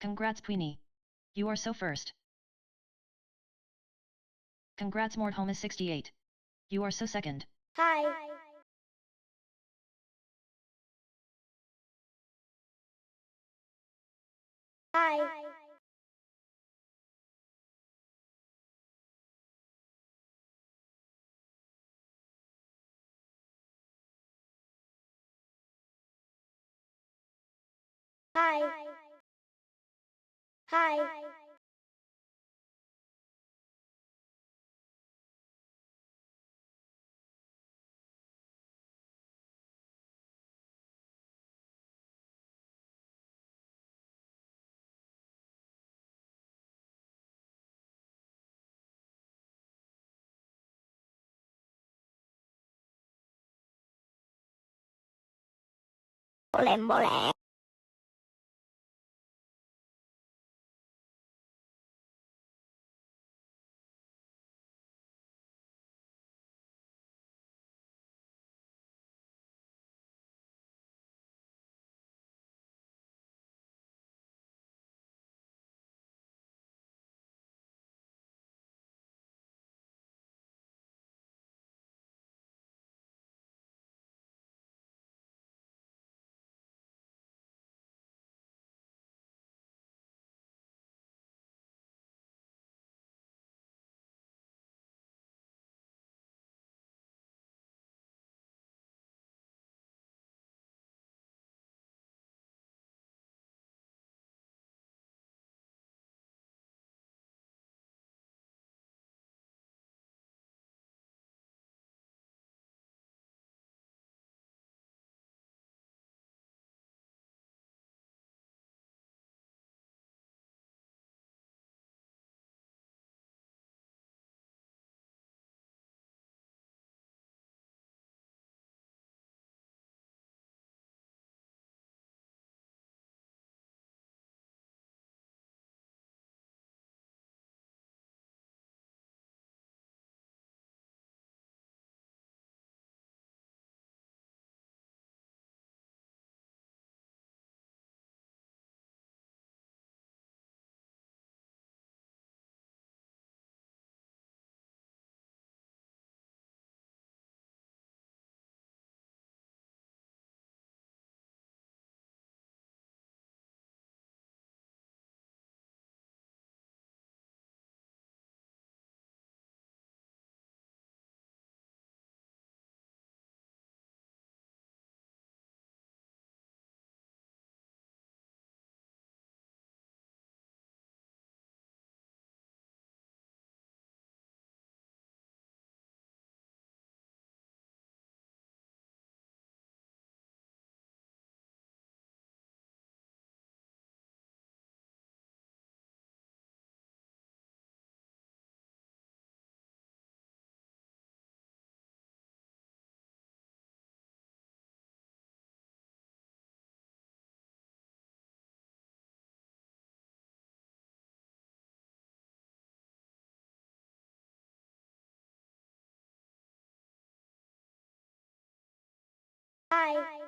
Congrats Queenie. You are so first. Congrats Mort Homus 68. You are so second. Hi. Hi. Hi. Hi. Boleh. Hi.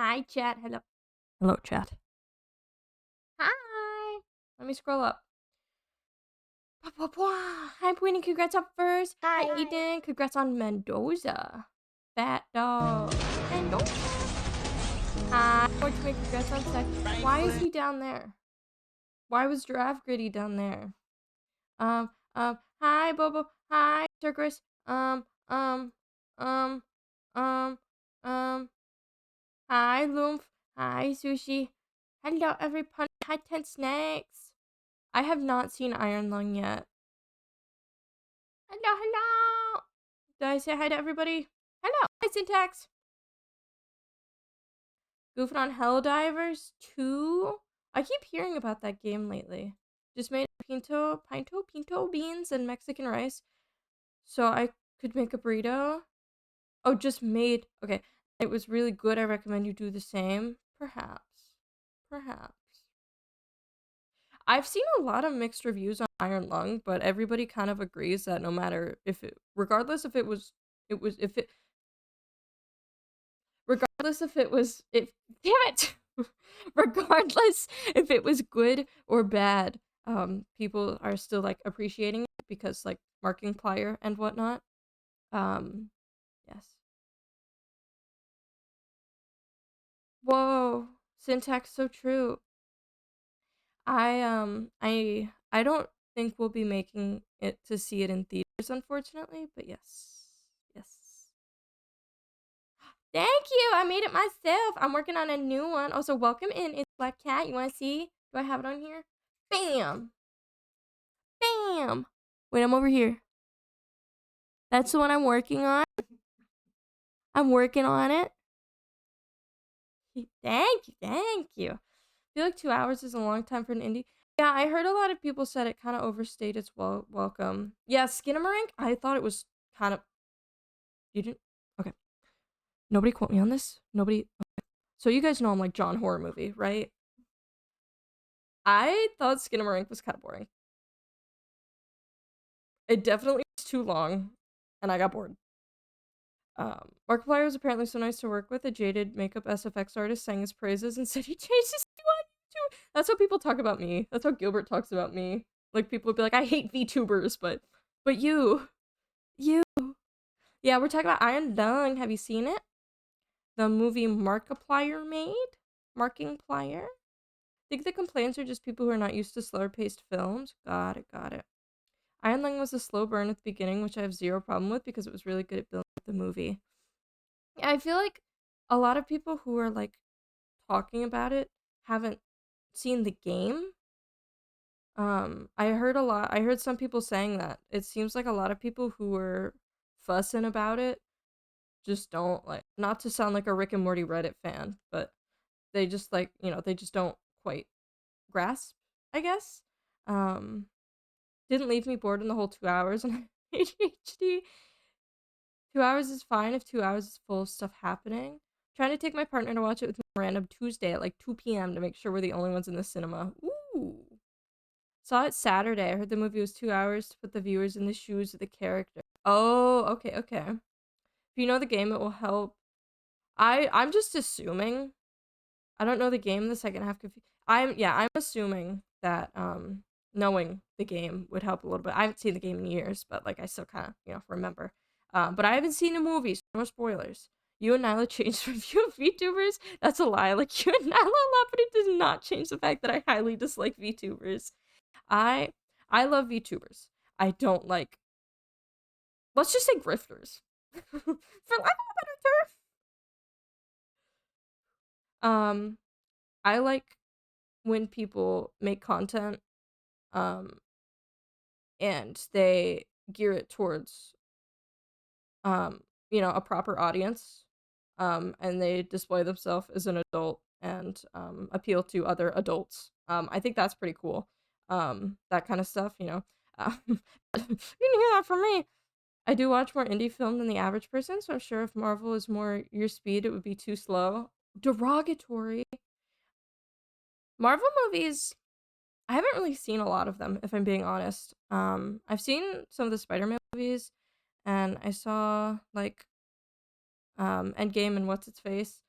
Hi, chat. Hello. Hello, chat. Hi. Let me scroll up. Hi, Queenie. Congrats on first. Hi. Eden. Congrats on Mendoza. Fat dog. Mendoza. Hi. Congrats on second. Why is he down there? Why was Giraffe Gritty down there? Hi, Bobo. Hi, Turquoise. Um, um, um, um. Hi, Loomf. Hi, Sushi. Hello, everyone. Hi, 10 Snacks. I have not seen Iron Lung yet. Hello, hello. Did I say hi to everybody? Hello. Hi, Syntax. Goofing on Helldivers 2. I keep hearing about that game lately. Just made pinto beans and Mexican rice. So I could make a burrito. Oh, just made. Okay. It was really good. I recommend you do the same. Perhaps. I've seen a lot of mixed reviews on Iron Lung, but everybody kind of agrees that no matter if it, regardless if it was, if damn it, regardless if it was good or bad, people are still like appreciating it because like Markiplier and whatnot. Yes. Whoa, Syntax, so true. I don't think we'll be making it to see it in theaters, unfortunately, but yes. Thank you! I made it myself! I'm working on a new one. Also, welcome in. It's Black Cat. You wanna see? Do I have it on here? Bam! Bam! Wait, I'm over here. That's the one I'm working on. I'm working on it. Thank you. I feel like 2 hours is a long time for an indie. Yeah, I heard a lot of people said it kind of overstayed its welcome. Yeah, Skinamarink, I thought it was kind of... You didn't? Okay. Nobody quote me on this? Nobody? Okay. So you guys know I'm like John Horror Movie, right? I thought Skinamarink was kind of boring. It definitely was too long, and I got bored. Markiplier was apparently so nice to work with. A jaded makeup SFX artist sang his praises and said he changed his view on YouTube. That's how people talk about me. That's how Gilbert talks about me. Like, people would be like, I hate VTubers, but you. Yeah, we're talking about Iron Lung. Have you seen it? The movie Markiplier made? Markiplier? I think the complaints are just people who are not used to slower paced films. Got it. Iron Lung was a slow burn at the beginning, which I have zero problem with because it was really good at building the movie. I feel like a lot of people who are like talking about it haven't seen the game. I heard some people saying that. It seems like a lot of people who were fussing about it just don't like, not to sound like a Rick and Morty Reddit fan, but they just like, they just don't quite grasp, I guess. Didn't leave me bored in the whole 2 hours and ADHD. 2 hours is fine if 2 hours is full of stuff happening. Trying to take my partner to watch it with me on a random Tuesday at like 2 p.m. to make sure we're the only ones in the cinema. Ooh. Saw it Saturday. I heard the movie was 2 hours to put the viewers in the shoes of the character. Oh, okay. If you know the game, it will help. I'm just assuming. I don't know the game. The second half I'm assuming that knowing the game would help a little bit. I haven't seen the game in years, but like I still kind of remember. But I haven't seen the movie, so no spoilers. You and Nyla changed review of VTubers? That's a lie. Like, you and Nyla a lot, but it does not change the fact that I highly dislike VTubers. I love VTubers. I don't like, let's just say grifters. For lack of a better term. I like when people make content and they gear it towards a proper audience, and they display themselves as an adult and appeal to other adults. I think that's pretty cool. That kind of stuff. You didn't hear that from me. I do watch more indie film than the average person, so I'm sure if Marvel is more your speed, it would be too slow. Derogatory. Marvel movies, I haven't really seen a lot of them, if I'm being honest. I've seen some of the Spider-Man movies, and I saw like Endgame and What's Its Face.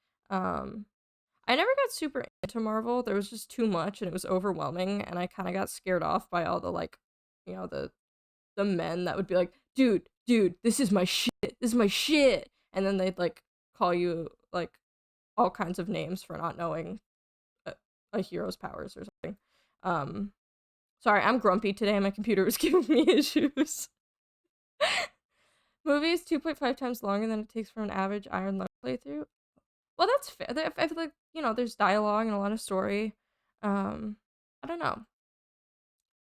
I never got super into Marvel. There was just too much and it was overwhelming, and I kind of got scared off by all the like, the men that would be like, dude, this is my shit. This is my shit. And then they'd like call you like all kinds of names for not knowing a hero's powers or something. Sorry, I'm grumpy today. My computer was giving me issues. Movie is 2.5 times longer than it takes for an average Iron Lung playthrough. Well, that's fair. I feel like, there's dialogue and a lot of story. I don't know.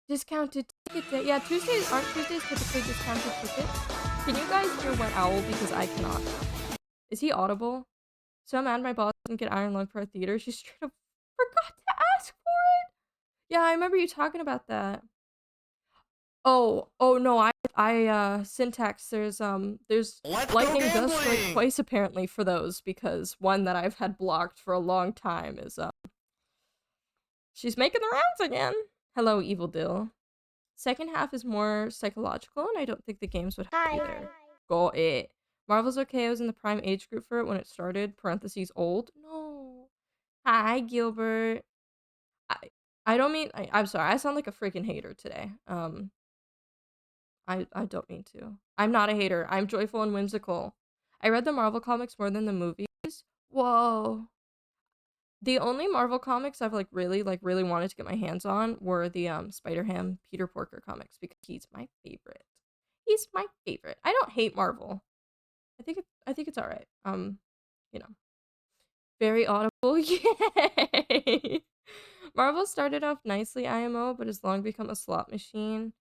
Discounted ticket day. Yeah, aren't Tuesdays typically discounted tickets? Can you guys hear Wet Owl? Because I cannot. Is he audible? So mad my boss didn't get Iron Lung for a theater. She straight up forgot to ask for it. Yeah, I remember you talking about that. Oh no, syntax, there's lightning does strike twice apparently for those, because one that I've had blocked for a long time is she's making the rounds again. Hello, Evil Dill. Second half is more psychological, and I don't think the games would have to be there. Got it. Marvel's okay. I was in the prime age group for it when it started. Parentheses old. No. Hi, Gilbert. I don't mean. I'm sorry. I sound like a freaking hater today. I don't mean to. I'm not a hater. I'm joyful and whimsical. I read the Marvel comics more than the movies. Whoa. The only Marvel comics I've really wanted to get my hands on were the Spider-Ham Peter Porker comics, because he's my favorite. He's my favorite. I don't hate Marvel. I think it's all right. Very audible. Yay. Marvel started off nicely, IMO, but has long become a slot machine.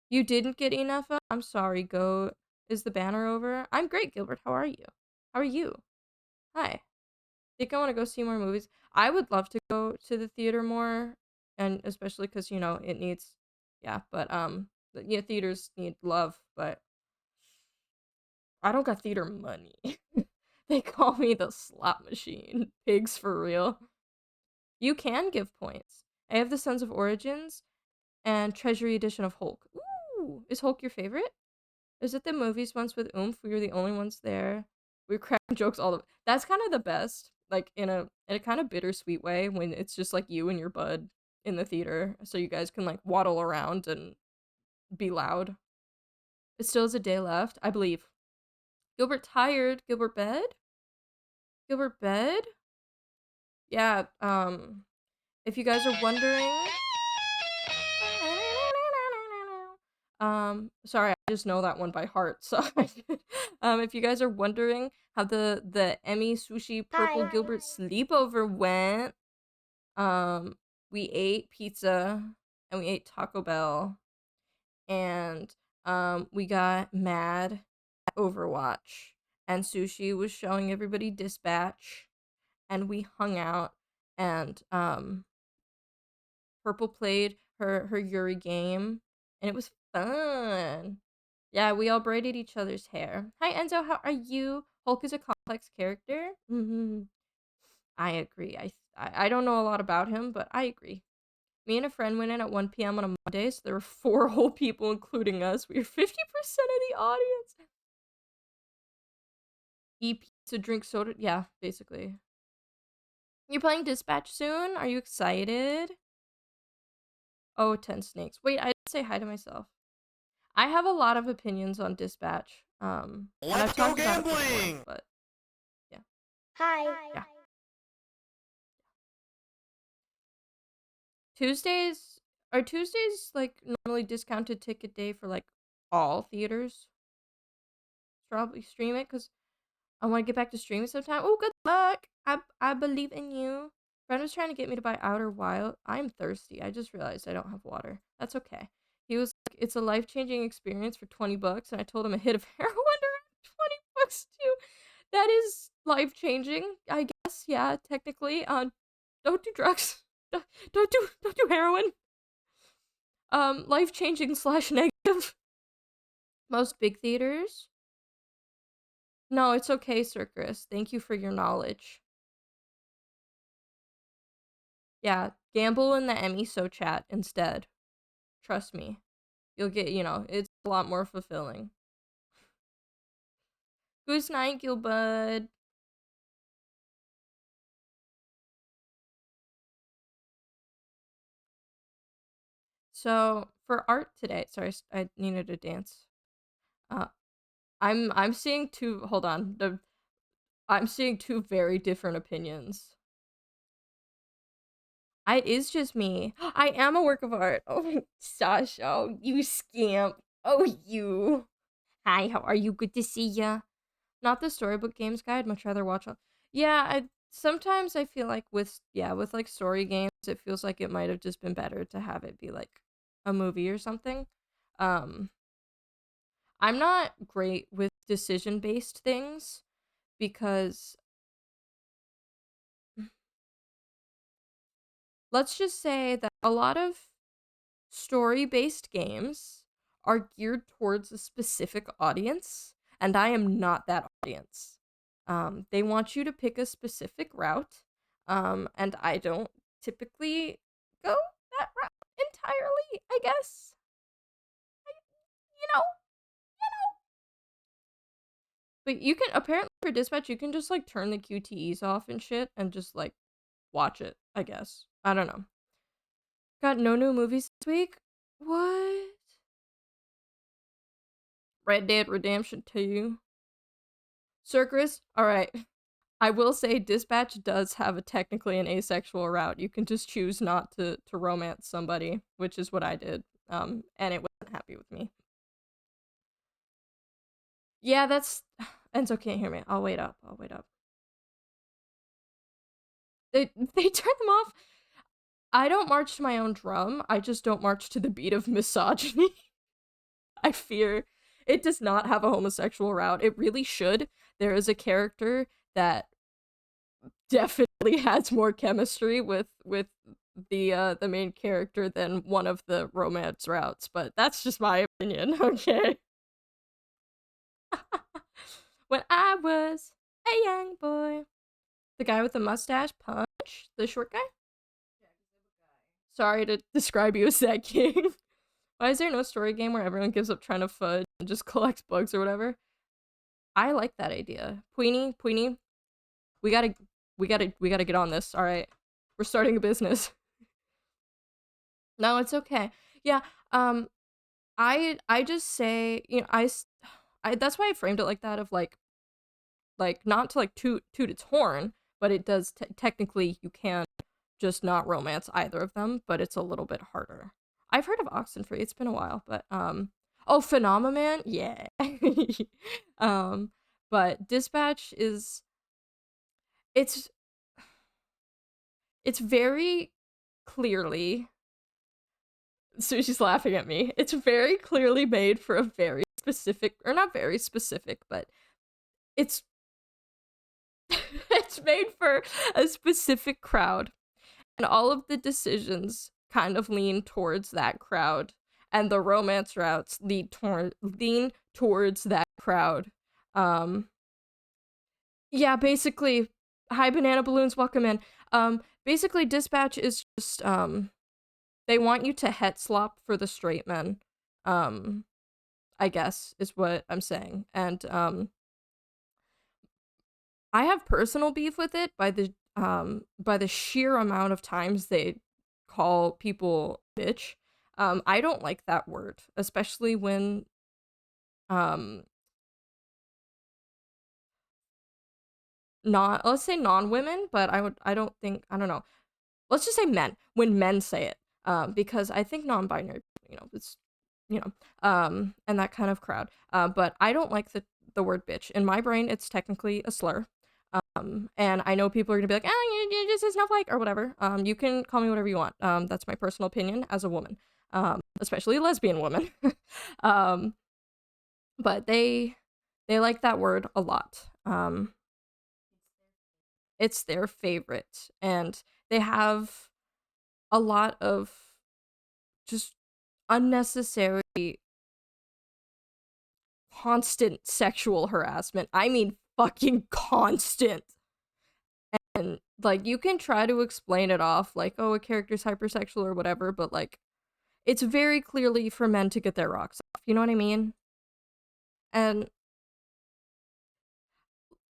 You didn't get enough of? I'm sorry, Goat. Is the banner over? I'm great, Gilbert. How are you? How are you? Hi. Think I want to go see more movies. I would love to go to the theater more, and especially because, it needs, but theaters need love, but I don't got theater money. They call me the slot machine. Pigs for real. You can give points. I have the Sons of Origins and Treasury Edition of Hulk. Ooh, is Hulk your favorite? Is it the movies once with Oomph? We were the only ones there. We were cracking jokes all the. That's kind of the best, like in a kind of bittersweet way, when it's just like you and your bud in the theater, so you guys can like waddle around and be loud. It still has a day left, I believe. Gilbert tired. Gilbert bed. Gilbert bed. Yeah. If you guys are wondering. Sorry, I just know that one by heart. So, if you guys are wondering how the Emmy Sushi Purple Hi. Gilbert sleepover went, we ate pizza and we ate Taco Bell, and we got mad at Overwatch, and Sushi was showing everybody Dispatch, and we hung out, and Purple played her Yuri game, and it was fun. Yeah, we all braided each other's hair. Hi Enzo, how are you? Hulk is a complex character. I agree. I don't know a lot about him, but I agree. Me and a friend went in at 1 p.m. on a Monday, so there were 4 whole people, including us. We were 50% of the audience. Eat pizza, drink soda. Yeah, basically. You playing Dispatch soon? Are you excited? Oh, 10 snakes. Wait, I didn't say hi to myself. I have a lot of opinions on Dispatch. And I've talked about it before, but yeah. Hi. Yeah. Tuesdays like normally discounted ticket day for like all theaters? Probably stream it because I want to get back to streaming sometime. Oh, good luck. I believe in you. Friend was trying to get me to buy Outer Wild. I'm thirsty. I just realized I don't have water. That's okay. He was like, it's a life-changing experience for $20, and I told him a hit of heroin around $20 too. That is life-changing, I guess. Yeah, technically. Don't do drugs. Don't do heroin. Life-changing / negative. Most big theaters. No, it's okay, Sir Chris. Thank you for your knowledge. Yeah, gamble in the Emmy So chat instead. Trust me. You'll get, it's a lot more fulfilling. Goose night, Gilbud. So for art today, sorry, I needed to dance. Uh, I'm seeing two. Hold on, I'm seeing two very different opinions. It is just me. I am a work of art. Oh, Sasha, oh, you scamp. Oh, you. Hi, how are you? Good to see ya. Not the storybook games guy. I'd much rather watch on. Yeah, sometimes I feel like with like story games, it feels like it might have just been better to have it be like a movie or something. Um, I'm not great with decision-based things because let's just say that a lot of story-based games are geared towards a specific audience, and I am not that audience. They want you to pick a specific route, and I don't typically go that route entirely, I guess. You know, but you can apparently for dispatch you can just like turn the QTEs off and shit and just like watch it, I guess. I don't know. Got no new movies this week? What? Red Dead Redemption 2. Cerberus? Alright. I will say Dispatch does have a technically an asexual route. You can just choose not to romance somebody, which is what I did. And it wasn't happy with me. Yeah, that's Enzo can't hear me. I'll wait up. They turn them off. I don't march to my own drum. I just don't march to the beat of misogyny. I fear it does not have a homosexual route. It really should. There is a character that definitely has more chemistry with the main character than one of the romance routes, but that's just my opinion, okay? When I was a young boy. The guy with the mustache, Punch, the short guy? Sorry to describe you as that king. Why is there no story game where everyone gives up trying to fudge and just collects bugs or whatever? I like that idea. Queenie, we gotta get on this, alright? We're starting a business. No, it's okay. Yeah, I just say, you know, that's why I framed it like that of like not to like toot its horn, but it does technically you can just not romance either of them, but it's a little bit harder. I've heard of Oxenfree. It's been a while, but oh, Phenomenon, yeah. But Dispatch is it's it's very clearly Sushi's laughing at me. It's very clearly made for a very specific, or not very specific, but it's it's made for a specific crowd, and all of the decisions kind of lean towards that crowd, and the romance routes lean towards that crowd. Um, yeah, basically, hi banana balloons, welcome in. Basically, Dispatch is just they want you to het slop for the straight men. I guess is what I'm saying, and I have personal beef with it by the sheer amount of times they call people bitch. I don't like that word, especially when um not let's say non-women, but I don't think I don't know. Let's just say men when men say it. Because I think non-binary, it's and that kind of crowd. But I don't like the word bitch. In my brain, it's technically a slur. And I know people are gonna be like, oh, you're just a snowflake or whatever. You can call me whatever you want. That's my personal opinion as a woman, especially a lesbian woman. um, but they like that word a lot. It's their favorite, and they have a lot of just unnecessary, constant sexual harassment. I mean, fucking constant. And like you can try to explain it off like, oh, a character's hypersexual or whatever, but like it's very clearly for men to get their rocks off. You know what I mean? And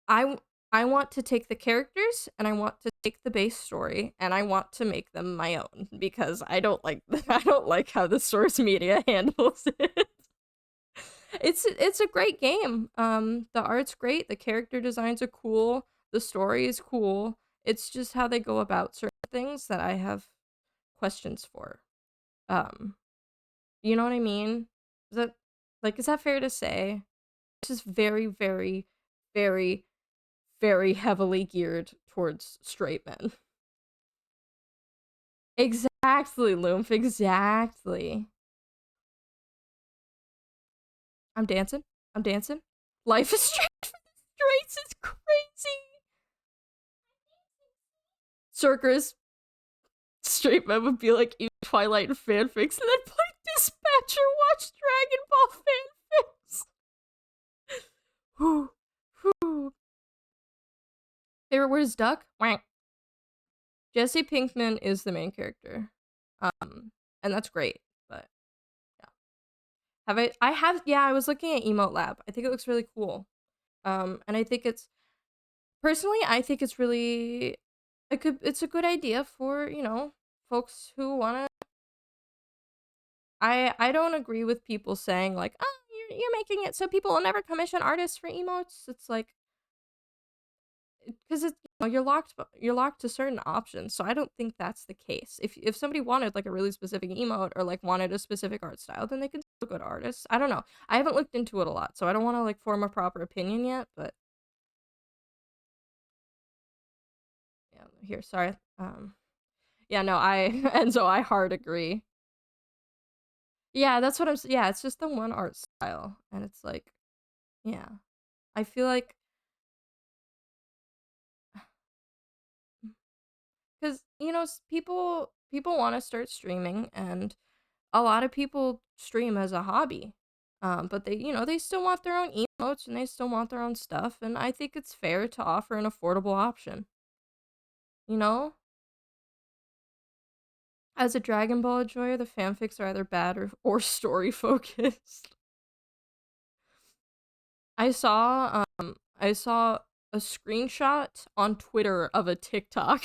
I I want to take the characters and I want to take the base story and I want to make them my own because I don't like I don't like how the source media handles it. It's a great game. The art's great, the character designs are cool, the story is cool. It's just how they go about certain things that I have questions for. Um, you know what I mean? Is that is that fair to say? It's just very, very, very, very heavily geared towards straight men. Exactly, Loomph, exactly. I'm dancing. I'm dancing. Life is straight for the straights. It's crazy. Circus straight men would be like eat Twilight fanfics and then play Dispatcher watch Dragon Ball fanfics. Whew. Whew. Favorite word is duck? Wank. Jesse Pinkman is the main character. And that's great, but yeah. I was looking at Emote Lab. I think it looks really cool. And I think it's personally, I think it's really it's a good idea for, folks who wanna I don't agree with people saying like, "Oh, you're making it so people will never commission artists for emotes." It's like because you're locked to certain options, so I don't think that's the case. If somebody wanted like a really specific emote or like wanted a specific art style, then they can still go to artists. I don't know. I haven't looked into it a lot, so I don't want to like form a proper opinion yet. But yeah, here, sorry. Yeah, no, I Enzo, I hard agree. Yeah, that's what yeah, it's just the one art style, and it's like, yeah, I feel like because people want to start streaming and a lot of people stream as a hobby. But they still want their own emotes and they still want their own stuff, and I think it's fair to offer an affordable option. You know? As a Dragon Ball enjoyer, the fanfics are either bad or story focused. I saw a screenshot on Twitter of a TikTok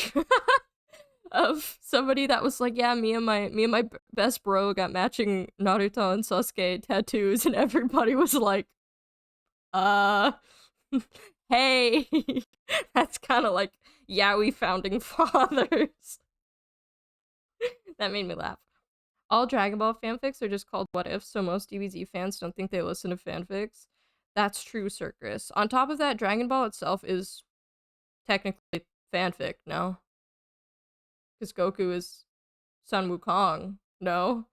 of somebody that was like, yeah, me and my best bro got matching Naruto and Sasuke tattoos, and everybody was like, uh, hey, that's kind of like yaoi founding fathers. That made me laugh. All Dragon Ball fanfics are just called what if, so most DBZ fans don't think they listen to fanfics. That's true, Circus. On top of that, Dragon Ball itself is technically fanfic, no? Because Goku is Sun Wukong, no?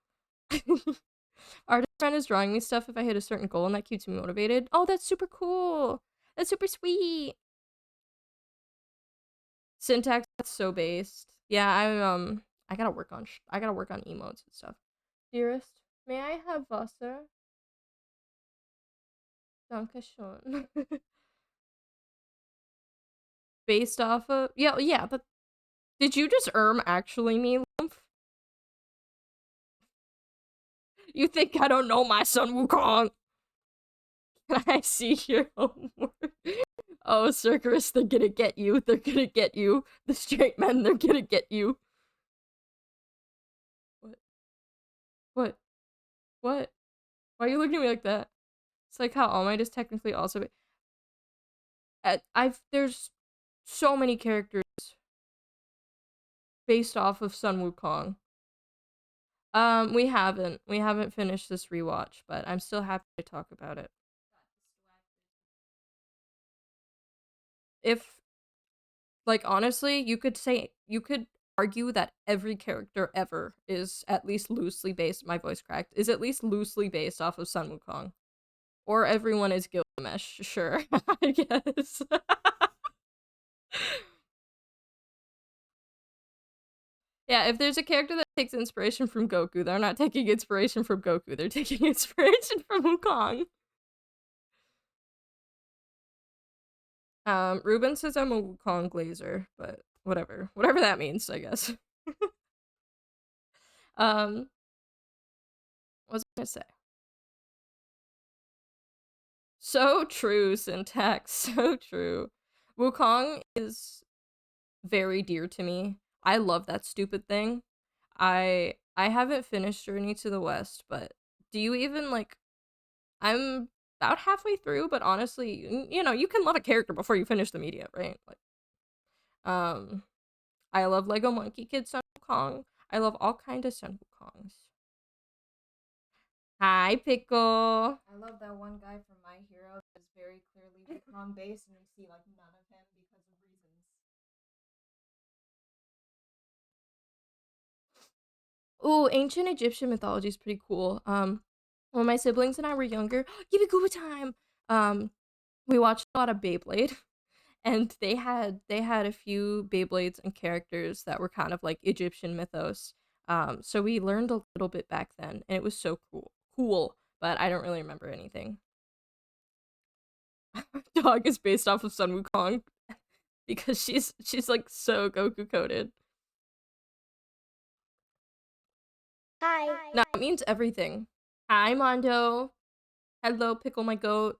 Artist friend is drawing me stuff if I hit a certain goal, and that keeps me motivated. Oh, that's super cool. That's super sweet. Syntax, that's so based. Yeah, I gotta work on emotes and stuff. Dearest, may I have Wasser? Dankeschön. Based off of yeah, but did you just actually me, Lumph? You think I don't know my son Wukong? Can I see your homework? Oh, Cerberus, they're gonna get you. They're gonna get you. The straight men, they're gonna get you. What? What? What? Why are you looking at me like that? It's like how All Might is technically also. There's so many characters based off of Sun Wukong. We haven't finished this rewatch, but I'm still happy to talk about it. If, like, honestly, you could argue that every character ever is at least loosely based, my voice cracked, is at least loosely based off of Sun Wukong. Or everyone is Gilgamesh, sure, I guess. Yeah, if there's a character that takes inspiration from Goku, they're not taking inspiration from Goku, they're taking inspiration from Wukong. Ruben says I'm a Wukong glazer, but whatever. Whatever that means, I guess. What was I gonna say? So true, Syntax, so true. Wukong is very dear to me. I love that stupid thing. I haven't finished Journey to the West, but do you even like I'm about halfway through, but honestly, you know, you can love a character before you finish the media, right? Like um I love Lego Monkey Kid Sun Wukong. I love all kind of Sun Wukongs. Hi, Pickle. I love that one guy from My Hero that is very clearly Wukong based, and we see like none of him because of reasons. Ooh, ancient Egyptian mythology is pretty cool. When my siblings and I were younger, give me Gooba time. We watched a lot of Beyblade, and they had a few Beyblades and characters that were kind of like Egyptian mythos. So we learned a little bit back then, and it was so cool. But I don't really remember anything. Dog is based off of Sun Wukong because she's like so Goku coded. Hi. No, it means everything. Hi, Mondo. Hello, Pickle my goat.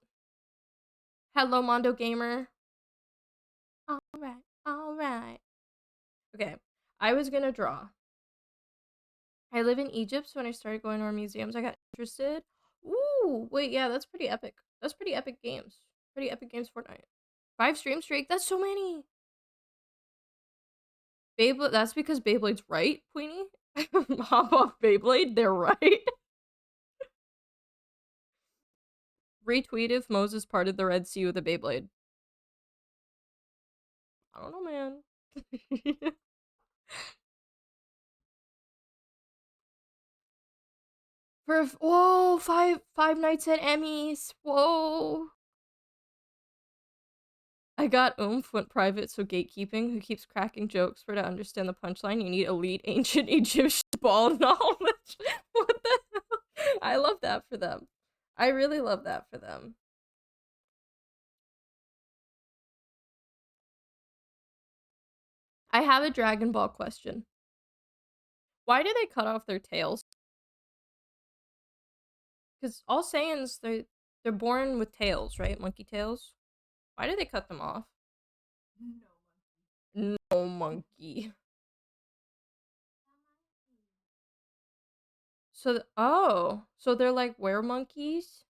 Hello, Mondo Gamer. Alright, alright. Okay, I was gonna draw. I live in Egypt, so when I started going to our museums, I got interested. Ooh, wait, yeah, that's pretty epic. That's pretty epic games. Pretty epic games Fortnite. 5 stream streak, that's so many! Beyblade, that's because Beyblade's right, Queenie? Hop off Beyblade, they're right. Retweet if Moses parted the Red Sea with a Beyblade. I don't know, man. Whoa, five nights at Emmys. Whoa. I got oomph, went private, so gatekeeping. Who keeps cracking jokes for to understand the punchline? You need elite ancient Egyptian ball knowledge. What the hell? I love that for them. I really love that for them. I have a Dragon Ball question. Why do they cut off their tails? Because all Saiyans, they're born with tails, right? Monkey tails. Why do they cut them off? No monkey. So, oh, so they're like were monkeys?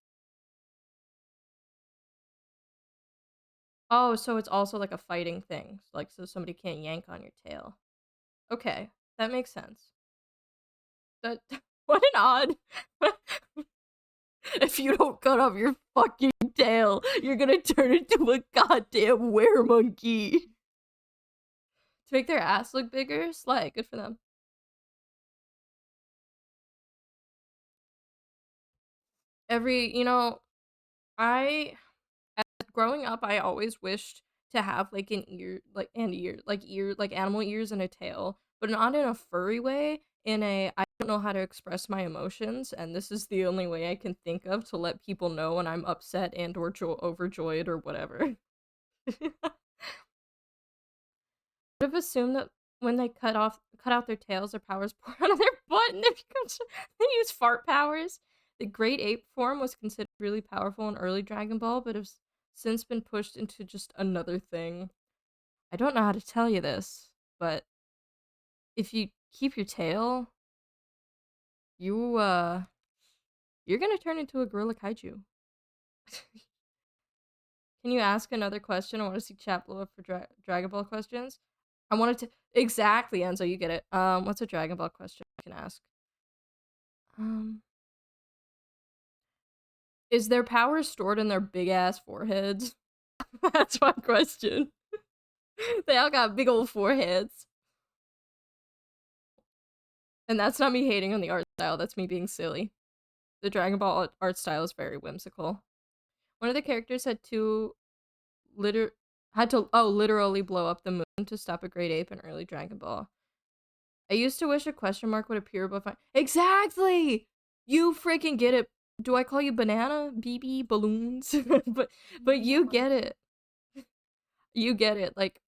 Oh, so it's also like a fighting thing. Like, so somebody can't yank on your tail. Okay, that makes sense. That what an odd. If you don't cut off your fucking tail, you're gonna turn into a goddamn weremonkey. To make their ass look bigger, slay, good for them. You know, I growing up, I always wished to have like an ear, like animal ears and a tail, but not in a furry way. In a, I don't know how to express my emotions, and this is the only way I can think of to let people know when I'm upset and or overjoyed or whatever. Would have assumed that when they cut out their tails, their powers pour out of their butt, and they use fart powers. The great ape form was considered really powerful in early Dragon Ball, but has since been pushed into just another thing. I don't know how to tell you this, but if you keep your tail, you're gonna turn into a gorilla kaiju. Can you ask another question? I want to see chat blow up for Dragon Ball questions. I wanted to exactly, Enzo. You get it. What's a Dragon Ball question I can ask? Is their power stored in their big ass foreheads? That's my question. They all got big old foreheads. And that's not me hating on the art style, that's me being silly. The Dragon Ball art style is very whimsical. One of the characters had literally blow up the moon to stop a great ape in early Dragon Ball. I used to wish a question mark would appear above my— Exactly! You freaking get it. Do I call you banana? BB balloons? but you get it. You get it. Like,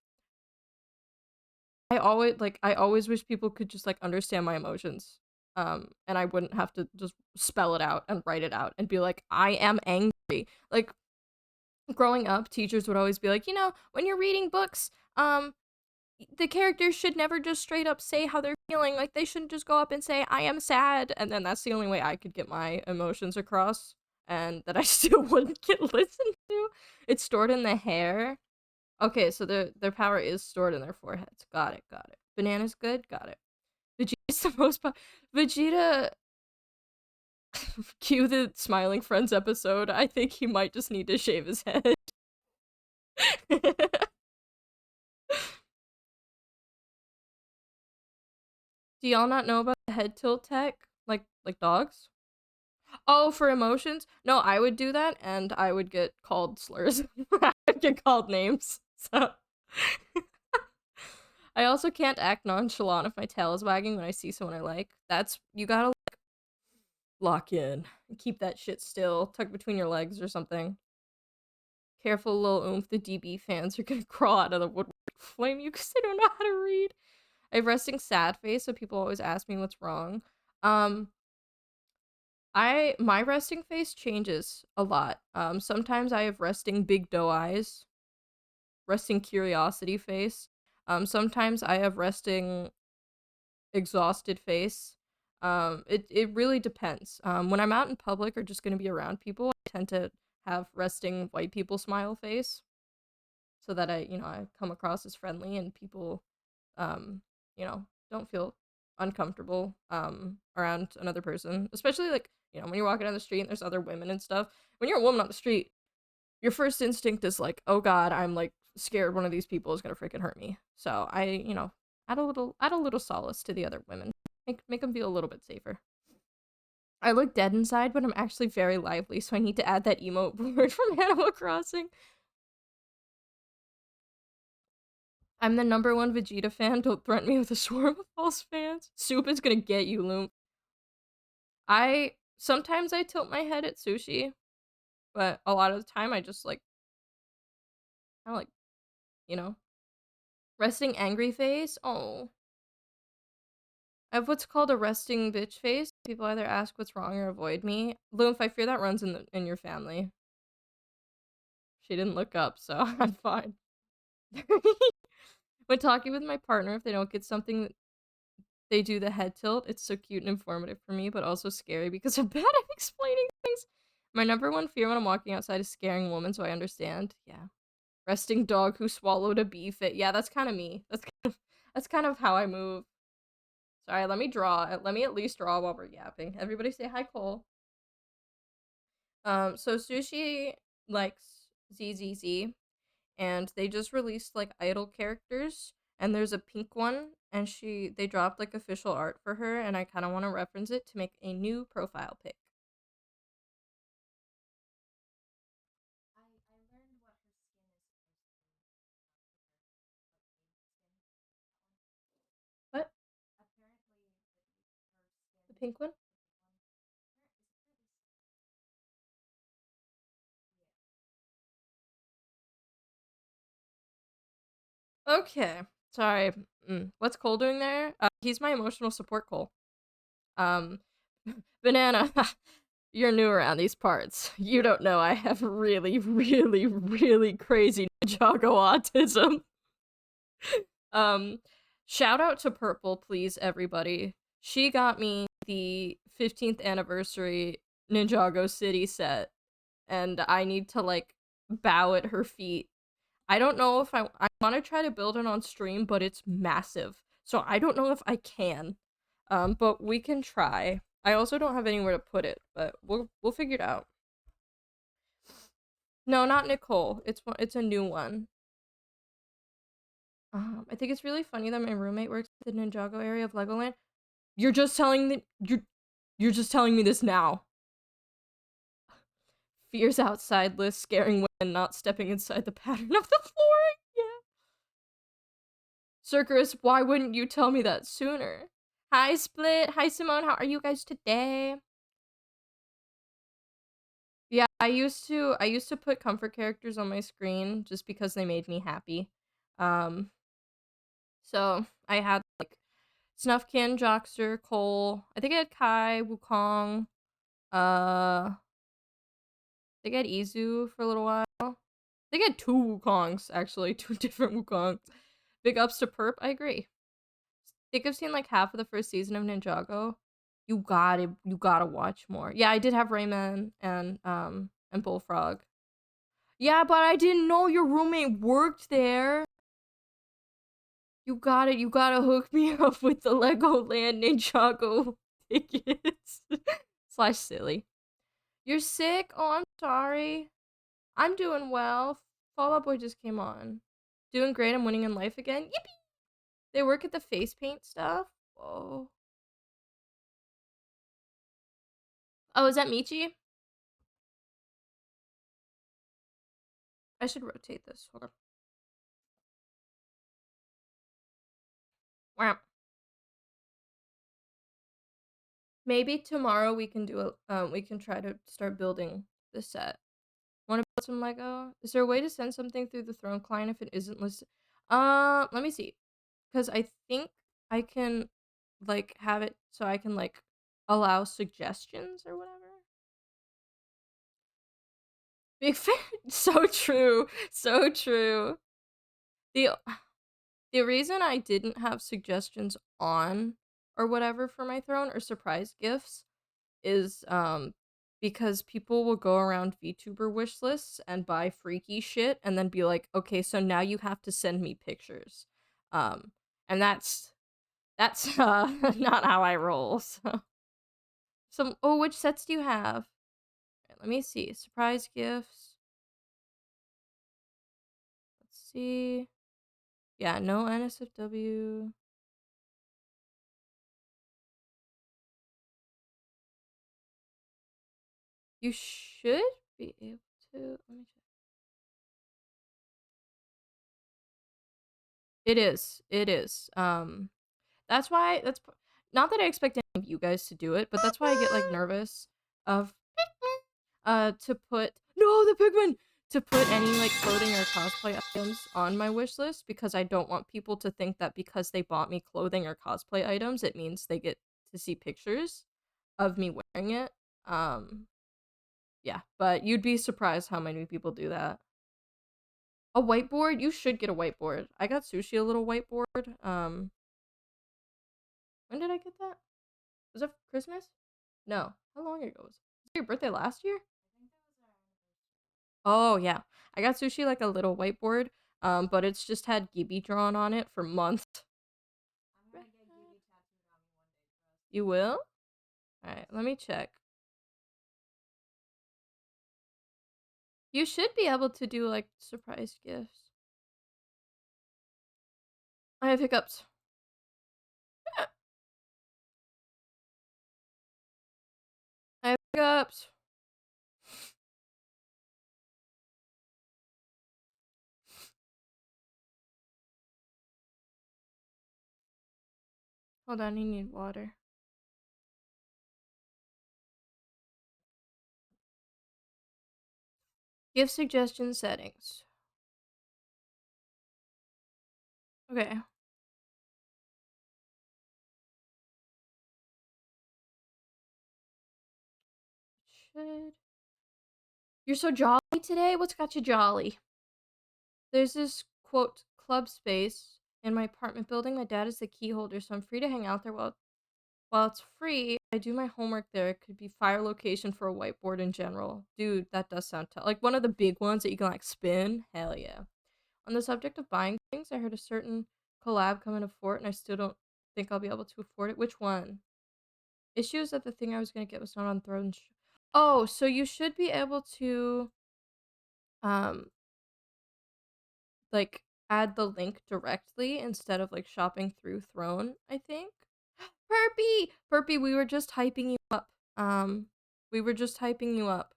I always wish people could just like understand my emotions. And I wouldn't have to just spell it out and write it out and be like, I am angry. Like, growing up, teachers would always be like, you know, when you're reading books, the characters should never just straight up say how they're feeling. Like, they shouldn't just go up and say, I am sad, and then that's the only way I could get my emotions across, and that I still wouldn't get listened to. It's stored in the hair. Okay, so their power is stored in their foreheads. Got it, got it. Banana's good? Got it. Vegeta's the most Vegeta... Cue the Smiling Friends episode. I think he might just need to shave his head. Do y'all not know about the head tilt tech? Like dogs? Oh, for emotions? No, I would do that, and I would get called slurs. I would get called names. So I also can't act nonchalant if my tail is wagging when I see someone I like. That's you gotta like lock in. Keep that shit still. Tuck between your legs or something. Careful, little oomph. The DB fans are gonna crawl out of the woodwork, flame you because they don't know how to read. I have resting sad face, so people always ask me what's wrong. My resting face changes a lot. Sometimes I have resting big doe eyes, resting curiosity face. Sometimes I have resting exhausted face. It really depends. When I'm out in public or just gonna be around people, I tend to have resting white people smile face, so that I come across as friendly and people, don't feel uncomfortable around another person, especially like when you're walking down the street and there's other women and stuff. When you're a woman on the street, your first instinct is like, oh god, I'm like scared one of these people is gonna freaking hurt me. So I add a little solace to the other women, make them feel a little bit safer. I look dead inside, but I'm actually very lively, so I need to add that emote word from Animal Crossing. I'm the #1 Vegeta fan. Don't threaten me with a swarm of false fans. Soup is gonna get you, Loom. Sometimes I tilt my head at sushi, but a lot of the time I just like, kind of like, you know, resting angry face. Oh, I have what's called a resting bitch face. People either ask what's wrong or avoid me. Loom, I fear that runs in your family. She didn't look up, so I'm fine. When talking with my partner, if they don't get something, they do the head tilt. It's so cute and informative for me, but also scary because I'm bad at explaining things. My #1 fear when I'm walking outside is scaring a woman, so I understand. Yeah. Resting dog who swallowed a bee fit. Yeah, that's kind of me. That's kind of how I move. Sorry, let me draw. Let me at least draw while we're yapping. Everybody say hi, Cole. So Sushi likes ZZZ, and they just released like idol characters, and there's a pink one, and they dropped like official art for her, and I kind of want to reference it to make a new profile pic. I learned what her skin is supposed to be. What? Apparently, the pink one? Okay. Sorry. What's Cole doing there? He's my emotional support Cole. Banana, you're new around these parts. You don't know I have really, really, really crazy Ninjago autism. Shout out to Purple, please, everybody. She got me the 15th anniversary Ninjago City set, and I need to, like, bow at her feet. I don't know if I want to try to build it on stream, but it's massive. So I don't know if I can. But we can try. I also don't have anywhere to put it, but we'll figure it out. No, not Nicole. It's a new one. I think it's really funny that my roommate works at the Ninjago area of Legoland. You're just telling you're just telling me this now. Fears outside list, scaring women, not stepping inside the pattern of the flooring. Yeah. Cerberus, why wouldn't you tell me that sooner? Hi, Split. Hi, Simone. How are you guys today? Yeah, I used to put comfort characters on my screen just because they made me happy. So I had like Snuffkin, Jockster, Cole. I think I had Kai, Wukong. I think I had Izu for a little while. I think I had 2 Wukongs actually, 2 different Wukongs. Big ups to Perp. I agree. I think I've seen like half of the first season of Ninjago. You gotta watch more. Yeah, I did have Rayman and Bullfrog. Yeah, but I didn't know your roommate worked there. You gotta hook me up with the Legoland Ninjago tickets. Slash silly. You're sick? Oh, I'm sorry. I'm doing well. Fall Out Boy just came on. Doing great. I'm winning in life again. Yippee! They work at the face paint stuff. Whoa. Oh, is that Michi? I should rotate this. Hold on. Wow. Maybe tomorrow we can do a we can try to start building the set. Want to build some Lego? Is there a way to send something through the Throne client if it isn't listed? Let me see. Cause I think I can like have it so I can like allow suggestions or whatever. Big fan. So true. So true. The the reason I didn't have suggestions on or whatever for my throne or surprise gifts is because people will go around VTuber wish lists and buy freaky shit and then be like, okay, so now you have to send me pictures. And that's not how I roll. So oh, which sets do you have? Right, let me see. Surprise gifts. Let's see. Yeah, no NSFW. You should be able to. Let me check. It is. It is. That's why. Not that I expect any of you guys to do it, but that's why I get like nervous of to put the pigman to put any like clothing or cosplay items on my wish list because I don't want people to think that because they bought me clothing or cosplay items, it means they get to see pictures of me wearing it. Yeah, but you'd be surprised how many people do that. A whiteboard? You should get a whiteboard. I got Sushi a little whiteboard. When did I get that? Was that for Christmas? No. How long ago was it? Was it your birthday last year? Oh yeah. I got Sushi like a little whiteboard. But it's just had Gibi drawn on it for months. You will? Alright, let me check. You should be able to do like surprise gifts. I have hiccups. I have hiccups. Hold on, I need water. Give suggestion settings. Okay. Should. You're so jolly today? What's got you jolly? There's this, quote, club space in my apartment building. My dad is the key holder, so I'm free to hang out there while it's free. I do my homework there. It could be fire location for a whiteboard in general. Dude, that does sound like one of the big ones that you can like spin. Hell yeah. On the subject of buying things, I heard a certain collab come in a fort, and I still don't think I'll be able to afford it. Which one? Issue is that the thing I was gonna get was not on Throne. Oh, so you should be able to um like add the link directly instead of like shopping through Throne, I think. Perpy, we were just hyping you up. We were just hyping you up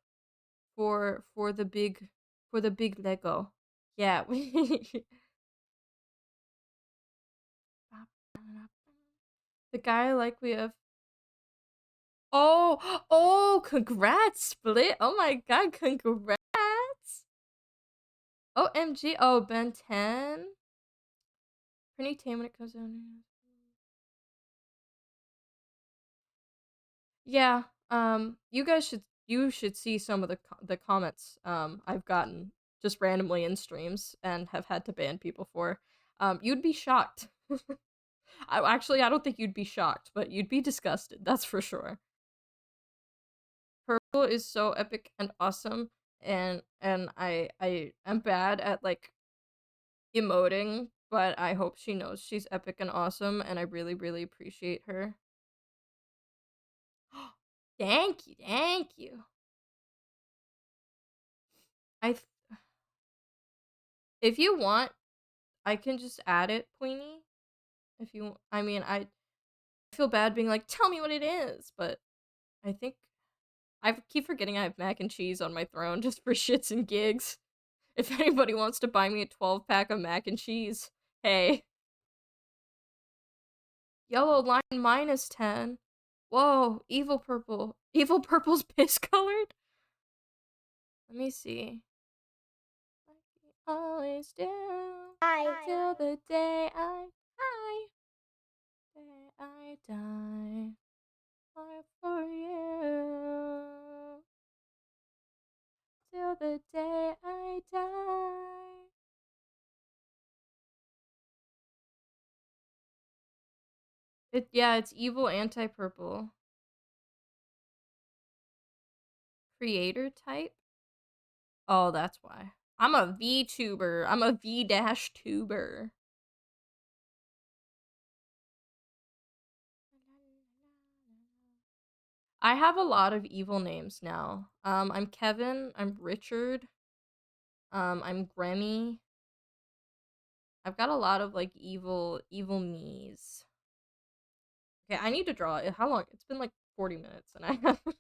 for the big Lego. Yeah. The guy like we have. Oh, congrats, Split. Oh my god, congrats. OMG. Oh, Ben 10. Pretty tame when it comes down to. Yeah. You should see some of the comments I've gotten just randomly in streams and have had to ban people for. You'd be shocked. I don't think you'd be shocked, but you'd be disgusted, that's for sure. Purple is so epic and awesome, and I am bad at, like, emoting, but I hope she knows she's epic and awesome, and I really, really appreciate her. Thank you, thank you. I th If you want, I can just add it, Queenie. If you I mean, I feel bad being like, "Tell me what it is," but I think I keep forgetting I have mac and cheese on my throne just for shits and gigs. If anybody wants to buy me a 12-pack of mac and cheese, hey. Yellow line -10. Whoa, evil purple. Evil purple's piss colored? Let me see. Like we always do. Hi. Till the day I die. I'm for you. Till the day I die. It's evil anti-purple. Creator type? Oh, that's why. I'm a VTuber. I'm a V-tuber. I have a lot of evil names now. I'm Kevin, I'm Richard, I'm Grammy. I've got a lot of, like, evil me's. Okay, I need to draw it. How long? It's been, like, 40 minutes, and I haven't.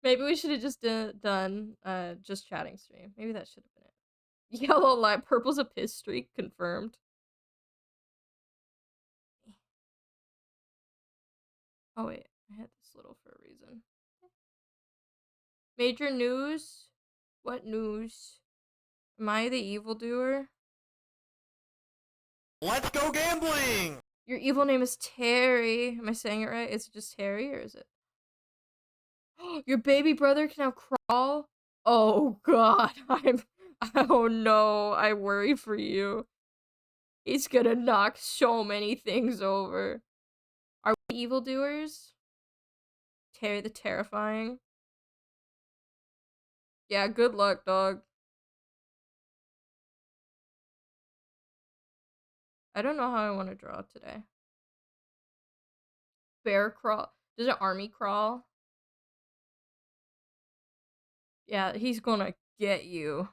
Maybe we should have just done, just chatting stream. Maybe that should have been it. Yellow light, purple's a piss streak, confirmed. Oh, wait. I had this little for a reason. Major news? What news? Am I the evildoer? Let's go gambling! Your evil name is Terry. Am I saying it right? Is it just Terry, or is it? Your baby brother can now crawl? Oh god, oh no, I worry for you. He's gonna knock so many things over. Are we evildoers? Terry the Terrifying? Yeah, good luck, dog. I don't know how I want to draw today. Bear crawl. Does an army crawl? Yeah, he's gonna get you.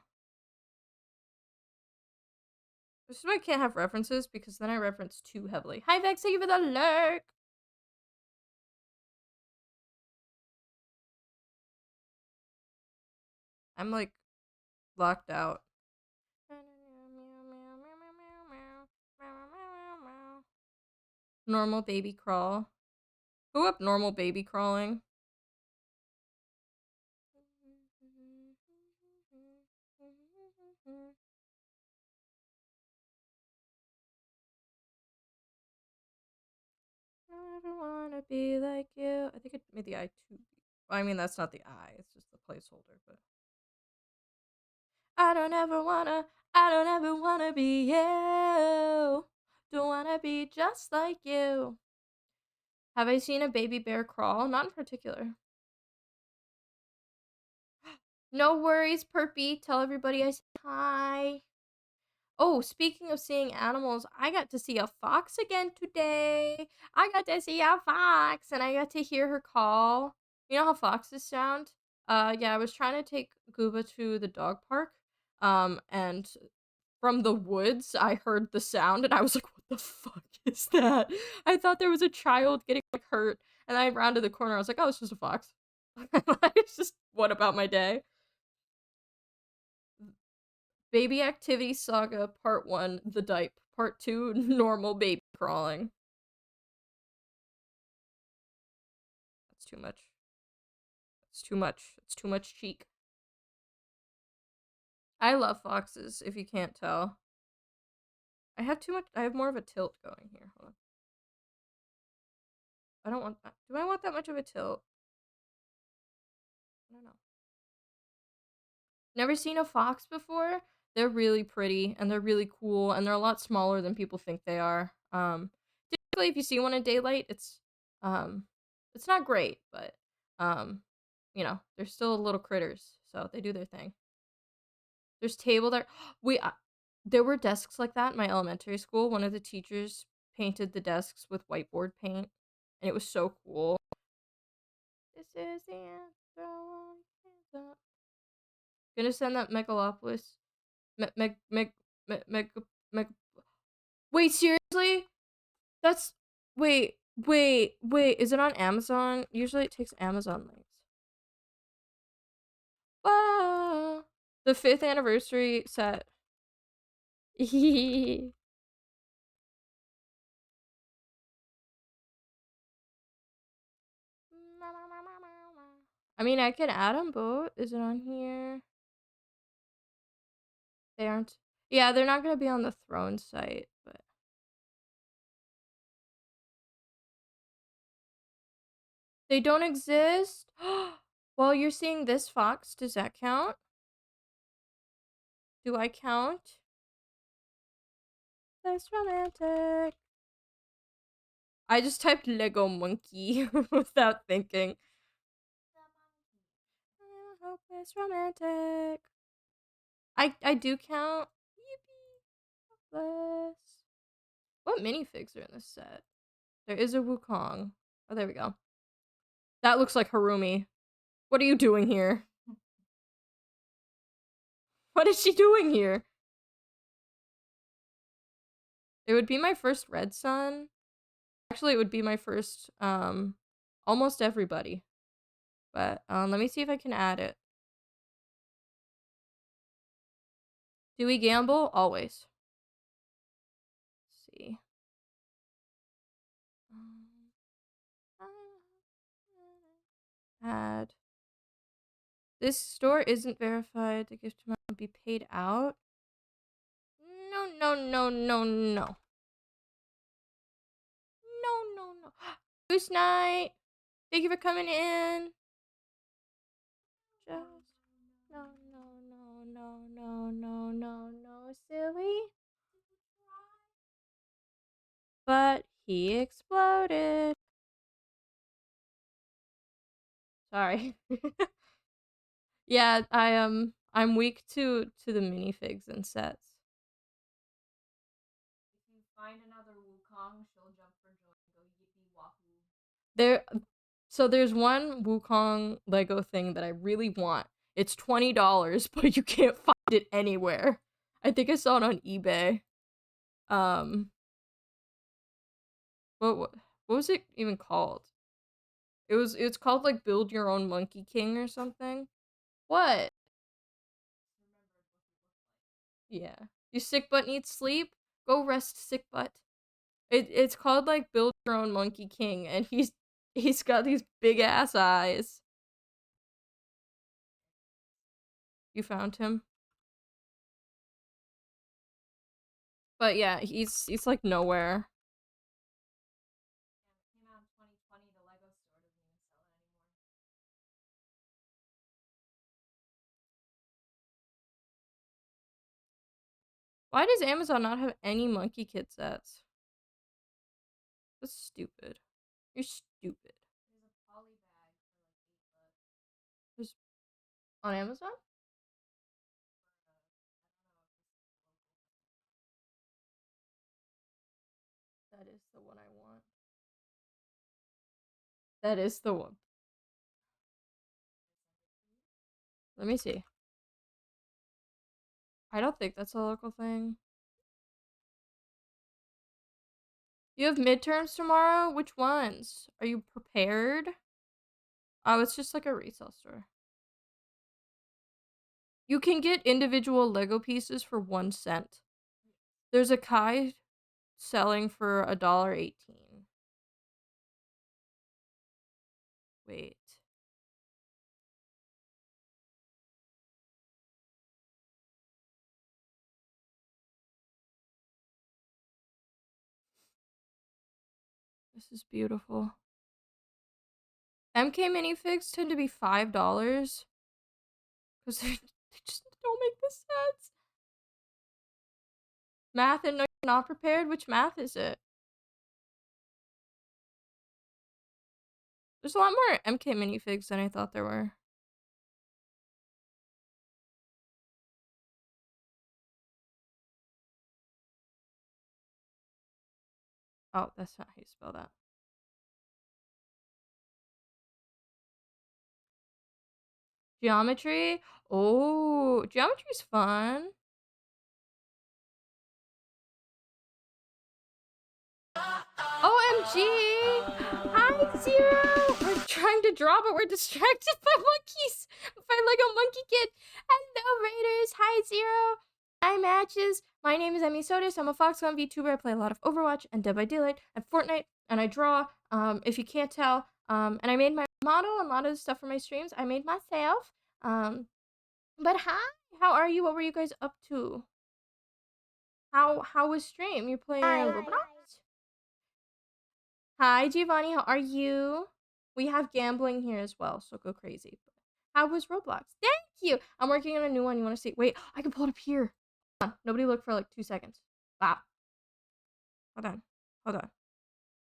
This is why I can't have references, because then I reference too heavily. Hi Vex, thank you for the lurk! I'm, like, locked out. Normal baby crawl. Who up normal baby crawling? I don't wanna be like you. I think it made the eye too. I mean, that's not the eye, it's just the placeholder, but. I don't ever wanna be you. Don't wanna be just like you. Have I seen a baby bear crawl? Not in particular. No worries, Perpy. Tell everybody I said hi. Oh, speaking of seeing animals, I got to see a fox again today. I got to see a fox, and I got to hear her call. You know how foxes sound? Yeah, I was trying to take Gooba to the dog park, and from the woods, I heard the sound, and I was like, "What the fuck is that?" I thought there was a child getting, like, hurt, and I rounded the corner. I was like, "Oh, it's just a fox." It's just what about my day? Baby Activity Saga Part 1, The Dipe. Part 2, Normal Baby Crawling. That's too much. It's too much. It's too much cheek. I love foxes, if you can't tell. I have more of a tilt going here. Hold on. I don't want that. Do I want that much of a tilt? I don't know. Never seen a fox before? They're really pretty and they're really cool and they're a lot smaller than people think they are. Typically if you see one in daylight, it's not great, but um, they're still little critters, so they do their thing. There's table there. We there were desks like that in my elementary school. One of the teachers painted the desks with whiteboard paint, and it was so cool. This is the answer. Hands up. Gonna send that Megalopolis. Meg. Wait, seriously? That's wait. Is it on Amazon? Usually it takes Amazon links. Wow. The 5th anniversary set. I mean, I can add them both. Is it on here? They aren't. Yeah, they're not gonna be on the throne site, but they don't exist. Well, you're seeing this fox. Does that count? Do I count? That's romantic. I just typed Lego monkey without thinking. I hope it's romantic. I do count. Yippee. Bless. What minifigs are in this set? There is a Wukong. Oh, there we go. That looks like Harumi. What are you doing here? What is she doing here? It would be my first red sun. Actually, it would be my first, almost everybody. But, let me see if I can add it. Do we gamble? Always. Let's see. Add. This store isn't verified. The gift amount will be paid out. No. No. Goose night. Thank you for coming in. Just no, silly. But he exploded. Sorry. Yeah, I'm weak to the minifigs and sets. If you find another Wukong, she'll jump for joy and go yippee wahoo. There's one Wukong Lego thing that I really want. It's $20, but you can't find it anywhere. I think I saw it on eBay. What was it even called? It's called like Build Your Own Monkey King or something. What? Yeah. Your sick butt needs sleep? Go rest, sick butt. It's called like Build Your Own Monkey King, and he's got these big ass eyes. You found him? But yeah, he's like nowhere. Came out in 2020, the Lego store doesn't even sell it anymore. Why does Amazon not have any Monkey Kid sets? That's stupid. You're stupid. There's a poly bag for like $8. There's on Amazon? That is the one I want. That is the one. Let me see. I don't think that's a local thing. You have midterms tomorrow? Which ones? Are you prepared? Oh, it's just like a resale store. You can get individual Lego pieces for 1 cent. There's a Kai selling for $1.18. Wait. This is beautiful. MK minifigs tend to be $5 because they just don't make the sets. Math and no, you're not prepared? Which math is it? There's a lot more MK minifigs than I thought there were. Oh, that's not how you spell that. Geometry? Oh, geometry's fun. OMG! Hi, Zero! We're trying to draw, but we're distracted by monkeys! By Lego Monkey Kid! Hello, Raiders! Hi, Zero! Hi, Matches! My name is Emmy Sotis. I'm a Foxconn VTuber. I play a lot of Overwatch and Dead by Daylight and Fortnite, and I draw, if you can't tell. And I made my model and a lot of the stuff for my streams I made myself. But hi! How are you? What were you guys up to? How was stream? You're playing Roblox? Hi, Giovanni. How are you? We have gambling here as well, so go crazy. How was Roblox? Thank you. I'm working on a new one. You want to see? Wait, I can pull it up here. Hold on. Nobody look for like 2 seconds. Wow. Hold on. Hold on.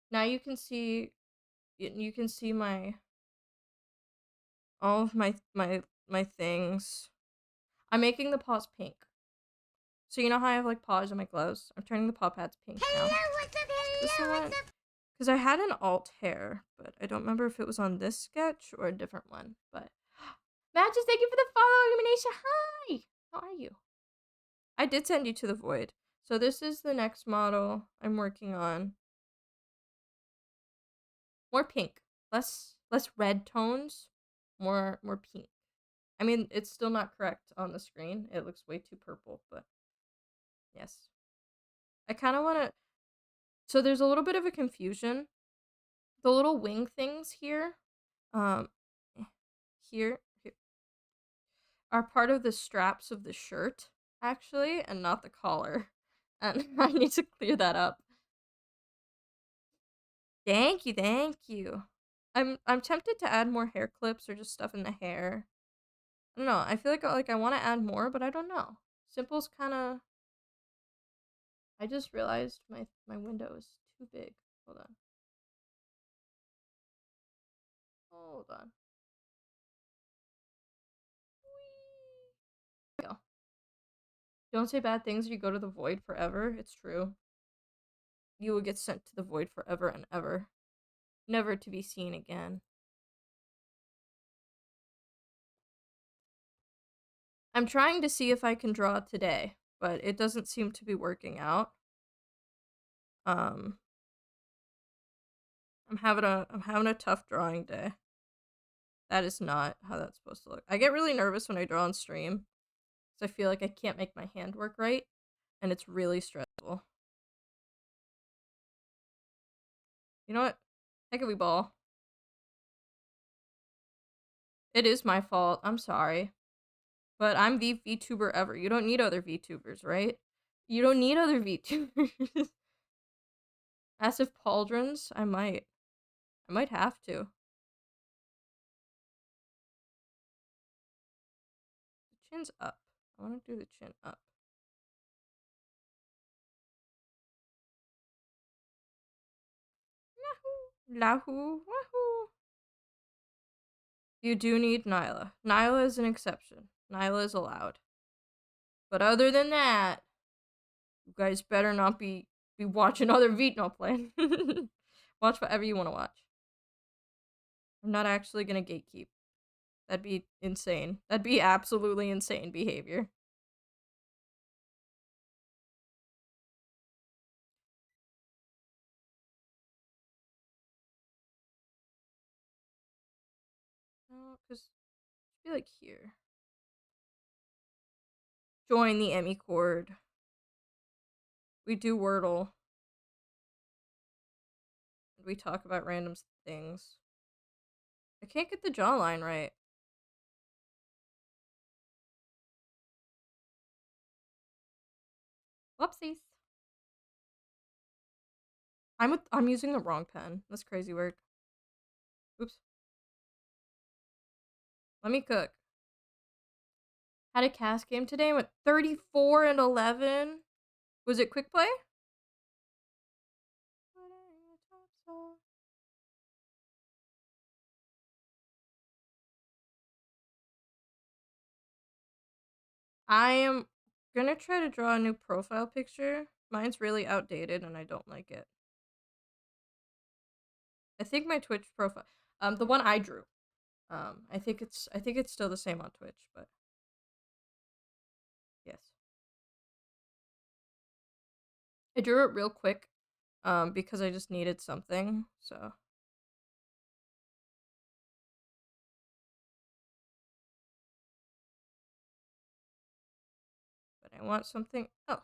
Now you can see. You can see my all of my things. I'm making the paws pink. So you know how I have like paws on my gloves? I'm turning the paw pads pink now. Because I had an alt hair, but I don't remember if it was on this sketch or a different one. But Matches, thank you for the follow, Illumination. Hi! How are you? I did send you to the void. So this is the next model I'm working on. More pink. Less red tones. More pink. I mean, it's still not correct on the screen. It looks way too purple, but yes. I kind of want to... So there's a little bit of a confusion. The little wing things here, here are part of the straps of the shirt, actually, and not the collar. And I need to clear that up. Thank you, thank you. I'm tempted to add more hair clips or just stuff in the hair. I don't know. I feel like I want to add more, but I don't know. Simple's kind of... I just realized my window is too big. Hold on. Hold on. Whee! Go. Don't say bad things or you go to the void forever. It's true. You will get sent to the void forever and ever. Never to be seen again. I'm trying to see if I can draw today, but it doesn't seem to be working out. I'm having a tough drawing day. That is not how that's supposed to look. I get really nervous when I draw on stream, because I feel like I can't make my hand work right, and it's really stressful. You know what? Heck of we ball. It is my fault. I'm sorry. But I'm the VTuber ever. You don't need other VTubers, right? You don't need other VTubers. As if pauldrons? I might have to. The chin's up. I want to do the chin up. Yahoo! Lahu! Wahoo! You do need Nyla. Nyla is an exception. Nyla is allowed. But other than that, you guys better not be watching other Vitno play. Watch whatever you want to watch. I'm not actually gonna gatekeep. That'd be insane. That'd be absolutely insane behavior. No, because it should be like here. Join the Emmy Chord. We do Wordle. We talk about random things. I can't get the jawline right. Whoopsies. I'm using the wrong pen. That's crazy work. Oops. Let me cook. Had a cast game today. Went 34 and 11. Was it quick play? I am gonna try to draw a new profile picture. Mine's really outdated and I don't like it. I think my Twitch profile, the one I drew, I think it's still the same on Twitch, but yes. I drew it real quick, because I just needed something, so. But I want something else.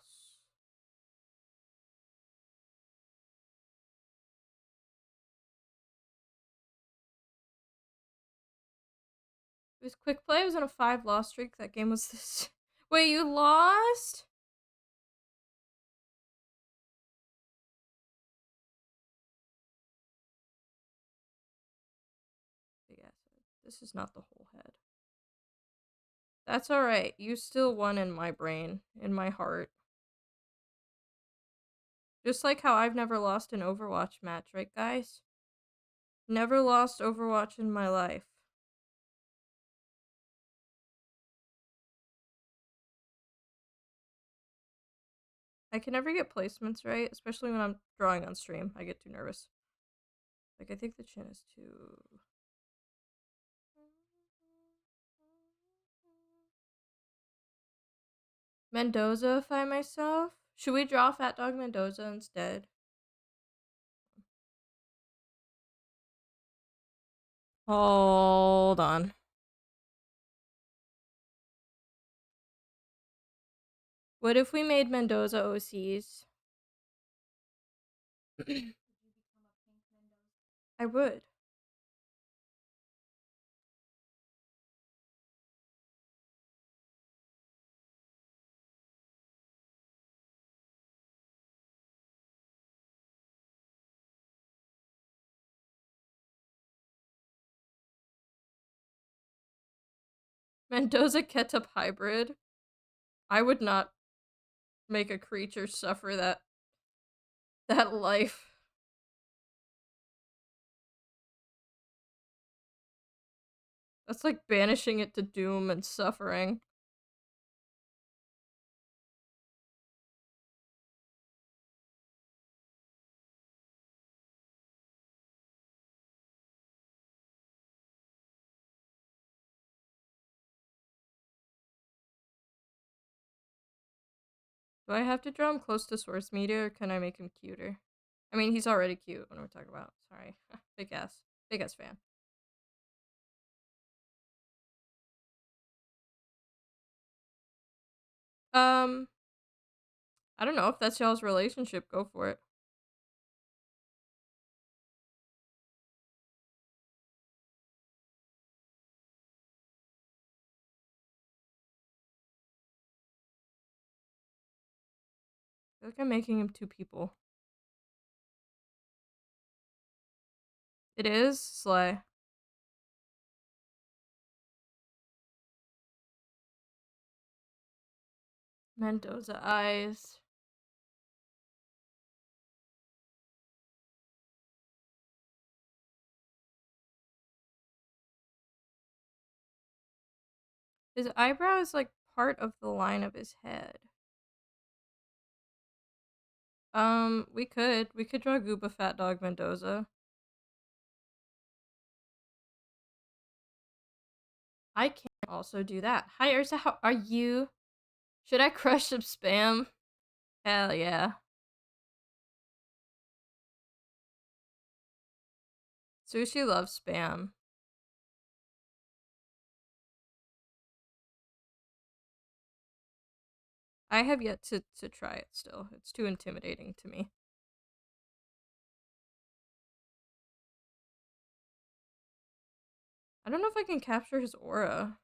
It was quick play. I was on a 5 loss streak. That game was this. Wait, you lost? Yes, this is not the whole head. That's alright. You still won in my brain, in my heart. Just like how I've never lost an Overwatch match, right, guys? Never lost Overwatch in my life. I can never get placements right, especially when I'm drawing on stream. I get too nervous. Like, I think the chin is too... Mendoza-ify myself? Should we draw Fat Dog Mendoza instead? Hold on. What if we made Mendoza OCs? I would. Mendoza Ketchup hybrid. I would not make a creature suffer that life. That's like banishing it to doom and suffering. Do I have to draw him close to source media, or can I make him cuter? I mean, he's already cute. What am I talking about? Sorry. Big ass fan. I don't know if that's y'all's relationship. Go for it. I feel like I'm making him two people. It is slay. Mendoza eyes. His eyebrow is like part of the line of his head. We could draw Gooba Fat Dog Mendoza. I can also do that. Hi Ursa, how are you? Should I crush some spam? Hell yeah. Sushi loves spam. I have yet to try it still. It's too intimidating to me. I don't know if I can capture his aura.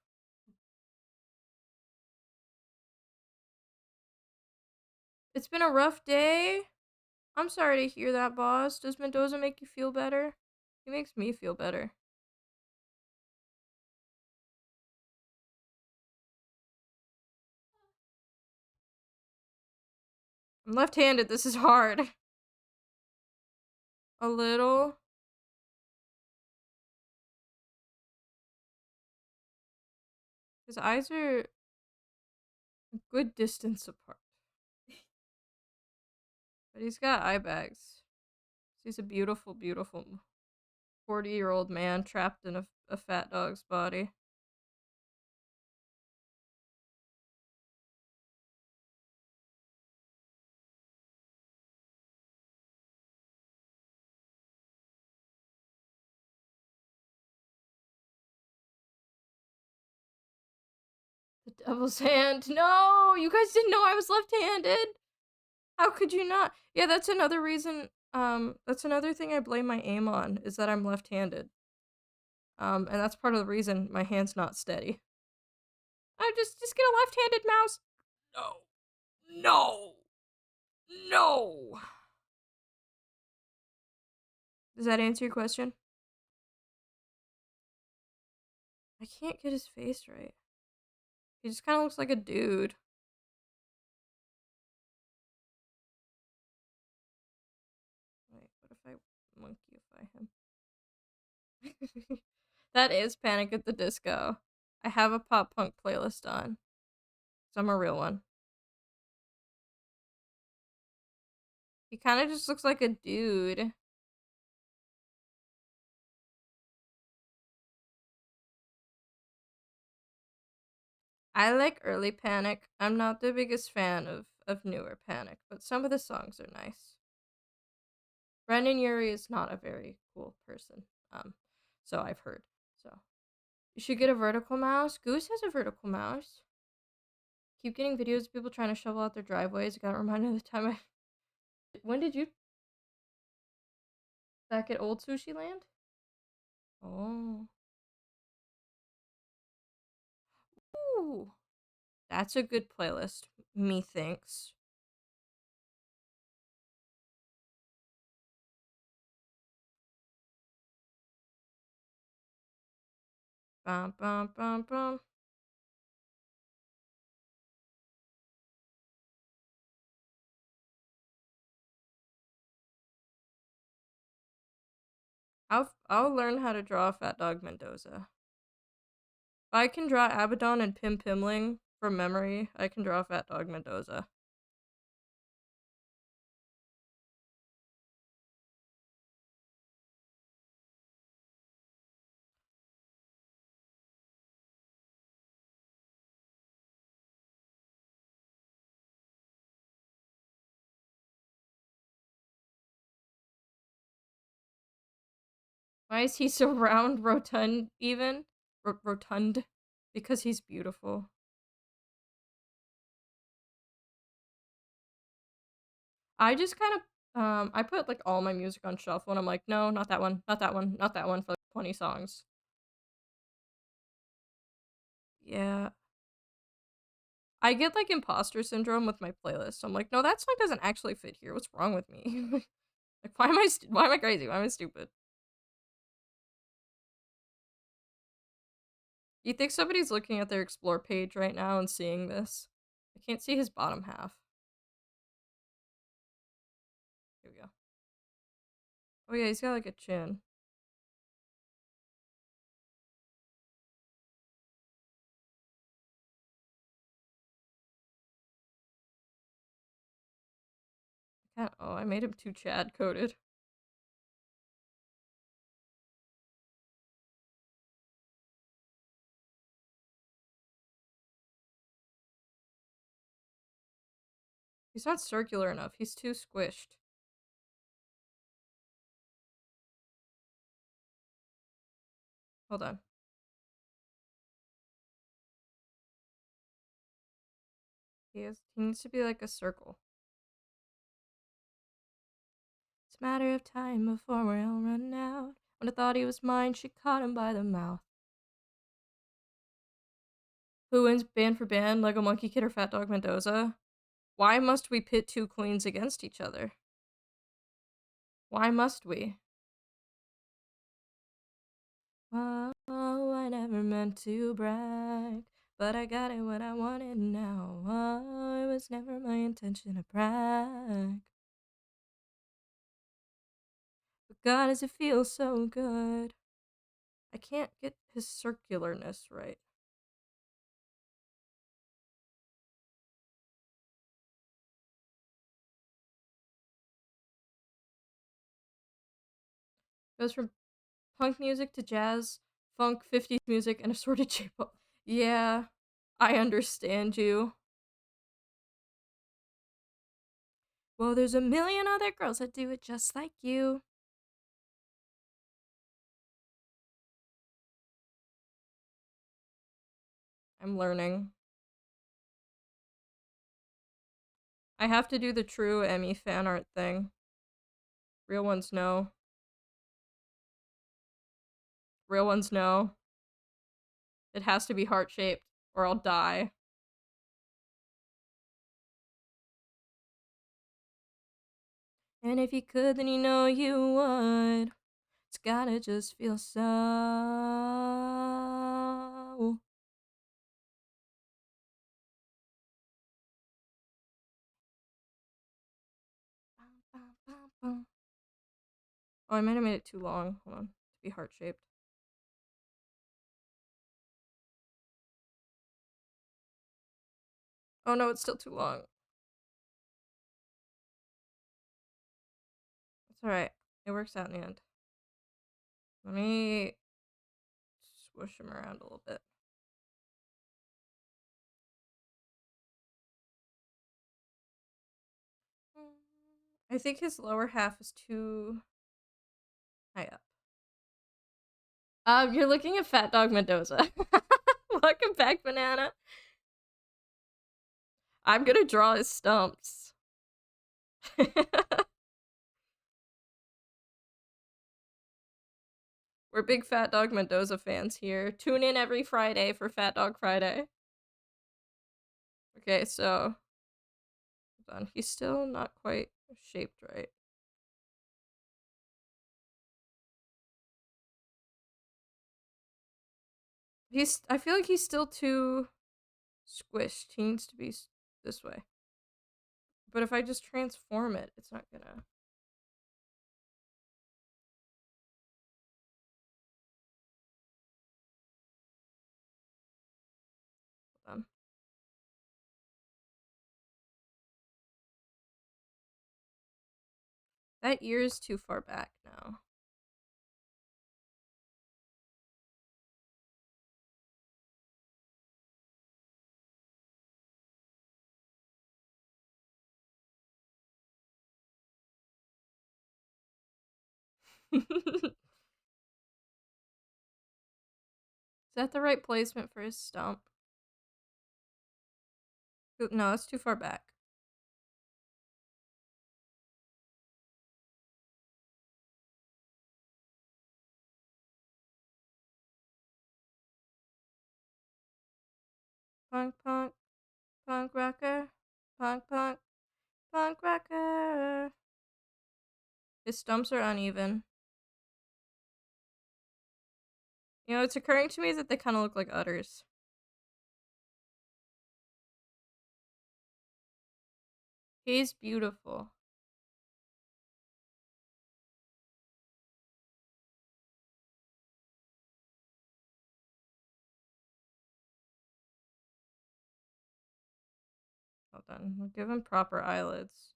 It's been a rough day. I'm sorry to hear that, boss. Does Mendoza make you feel better? He makes me feel better. I'm left-handed. This is hard. A little. His eyes are a good distance apart. But he's got eye bags. He's a beautiful, beautiful 40-year-old man trapped in a fat dog's body. The devil's hand. No! You guys didn't know I was left-handed! How could you not? Yeah, that's another reason, that's another thing I blame my aim on, is that I'm left-handed. And that's part of the reason my hand's not steady. Just get a left-handed mouse. No. No. No. Does that answer your question? I can't get his face right. He just kind of looks like a dude. Wait, what if I monkeyify him? That is Panic at the Disco. I have a pop punk playlist on. 'Cause I'm a real one. He kind of just looks like a dude. I like early Panic. I'm not the biggest fan of newer Panic, but some of the songs are nice. Brendan Urie is not a very cool person. So I've heard. So you should get a vertical mouse. Goose has a vertical mouse. Keep getting videos of people trying to shovel out their driveways. I got reminded of the time I. When did you? Back at Old Sushi Land? Oh. Ooh. That's a good playlist, methinks. Bum bum bum bum. I'll learn how to draw Fat Dog Mendoza. If I can draw Abaddon and Pim Pimling from memory, I can draw Fat Dog Mendoza. Why is he so round, rotund, even? Rotund? Because he's beautiful. I just kind of, I put like all my music on shuffle and I'm like, no, not that one, not that one, not that one for like 20 songs. Yeah. I get like imposter syndrome with my playlist. I'm like, no, that song doesn't actually fit here. What's wrong with me? Like, why am I crazy? Why am I stupid? You think somebody's looking at their explore page right now and seeing this? I can't see his bottom half. Here we go. Oh yeah, he's got like a chin. Oh, I made him too Chad coded. He's not circular enough. He's too squished. Hold on. He needs to be like a circle. It's a matter of time before we're all run out. When I thought he was mine, she caught him by the mouth. Who wins band for band, Lego Monkey Kid or Fat Dog Mendoza? Why must we pit two queens against each other? Why must we? Oh, I never meant to brag, But I got it what I wanted now. Oh, it was never my intention to brag. But God, does it feel so good. I can't get his circularness right. Goes from punk music to jazz, funk, 50s music, and assorted J-pop. Yeah, I understand you. Well, there's a million other girls that do it just like you. I'm learning. I have to do the true Emmy fan art thing. Real ones know. Real ones know. It has to be heart-shaped, or I'll die. And if you could, then you know you would. It's gotta just feel so. Oh, I might have made it too long. Hold on. To be heart-shaped. Oh no, it's still too long. It's alright. It works out in the end. Let me swoosh him around a little bit. I think his lower half is too high up. You're looking at Fat Dog Mendoza. Welcome back, Banana. I'm gonna draw his stumps. We're big Fat Dog Mendoza fans here. Tune in every Friday for Fat Dog Friday. Okay, so hold on. He's still not quite shaped right. I feel like he's still too squished. He needs to be this way. But if I just transform it, it's not gonna. Hold on. That ear is too far back now. Is that the right placement for his stump? No, it's too far back. Punk, punk, punk rocker, punk, punk, punk rocker. His stumps are uneven. You know, it's occurring to me that they kind of look like udders. He's beautiful. Hold on, we'll give him proper eyelids.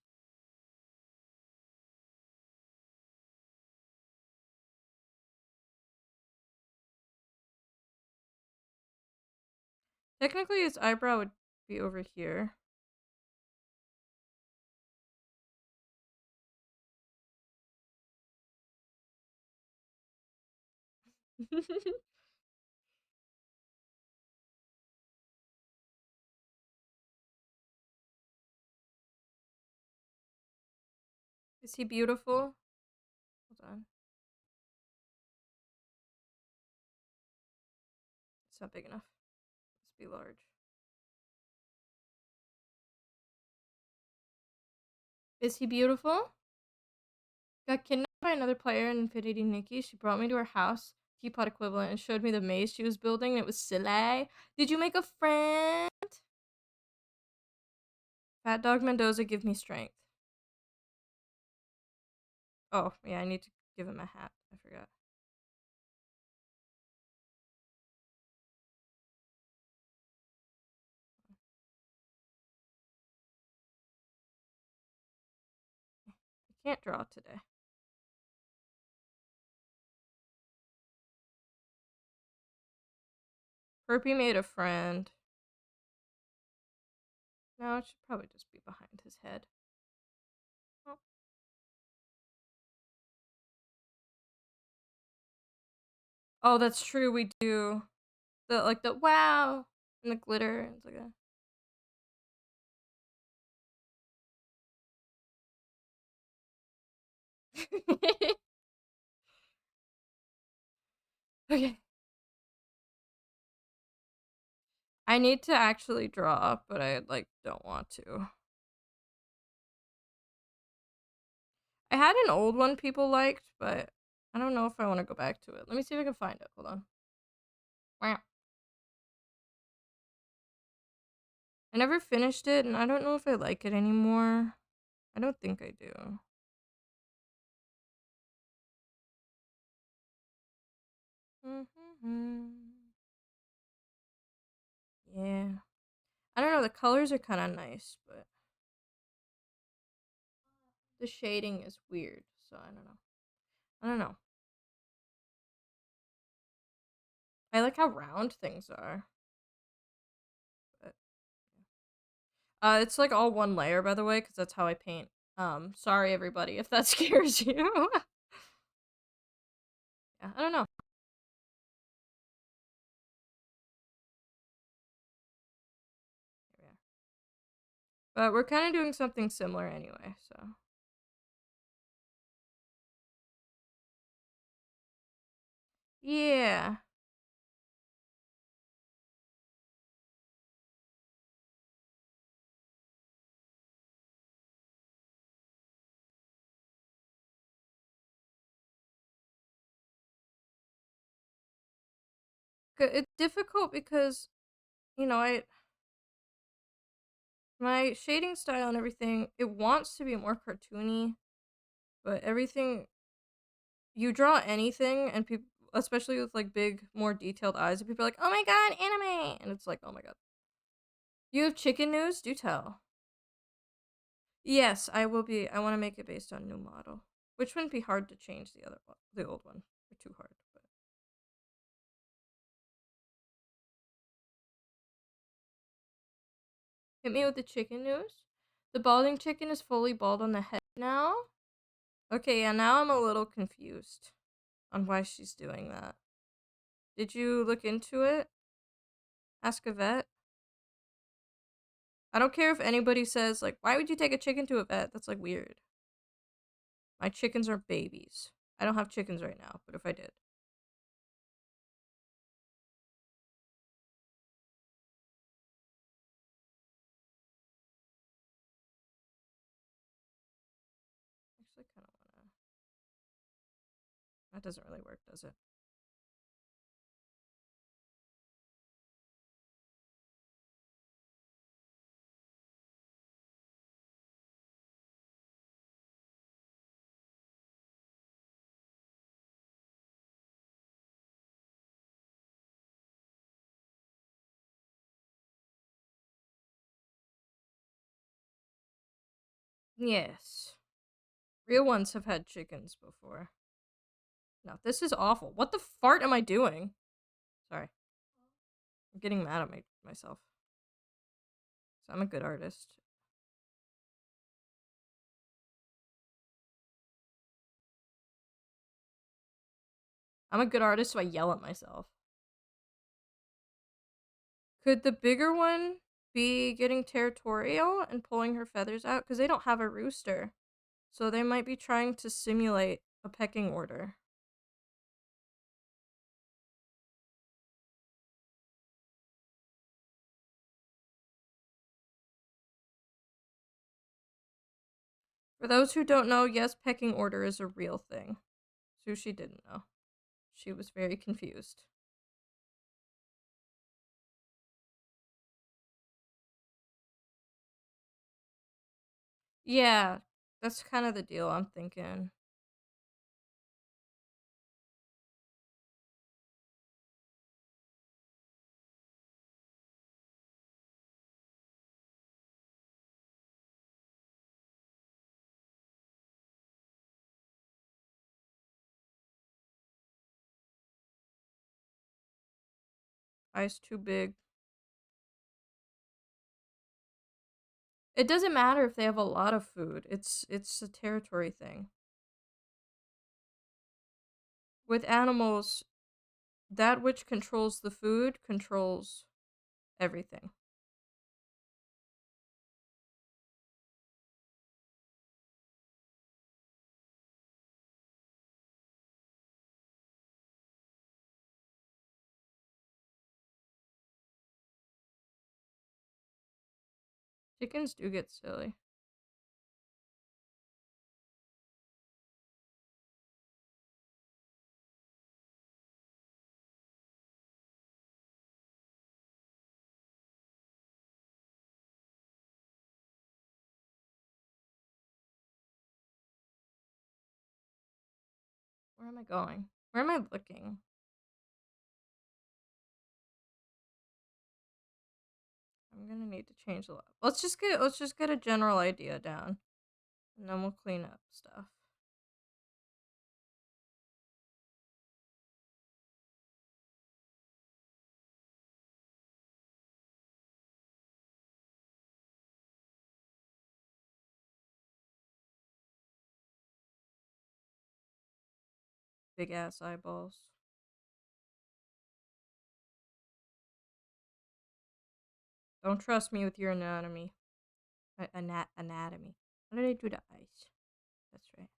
Technically, his eyebrow would be over here. Is he beautiful? Hold on. It's not big enough. Let's be large. Is he beautiful? Got kidnapped by another player in Infinity Nikki. She brought me to her house, teapot equivalent and showed me the maze she was building. It was silly. Did you make a friend? Fat Dog Mendoza, give me strength. Oh, yeah, I need to give him a hat. I forgot. I can't draw today. Herpy made a friend. No, it should probably just be behind his head. Oh. Oh, that's true. We do the wow and the glitter. It's like a. Okay. I need to actually draw, but I don't want to. I had an old one people liked, but I don't know if I want to go back to it. Let me see if I can find it. Hold on. Wow. I never finished it, and I don't know if I like it anymore. I don't think I do. Yeah. I don't know, the colors are kind of nice, but the shading is weird, so I don't know. I don't know. I like how round things are. But it's like all one layer, by the way, because that's how I paint. Sorry everybody if that scares you. Yeah, I don't know. Here we are. But we're kind of doing something similar anyway, so. Yeah. It's difficult because, you know, my shading style and everything, it wants to be more cartoony, but everything, you draw anything and people, especially with like big, more detailed eyes, and people are like, oh my god, anime! And it's like, oh my god. You have chicken news? Do tell. Yes, I want to make it based on new model. Which wouldn't be hard to change the other one, the old one. Or too hard, but. Hit me with the chicken news. The balding chicken is fully bald on the head now. Okay, yeah, now I'm a little confused on why she's doing that. Did you look into it? Ask a vet? I don't care if anybody says, like, why would you take a chicken to a vet? That's, like, weird. My chickens are babies. I don't have chickens right now, but if I did. Actually, kind of want to. That doesn't really work, does it? Yes. Real ones have had chickens before. No, this is awful. What the fart am I doing? Sorry. I'm getting mad at myself. So I'm a good artist. I'm a good artist, so I yell at myself. Could the bigger one be getting territorial and pulling her feathers out? Because they don't have a rooster. So they might be trying to simulate a pecking order. For those who don't know, yes, pecking order is a real thing. Sushi didn't know. She was very confused. Yeah, that's kind of the deal I'm thinking. Eyes too big. It doesn't matter if they have a lot of food. It's a territory thing. With animals, that which controls the food controls everything. Chickens do get silly. Where am I going? Where am I looking? I'm gonna need to change a lot. Let's just get a general idea down, and then we'll clean up stuff. Big ass eyeballs. Don't trust me with your anatomy. Anatomy. How did I do the eyes? That's right.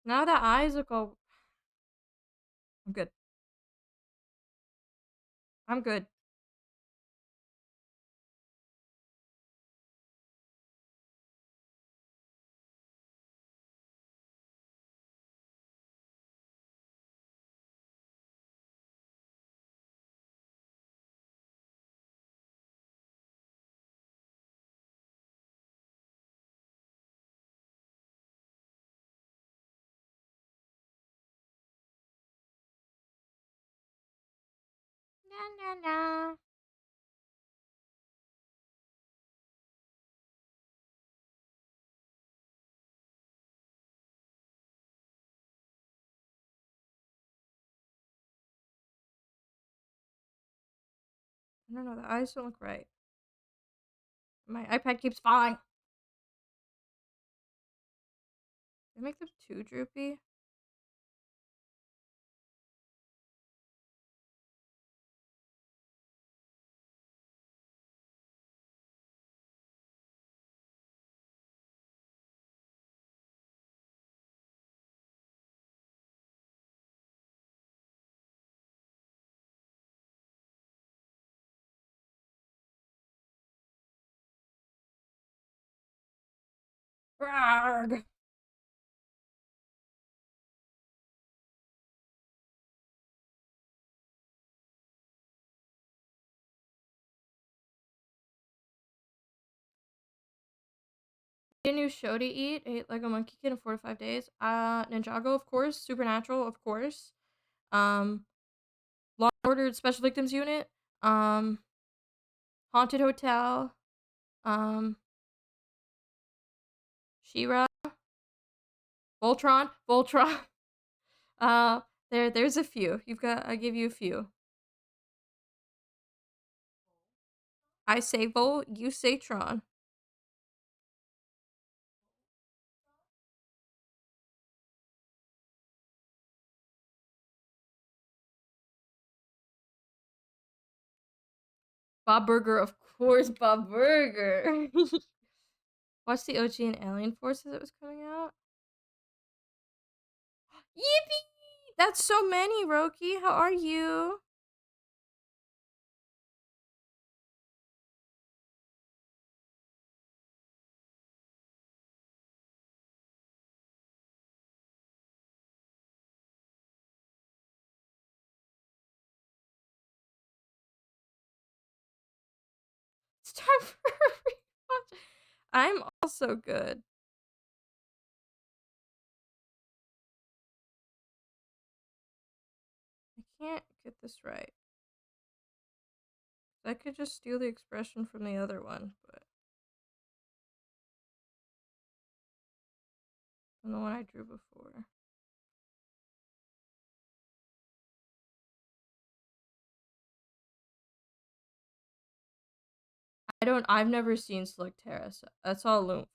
Now the eyes look all. I'm good. I'm good. Na na na. I don't know. The eyes don't look right. My iPad keeps falling. Did I make them too droopy? Rarg. A new show to eat. Ate like a monkey kid in 4 to 5 days. Ninjago, of course. Supernatural, of course. Law and Order Special Victims Unit. Haunted Hotel. She-Ra. Voltron. Voltron. There's a few. I give you a few. I say Vol, you say Tron. Bob Burger, of course, Bob Burger. Watch the OG and Alien Forces that was coming out. Yippee! That's so many, Roki. How are you? It's time for a rewatch. I'm also good. I can't get this right. I could just steal the expression from the other one, but from the one I drew before. I've never seen Slick Terrace. That's all Loomp.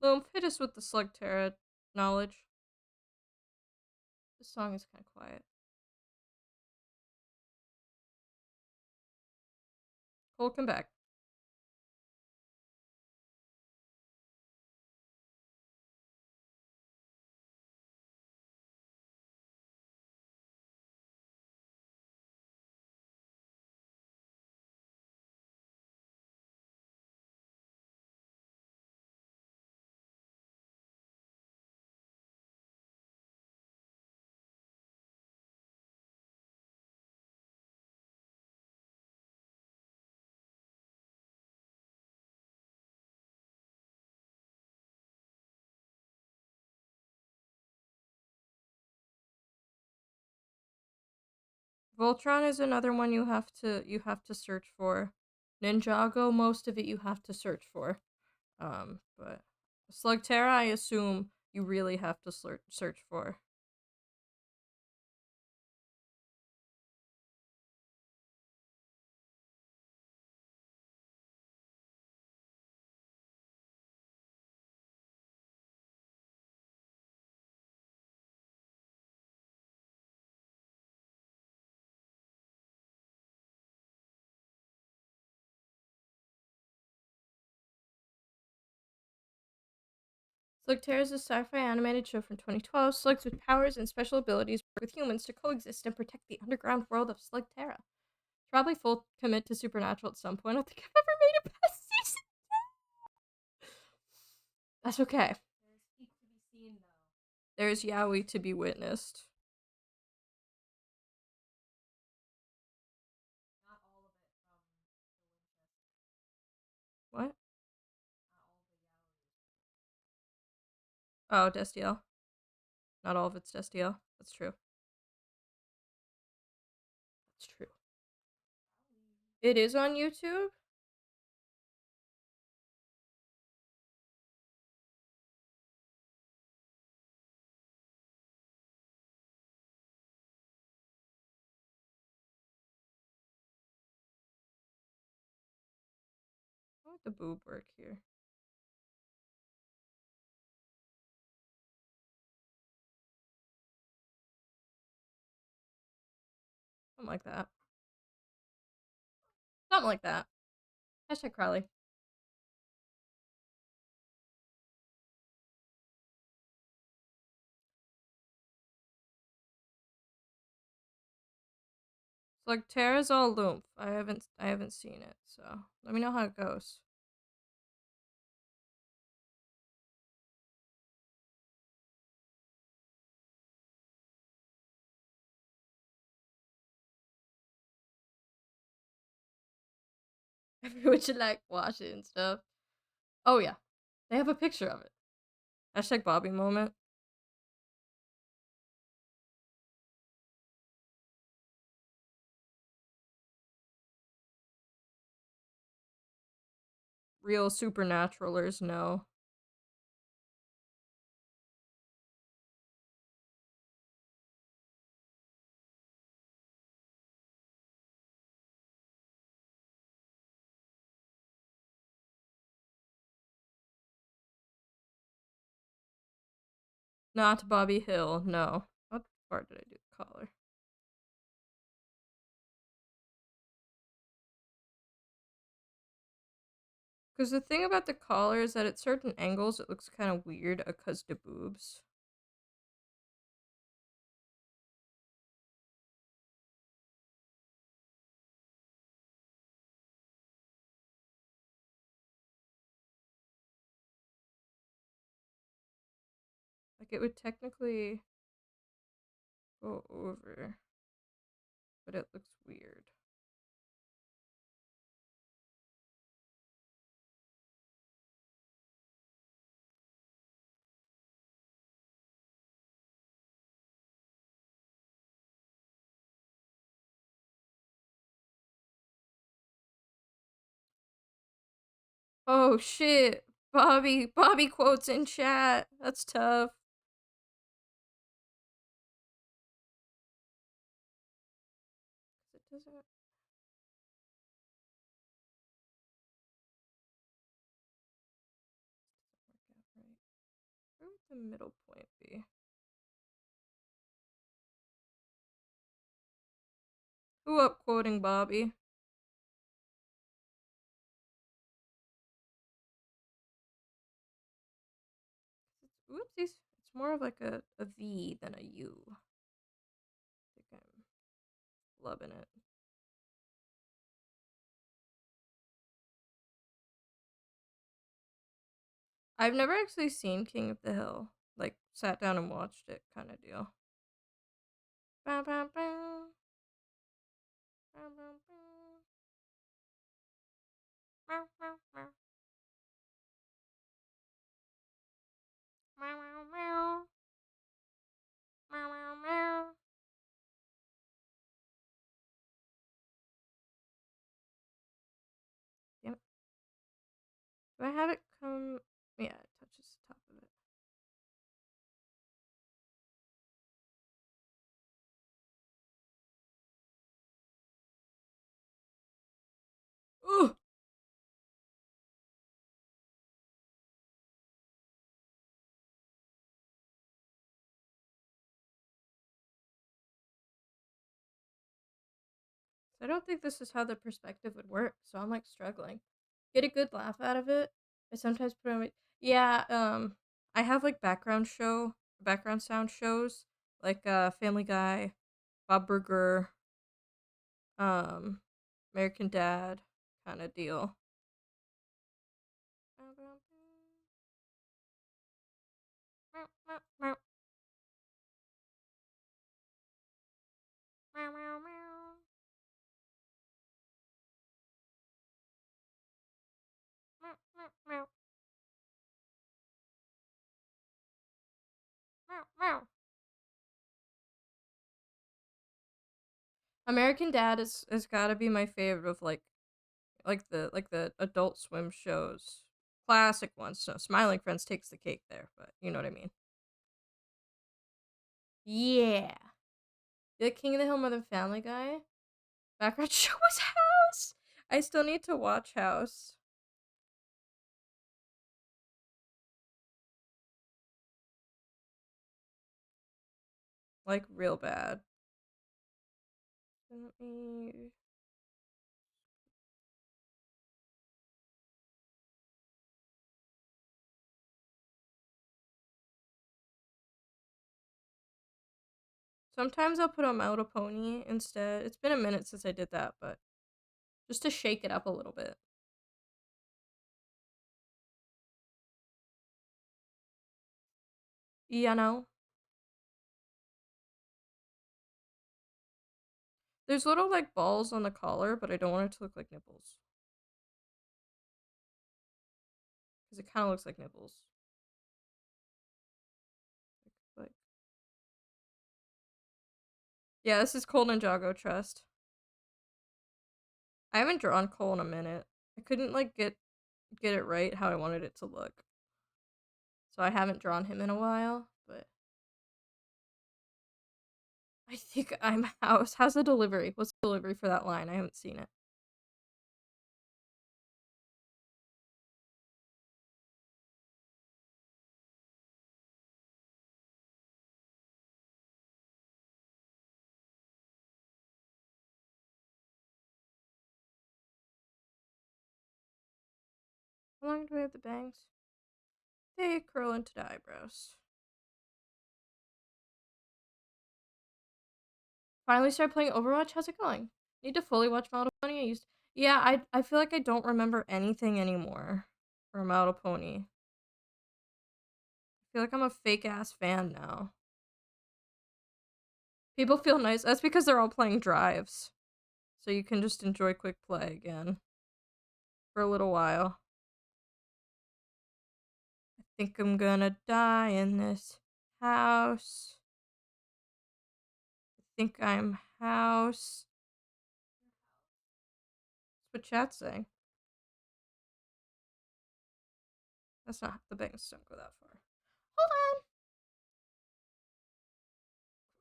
Loomp, hit us with the Slug Terra knowledge. This song is kind of quiet. Cole, come back. Voltron is another one you have to search for. Ninjago, most of it you have to search for. But Slugterra, I assume you really have to search for. Slugterra is a sci-fi animated show from 2012. Slugs with powers and special abilities work with humans to coexist and protect the underground world of Slugterra. Probably full commit to Supernatural at some point. I don't think I've ever made it past season 2. That's okay. There's Yaoi to be witnessed. What? Oh, Destiel. Not all of it's Destiel. That's true. That's true. It is on YouTube? How would the boob work here? Something like that. Something like that. Hashtag Crowley. It's like Terra's all Loomp. I haven't seen it, so let me know how it goes. Everyone should like watch it and stuff. Oh yeah. They have a picture of it. Hashtag Bobby moment. real supernaturalers know. Not Bobby Hill, no. What part did I do the collar? Because the thing about the collar is that at certain angles it looks kind of weird because the boobs. Like it would technically go over, but it looks weird. Oh shit! Bobby quotes in chat. That's tough. It doesn't work out right. Where would the middle point be? Who up quoting Bobby? Oopsies. It's more of like a V than a U. I think I'm loving it. I've never actually seen King of the Hill. Like, sat down and watched it kind of deal. Bow, bow, bow. Bow, bow, bow. Meow, meow, meow. Meow, meow, meow. Meow, meow, meow. Damn it. Do I have it come? Yeah, it touches the top of it. Ugh! I don't think this is how the perspective would work, so I'm like struggling. Get a good laugh out of it. I sometimes put on my I have like background sound shows like Family Guy, Bob Burger, American Dad kind of deal. American Dad is gotta be my favorite of like the Adult Swim shows, classic ones. So Smiling Friends takes the cake there, but you know what I mean. Yeah, you like King of the Hill more than Family Guy. Background show was House. I still need to watch House. Like real bad. Let me. Sometimes I'll put on My Little Pony instead. It's been a minute since I did that, but just to shake it up a little bit. You know? There's little like balls on the collar, but I don't want it to look like nipples. Because it kind of looks like nipples. Like, yeah, this is Cole Ninjago Trust. I haven't drawn Cole in a minute. I couldn't like get get it right how I wanted it to look. So I haven't drawn him in a while, but I think I'm house. How's the delivery? What's the delivery for that line? I haven't seen it. How long do I have the bangs? They curl into the eyebrows. Finally started playing Overwatch. How's it going? Need to fully watch My Little Pony. Yeah, I feel like I don't remember anything anymore for My Little Pony. I feel like I'm a fake ass fan now. People feel nice. That's because they're all playing drives. So you can just enjoy quick play again. For a little while. I think I'm gonna die in this house. I think I'm house. That's what chat's saying. That's not, the bangs don't go that far. Hold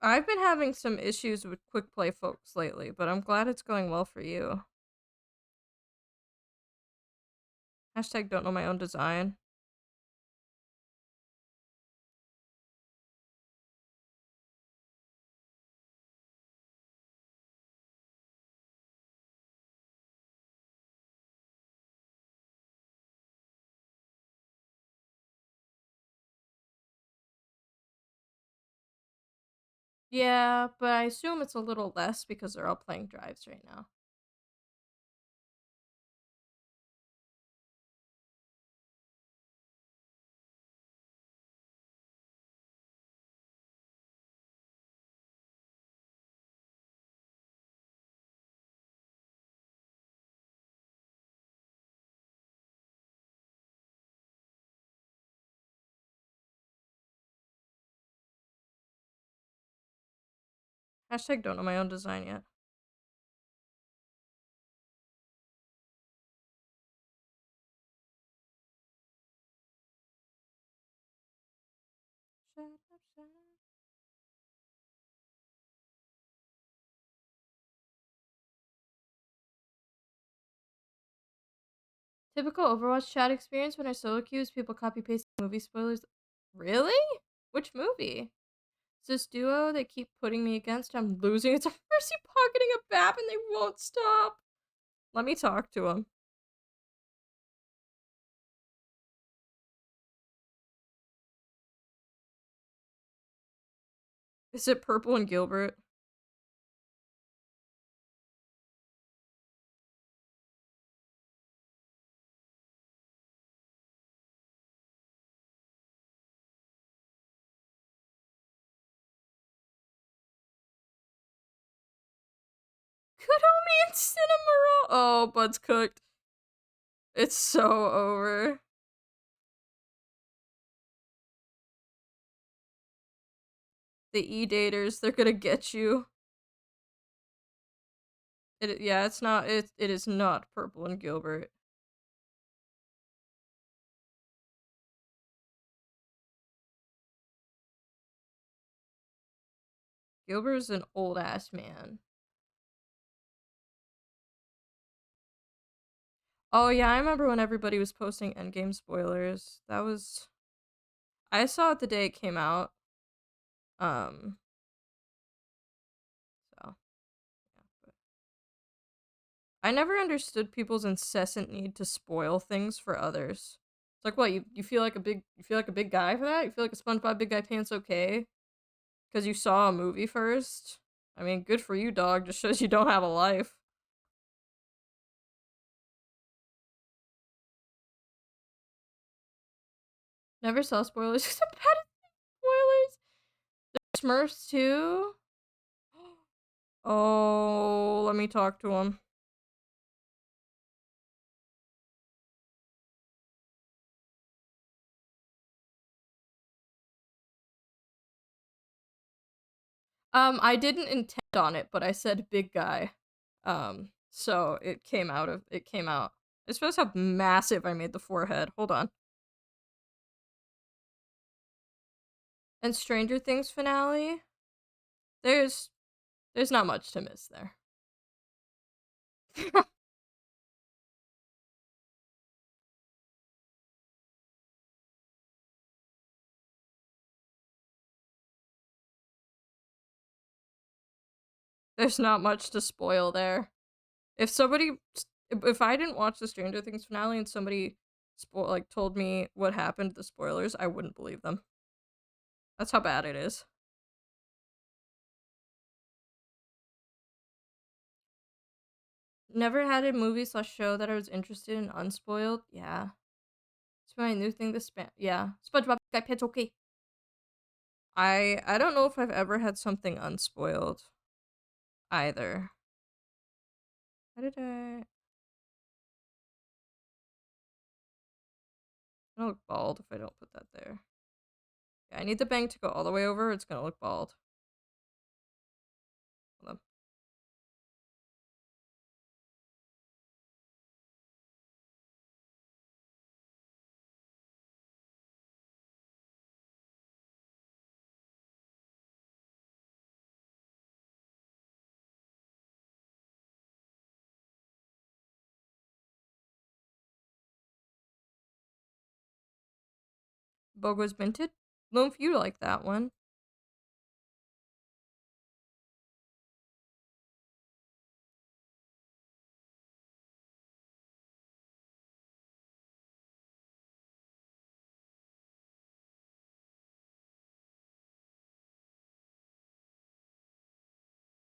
on. I've been having some issues with quick play folks lately, but I'm glad it's going well for you. Hashtag don't know my own design. Yeah, but I assume it's a little less because they're all playing drives right now. Hashtag don't know my own design yet. Shut up, shut up. Typical Overwatch chat experience when I solo queues, people copy pasting movie spoilers. Really? Which movie? It's this duo they keep putting me against. I'm losing. It's a Mercy pocketing a BAP and they won't stop. Let me talk to him. Is it Purple and Gilbert? Good Homie and Cinnamoroll. Oh, Bud's cooked. It's so over. The E-daters, they're gonna get you. Yeah, it's not, it is not Purple and Gilbert. Gilbert's an old-ass man. Oh yeah, I remember when everybody was posting Endgame spoilers. That was... I saw it the day it came out. So... yeah, but... I never understood people's incessant need to spoil things for others. It's like, what, you feel like a big guy for that? You feel like a SpongeBob Big Guy Pants okay? Because you saw a movie first? I mean, good for you, dog. Just shows you don't have a life. Never saw spoilers. Except spoilers. There's Smurfs too. Oh, let me talk to him. I didn't intend on it, but I said big guy. So it came out. It's supposed how massive I made the forehead. Hold on. And Stranger Things finale. There's not much to miss there. There's not much to spoil there. If I didn't watch the Stranger Things finale and somebody told me what happened, the spoilers, I wouldn't believe them. That's how bad it is. Never had a movie/show that I was interested in unspoiled. Yeah. It's my new thing this span. Yeah. SpongeBob Guy Pants okay. I don't know if I've ever had something unspoiled either. How did I gonna look bald if I don't put that there. Yeah, I need the bang to go all the way over, it's gonna look bald. Hold on. Bogo's Minted? Loom, you like that one.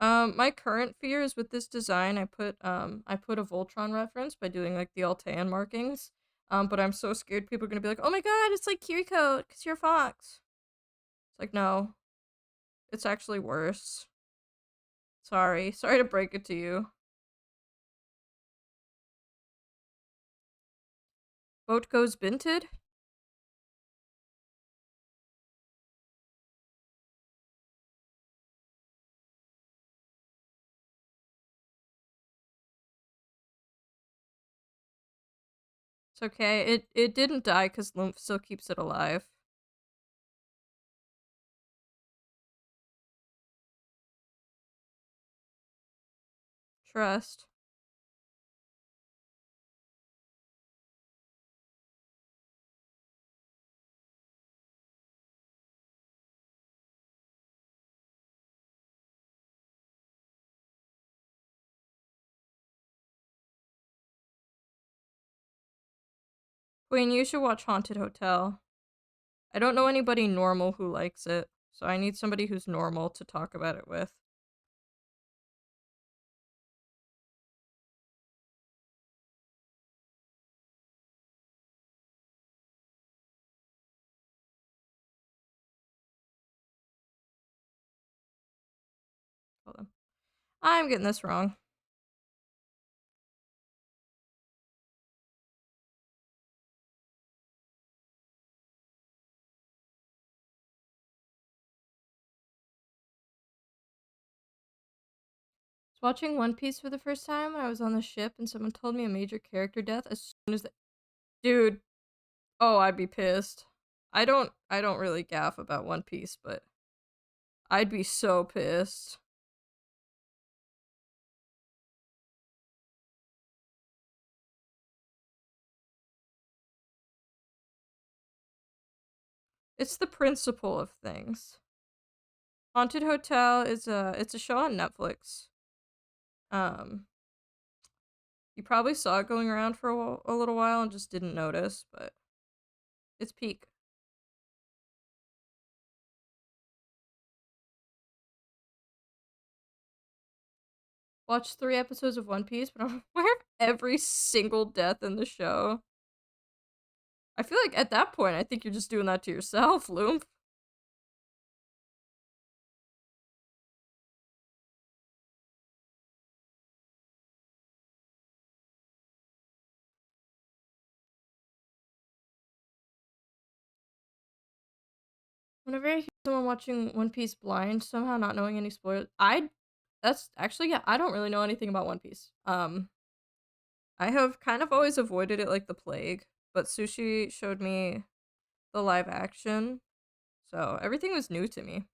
My current fear is with this design, I put a Voltron reference by doing, like, the Altean markings. But I'm so scared people are gonna be like, "Oh my god, it's like Kiriko, 'cause you're a fox." It's like, no. It's actually worse. Sorry. Sorry to break it to you. Boat goes binted? It's okay. It didn't die because Lymph still keeps it alive. Trust. Queen, you should watch Haunted Hotel. I don't know anybody normal who likes it, so I need somebody who's normal to talk about it with. Hold on. I'm getting this wrong. I was watching One Piece for the first time when I was on the ship and someone told me a major character death as soon as Dude. Oh, I'd be pissed. I don't really gaff about One Piece, but I'd be so pissed. It's the principle of things. Haunted Hotel is it's a show on Netflix. You probably saw it going around for a little while and just didn't notice, but it's peak. Watched 3 episodes of One Piece, but I'm aware of every single death in the show. I feel like at that point, I think you're just doing that to yourself, Loom. Whenever I hear someone watching One Piece blind, somehow not knowing any spoilers, that's actually, yeah, I don't really know anything about One Piece. I have kind of always avoided it like the plague, but Sushi showed me the live action, so everything was new to me.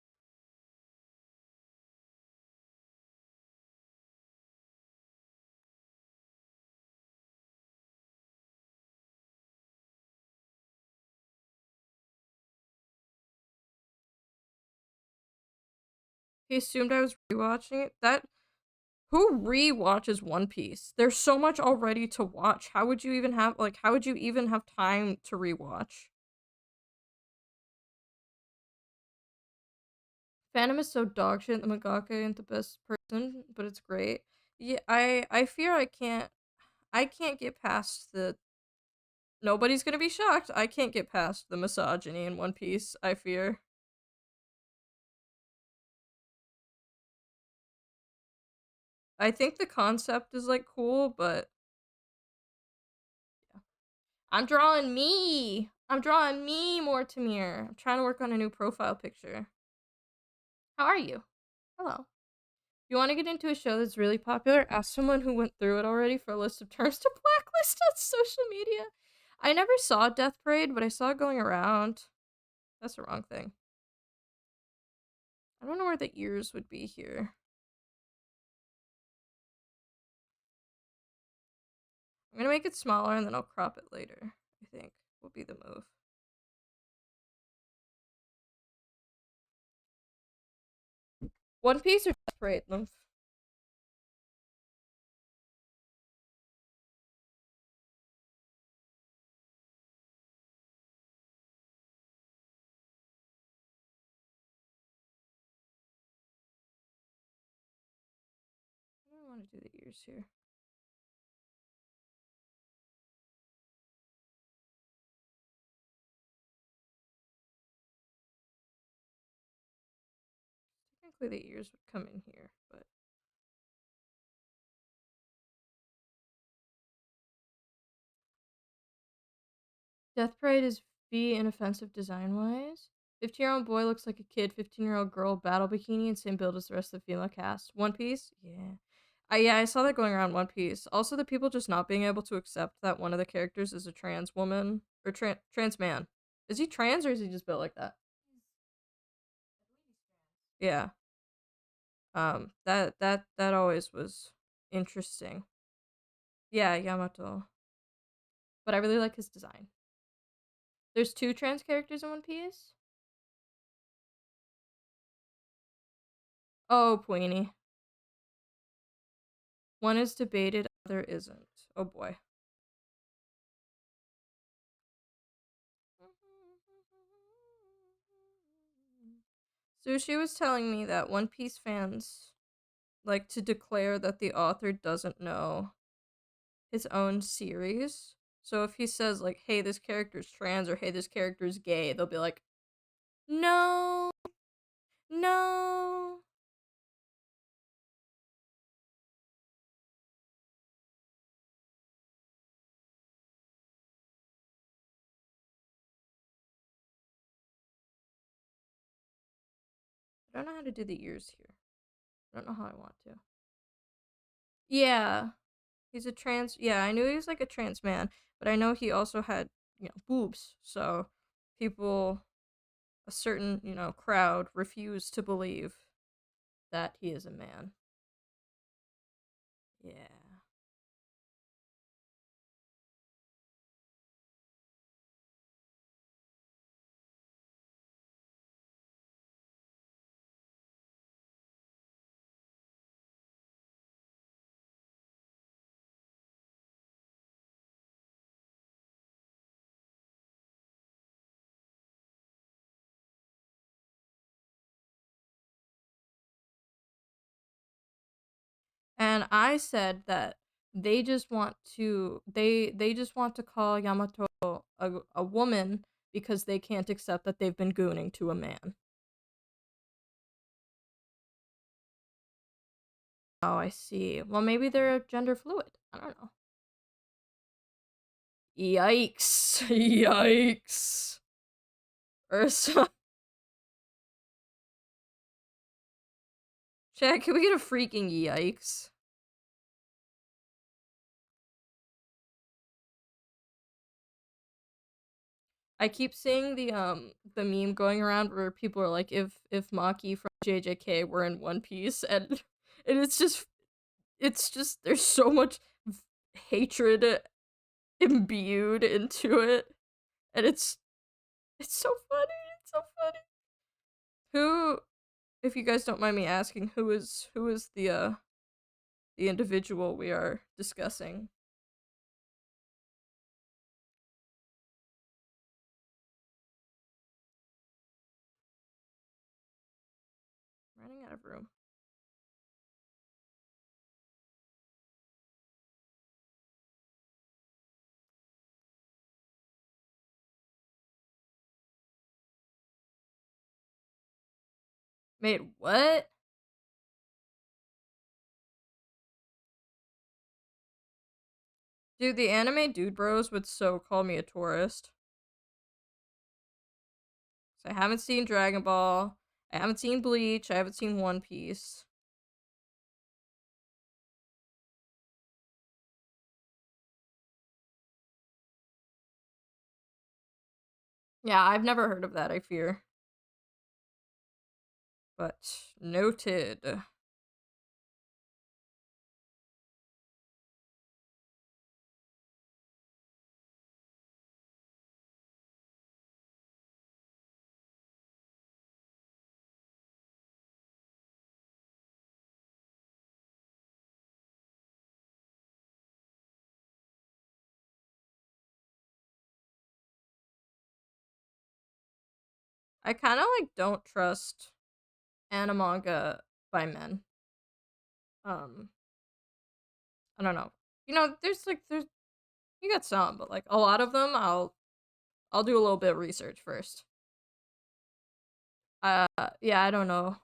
He assumed I was rewatching it. Who rewatches One Piece? There's so much already to watch. How would you even have time to rewatch? Phantom is so dog shit. The mangaka ain't the best person, but it's great. Yeah, I fear I can't get past the. Nobody's gonna be shocked. I can't get past the misogyny in One Piece. I fear. I think the concept is like cool, but yeah. I'm drawing me. I'm drawing me more, Tamir. I'm trying to work on a new profile picture. How are you? Hello. If you want to get into a show that's really popular, ask someone who went through it already for a list of terms to blacklist on social media. I never saw Death Parade, but I saw it going around. That's the wrong thing. I don't know where the ears would be here. I'm gonna make it smaller and then I'll crop it later, I think, will be the move. One Piece or Death Parade, Lymph? I don't want to do the ears here. Technically the ears would come in here, but Death Parade is V inoffensive design-wise. 15-year-old boy looks like a kid, 15-year-old girl, battle bikini, and same build as the rest of the female cast. One Piece? Yeah. I saw that going around One Piece. Also, the people just not being able to accept that one of the characters is a trans woman. Or trans man. Is he trans or is he just built like that? Yeah. That always was interesting. Yeah, Yamato. But I really like his design. There's 2 trans characters in One Piece? Oh, Puini. One is debated, other isn't. Oh boy. Sushi was telling me that One Piece fans like to declare that the author doesn't know his own series. So if he says like, hey, this character's trans or hey, this character's gay, they'll be like, no, no. I don't know how to do the ears here. I don't know how I want to. Yeah. He's a trans. Yeah, I knew he was like a trans man, but I know he also had, boobs. So people, a certain, crowd refuse to believe that he is a man. Yeah. And I said that they just want to call Yamato a woman because they can't accept that they've been gooning to a man. Oh, I see. Well, maybe they're gender fluid. I don't know. Yikes. Yikes. Ursa. Chat, can we get a freaking yikes? I keep seeing the meme going around where people are like, if Maki from JJK were in One Piece, and it's just there's so much hatred imbued into it, and it's so funny. It's so funny. Who, if you guys don't mind me asking, who is the individual we are discussing? Running out of room. Wait, what? Dude, the anime dude bros would so call me a tourist. So I haven't seen Dragon Ball. I haven't seen Bleach. I haven't seen One Piece. Yeah, I've never heard of that, I fear. But noted. I kind of like don't trust animanga by men. I don't know. You know, there's you got some, but like a lot of them I'll do a little bit of research first. Yeah, I don't know.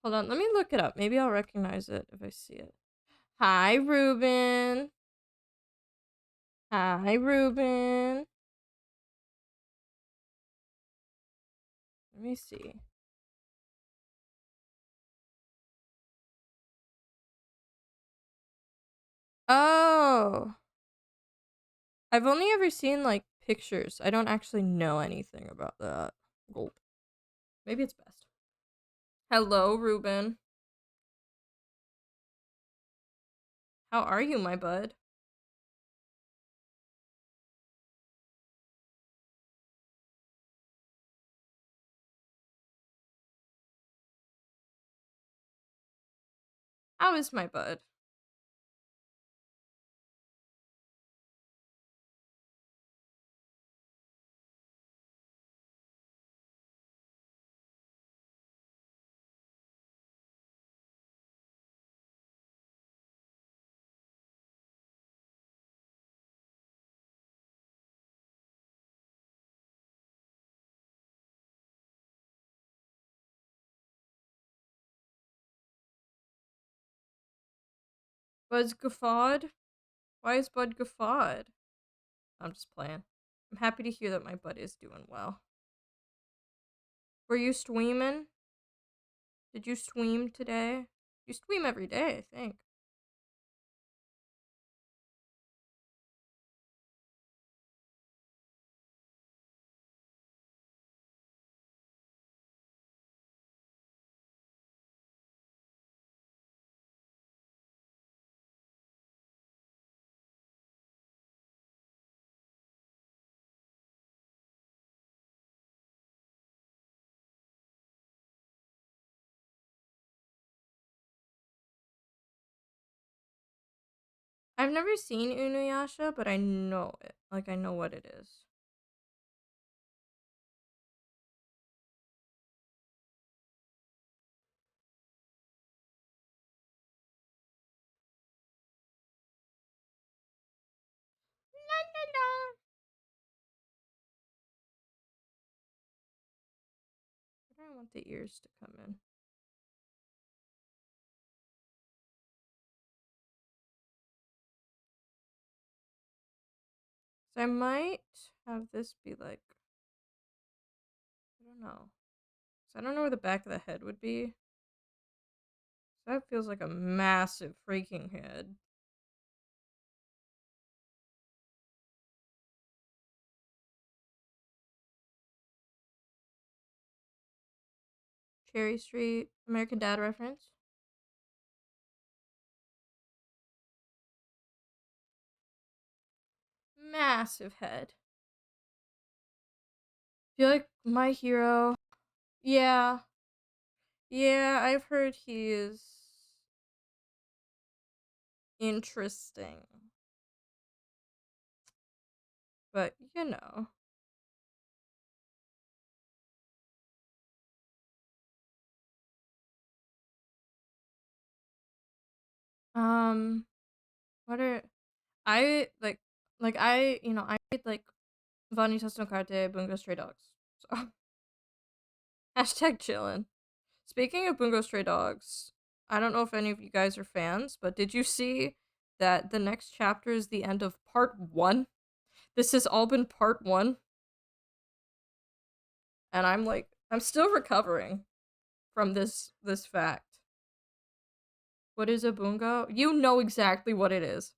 Hold on, let me look it up. Maybe I'll recognize it if I see it. Hi, Ruben. Hi, Ruben. Let me see. Oh. I've only ever seen like pictures. I don't actually know anything about that. Gulp. Maybe it's best. Hello, Ruben. How are you, my bud? How is my bud? Bud's guffawed? Why is Bud guffawed? I'm just playing. I'm happy to hear that my bud is doing well. Were you streaming? Did you stream today? You stream every day, I think. I've never seen Inuyasha, but I know it. Like, I know what it is. La la la. I want the ears to come in. So I might have this be like, I don't know. So I don't know where the back of the head would be. So that feels like a massive freaking head. Cherry Street, American Dad reference. Massive head. Feel like my hero. Yeah. Yeah, I've heard he is interesting. But, you know. What are I I read like Vanita's no Karte, Bungo Stray Dogs. So hashtag chillin'. Speaking of Bungo Stray Dogs, I don't know if any of you guys are fans, but did you see that the next chapter is the end of part 1? This has all been part 1. And I'm still recovering from this fact. What is a bungo? You know exactly what it is.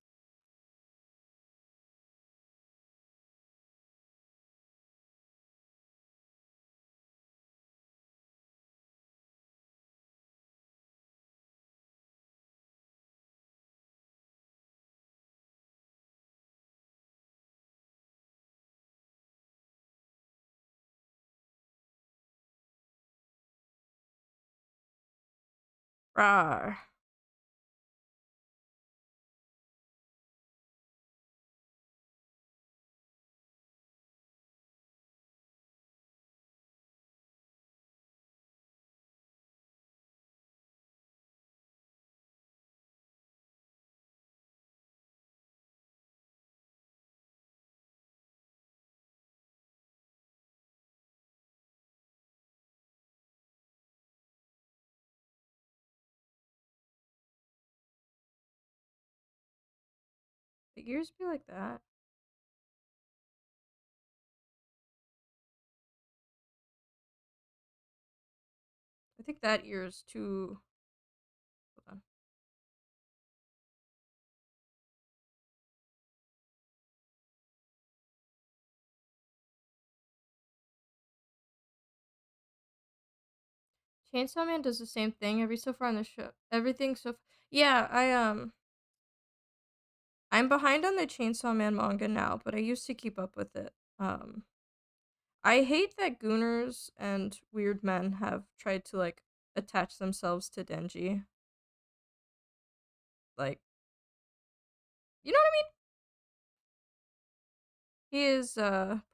Rawr. Figures be like that. I think that ear is too. Hold on. Chainsaw Man does the same thing every so far on the show. Everything so. Yeah, I'm behind on the Chainsaw Man manga now, but I used to keep up with it. I hate that Gooners and weird men have tried to like attach themselves to Denji. Like, you know what I mean? He is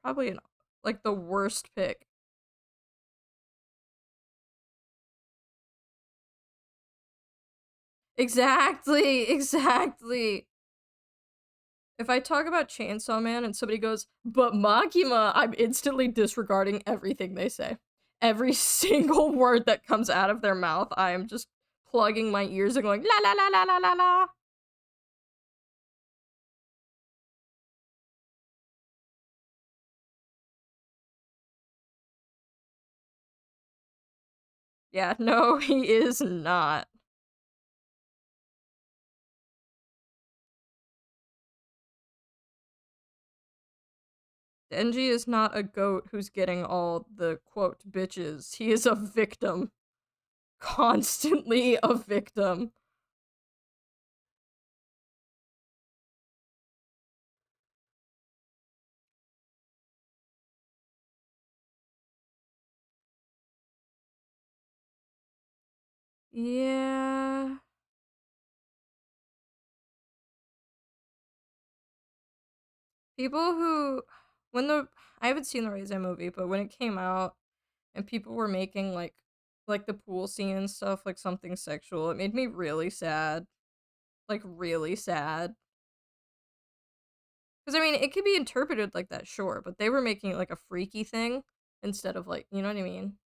probably like the worst pick. Exactly. If I talk about Chainsaw Man and somebody goes, but Makima, I'm instantly disregarding everything they say. Every single word that comes out of their mouth, I am just plugging my ears and going, la la la la la la la. Yeah, no, he is not. Denji is not a goat who's getting all the, quote, bitches. He is a victim. Constantly a victim. Yeah. People who, I haven't seen the Raise movie, but when it came out and people were making like the pool scene and stuff like something sexual, it made me really sad. Like really sad. Because I mean, it could be interpreted like that, sure, but they were making it like a freaky thing instead of like, you know what I mean?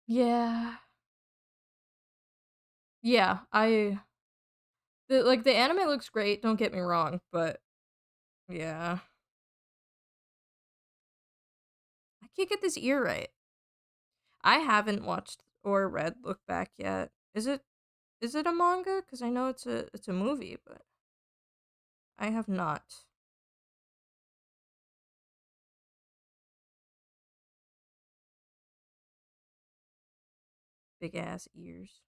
Yeah. Yeah, the anime looks great, don't get me wrong, but yeah. I can't get this ear right. I haven't watched or read Look Back yet. Is it a manga? Because I know it's a movie, but I have not. Big ass ears.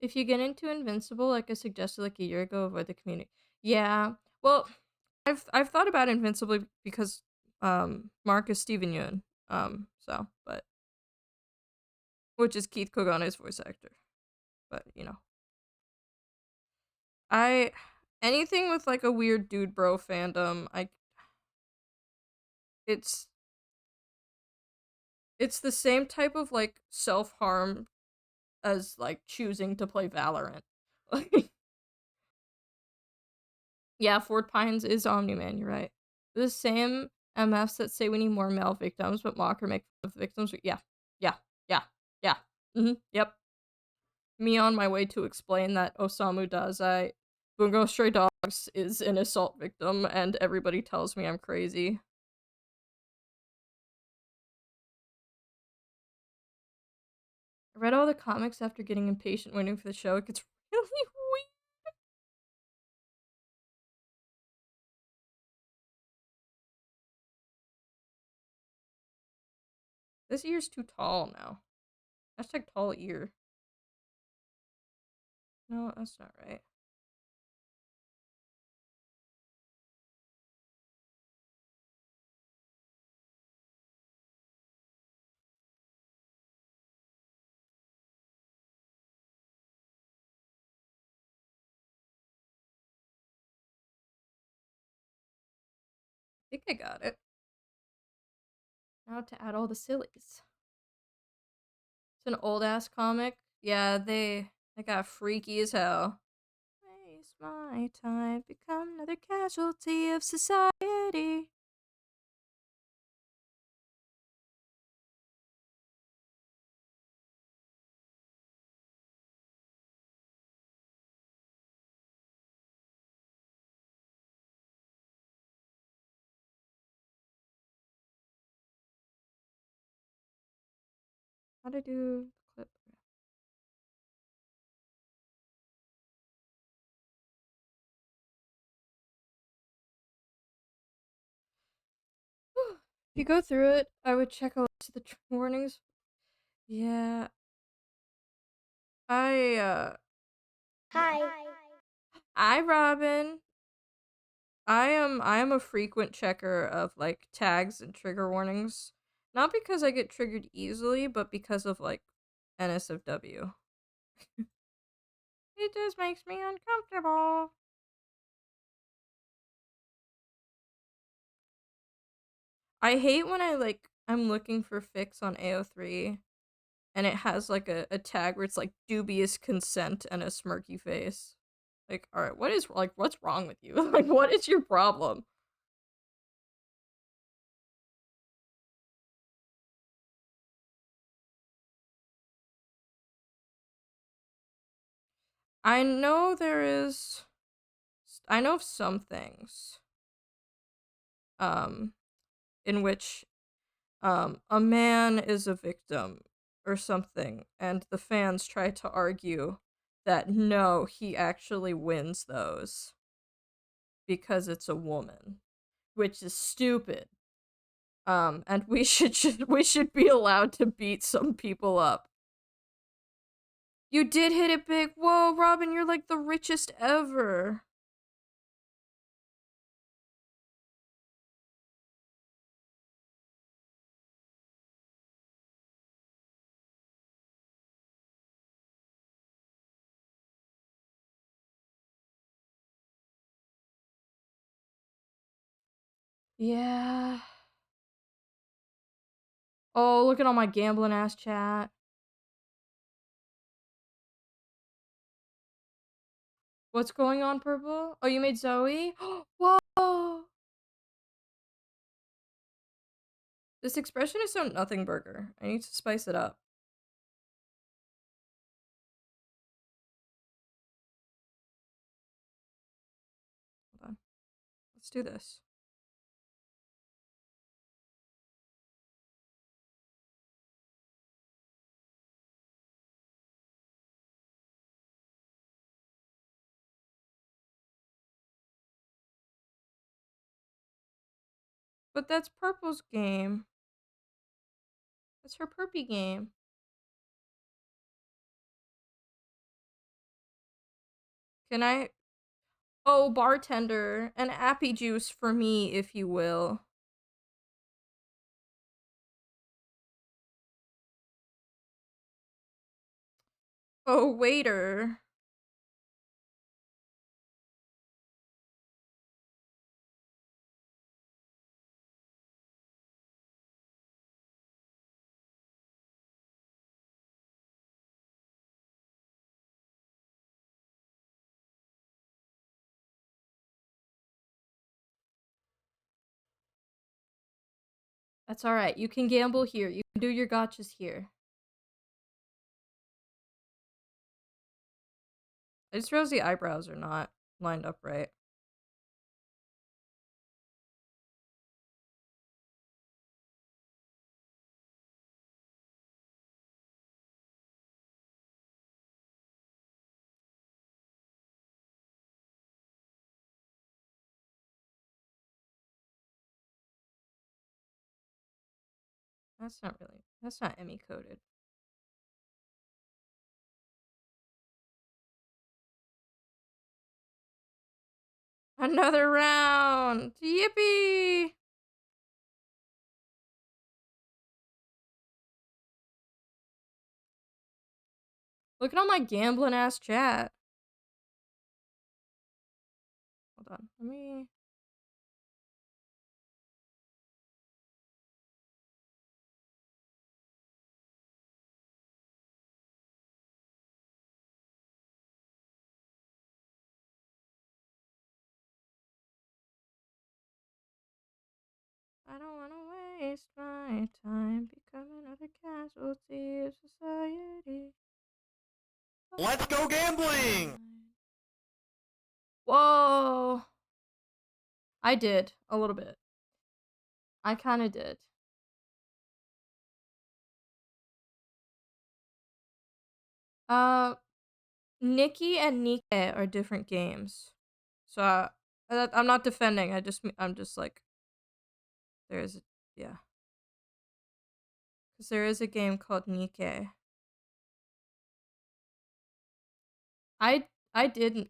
If you get into Invincible, like I suggested like a year ago, avoid the community. Yeah. Well, I've thought about Invincible because Mark is Steven Yeun. But which is Keith Kogane's voice actor. But, you know. Anything with like a weird dude bro fandom, it's the same type of like self-harm as like choosing to play Valorant. Like, yeah, Fort Pines is Omni-Man, you're right. The same MFs that say we need more male victims, but mock or make fun of the victims. Yeah, yeah, yeah, yeah. Yep. Me on my way to explain that Osamu Dazai Bungo Stray Dogs is an assault victim, and everybody tells me I'm crazy. I read all the comics after getting impatient waiting for the show. It gets really weird. This ear's too tall now. Hashtag tall ear. No, that's not right. I think I got it. Now to add all the sillies. It's an old ass comic. Yeah, they got freaky as hell. Waste my time, become another casualty of society. How'd I do the clip? If you go through it, I would check a list of the trigger warnings. Yeah. Hi. Hi, Robin. I am a frequent checker of like tags and trigger warnings. Not because I get triggered easily, but because of like NSFW. It just makes me uncomfortable. I hate when I'm looking for fix on AO3 and it has like a tag where it's like dubious consent and a smirky face. Like, alright, what's wrong with you? Like, what is your problem? I know I know of some things, in which, a man is a victim or something, and the fans try to argue that no, he actually wins those because it's a woman, which is stupid. And we should be allowed to beat some people up. You did hit it big. Whoa, Robin, you're like the richest ever. Yeah. Oh, look at all my gambling ass chat. What's going on, Purple? Oh, you made Zoe? Whoa! This expression is so nothing burger. I need to spice it up. Hold on. Let's do this. But that's Purple's game. That's her Purpy game. Can I? Oh, bartender. An appy juice for me, if you will. Oh, waiter. That's alright. You can gamble here. You can do your gotchas here. I just realized the eyebrows are not lined up right. That's not Emmy coded. Another round! Yippee! Look at all my gambling ass chat. Hold on, let me... I don't wanna waste my time becoming another casualty of society. Let's go gambling! Whoa! I did, a little bit. I kinda did. Nikki and Nike are different games. So, I'm not defending, I'm just like, yeah. Because there is a game called Nike. I didn't.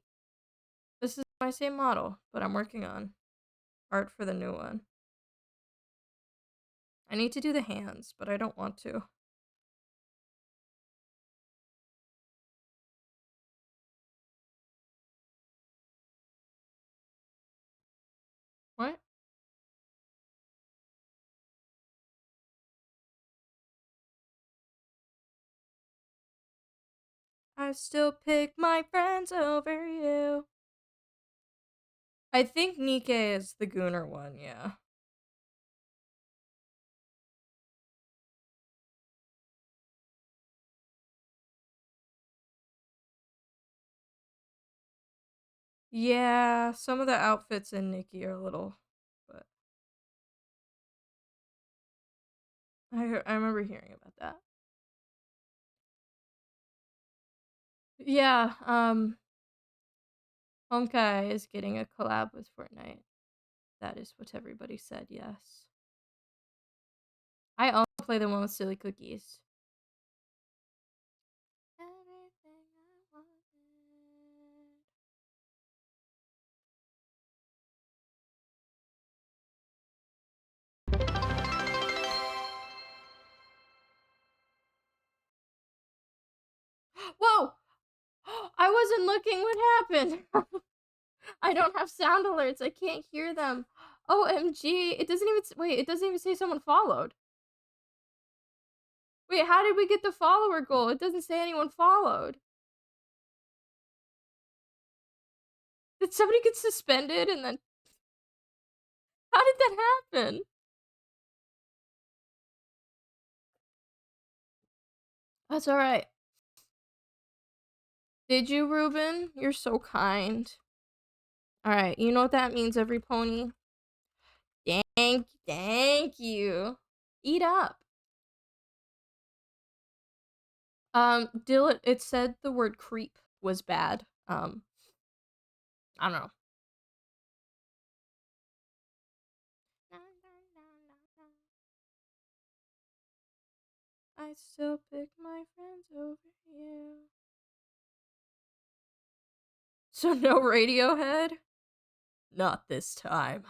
This is my same model, but I'm working on art for the new one. I need to do the hands, but I don't want to. What? I still pick my friends over you. I think Nike is the Gooner one, yeah. Yeah, some of the outfits in Nikki are a little, but I remember hearing about that. Yeah, Honkai is getting a collab with Fortnite. That is what everybody said, yes. I also play the one with silly cookies. Everything I wanted. Whoa! I wasn't looking. What happened? I don't have sound alerts. I can't hear them. OMG. It doesn't even... Wait, it doesn't even say someone followed. Wait, how did we get the follower goal? It doesn't say anyone followed. Did somebody get suspended and then... How did that happen? That's alright. Did you, Ruben? You're so kind. Alright, you know what that means, every pony? Thank you. Eat up. Dylan, it said the word creep was bad. I don't know. I still pick my friends over you. So no Radiohead? Not this time.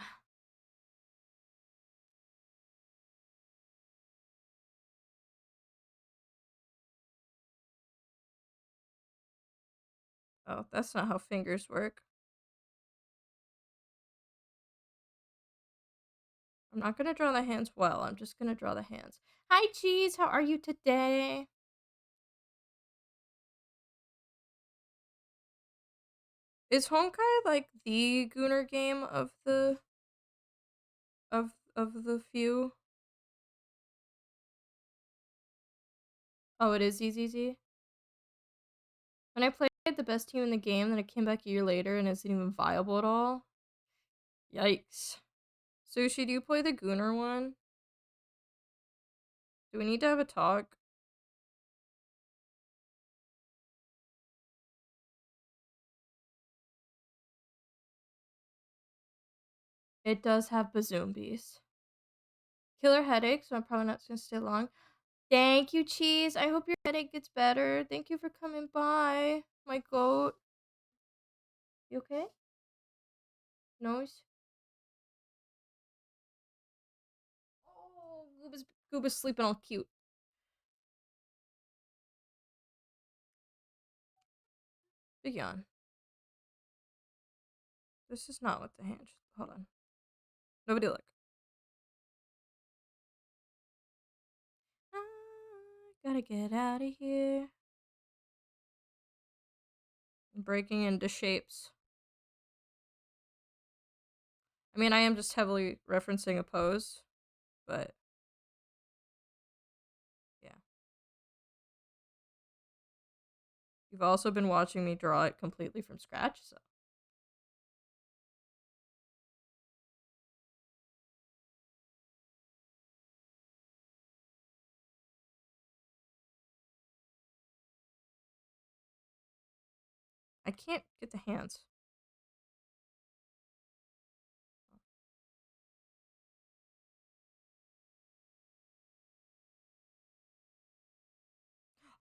Oh, that's not how fingers work. I'm not gonna draw the hands well. I'm just gonna draw the hands. Hi, Cheese. How are you today? Is Honkai like the Gooner game of the few? Oh, it is EZZ. When I played the best team in the game, then it came back a year later and isn't even viable at all. Yikes. Sushi, do you play the Gooner one? Do we need to have a talk? It does have bazoomies. Killer headache, so I'm probably not gonna stay long. Thank you, Cheese. I hope your headache gets better. Thank you for coming by, my goat. You okay? Nose? Oh, Gooba's sleeping all cute. Big yawn. This is not what the hand should. Hold on. Nobody look. I gotta get out of here. I'm breaking into shapes. I mean, I am just heavily referencing a pose, but yeah. You've also been watching me draw it completely from scratch, so. I can't get the hands.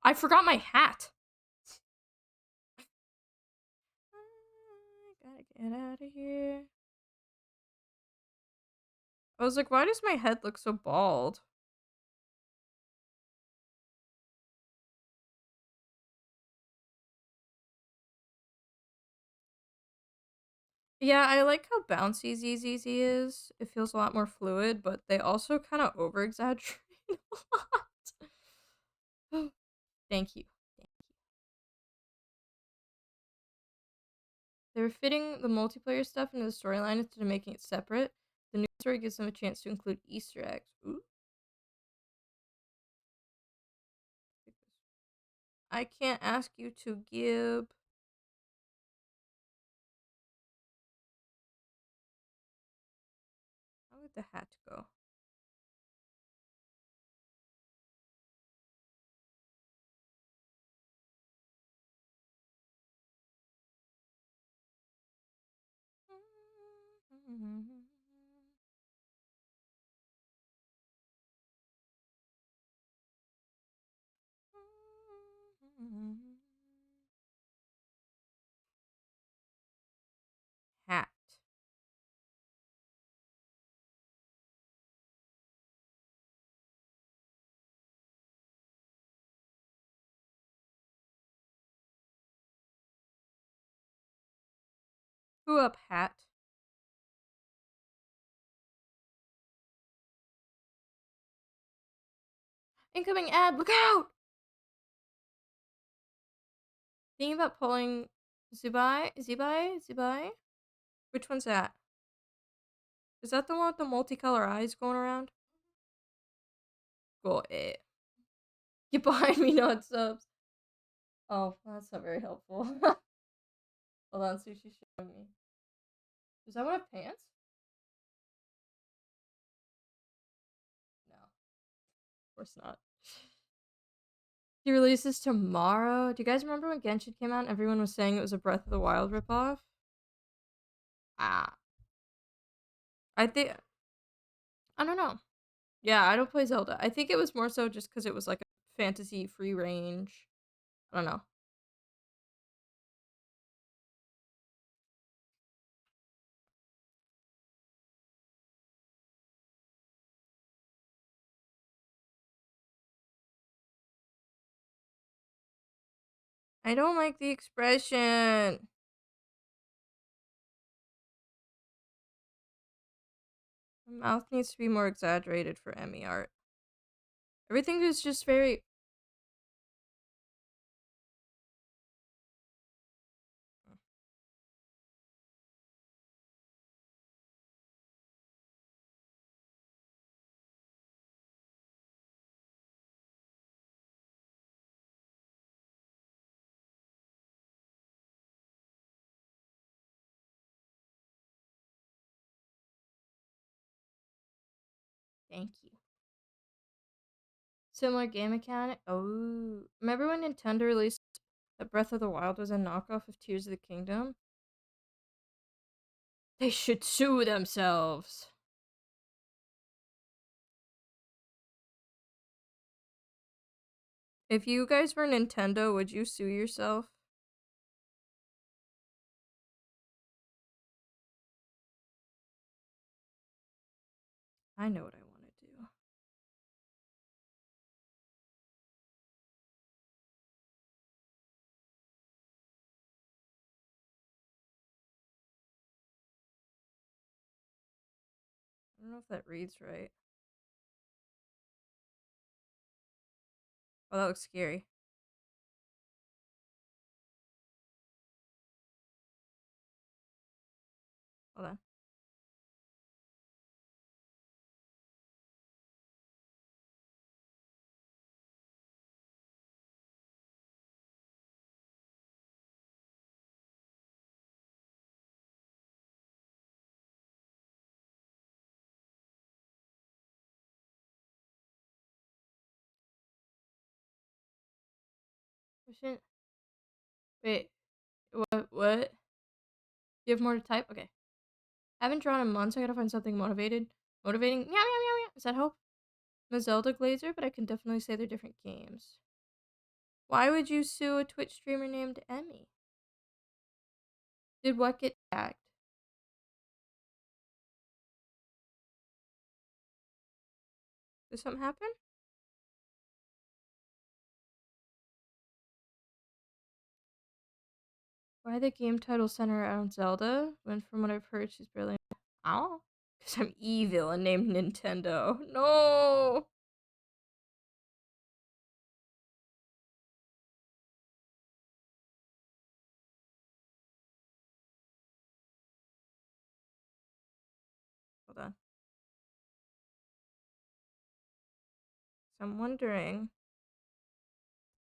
I forgot my hat. I gotta get out of here. I was like, why does my head look so bald? Yeah, I like how bouncy ZZZ is. It feels a lot more fluid, but they also kind of over-exaggerate a lot. Thank you. They were fitting the multiplayer stuff into the storyline instead of making it separate. The new story gives them a chance to include Easter eggs. Ooh. I can't ask you to give. How would the hat go? Hat. Who up hat? Incoming ad, look out! Thinking about pulling Zubai? Which one's that? Is that the one with the multicolor eyes going around? Go it. Get behind me, not subs. Oh, that's not very helpful. Hold on, Sushi's showing me. Does that one have pants? No. Of course not. He releases tomorrow. Do you guys remember when Genshin came out and everyone was saying it was a Breath of the Wild ripoff? Ah. I don't know. Yeah, I don't play Zelda. I think it was more so just because it was like a fantasy, free range. I don't know. I don't like the expression. The mouth needs to be more exaggerated for Emmy art. Everything is just very... Thank you. Similar game mechanic. Oh, remember when Nintendo released that Breath of the Wild was a knockoff of Tears of the Kingdom? They should sue themselves. If you guys were Nintendo, would you sue yourself? I know what I want to do. I don't know if that reads right. Oh, that looks scary. Hold on. Wait, what? You have more to type? Okay. Haven't drawn in months, I gotta find something motivating. Meow, meow, meow, meow. Does that help? I'm a Zelda glazer, but I can definitely say they're different games. Why would you sue a Twitch streamer named Emmy? Did what get tagged? Did something happen? Why the game title center around Zelda? When from what I've heard, she's barely... Ow? Because I'm evil and named Nintendo. No! Hold on. So I'm wondering...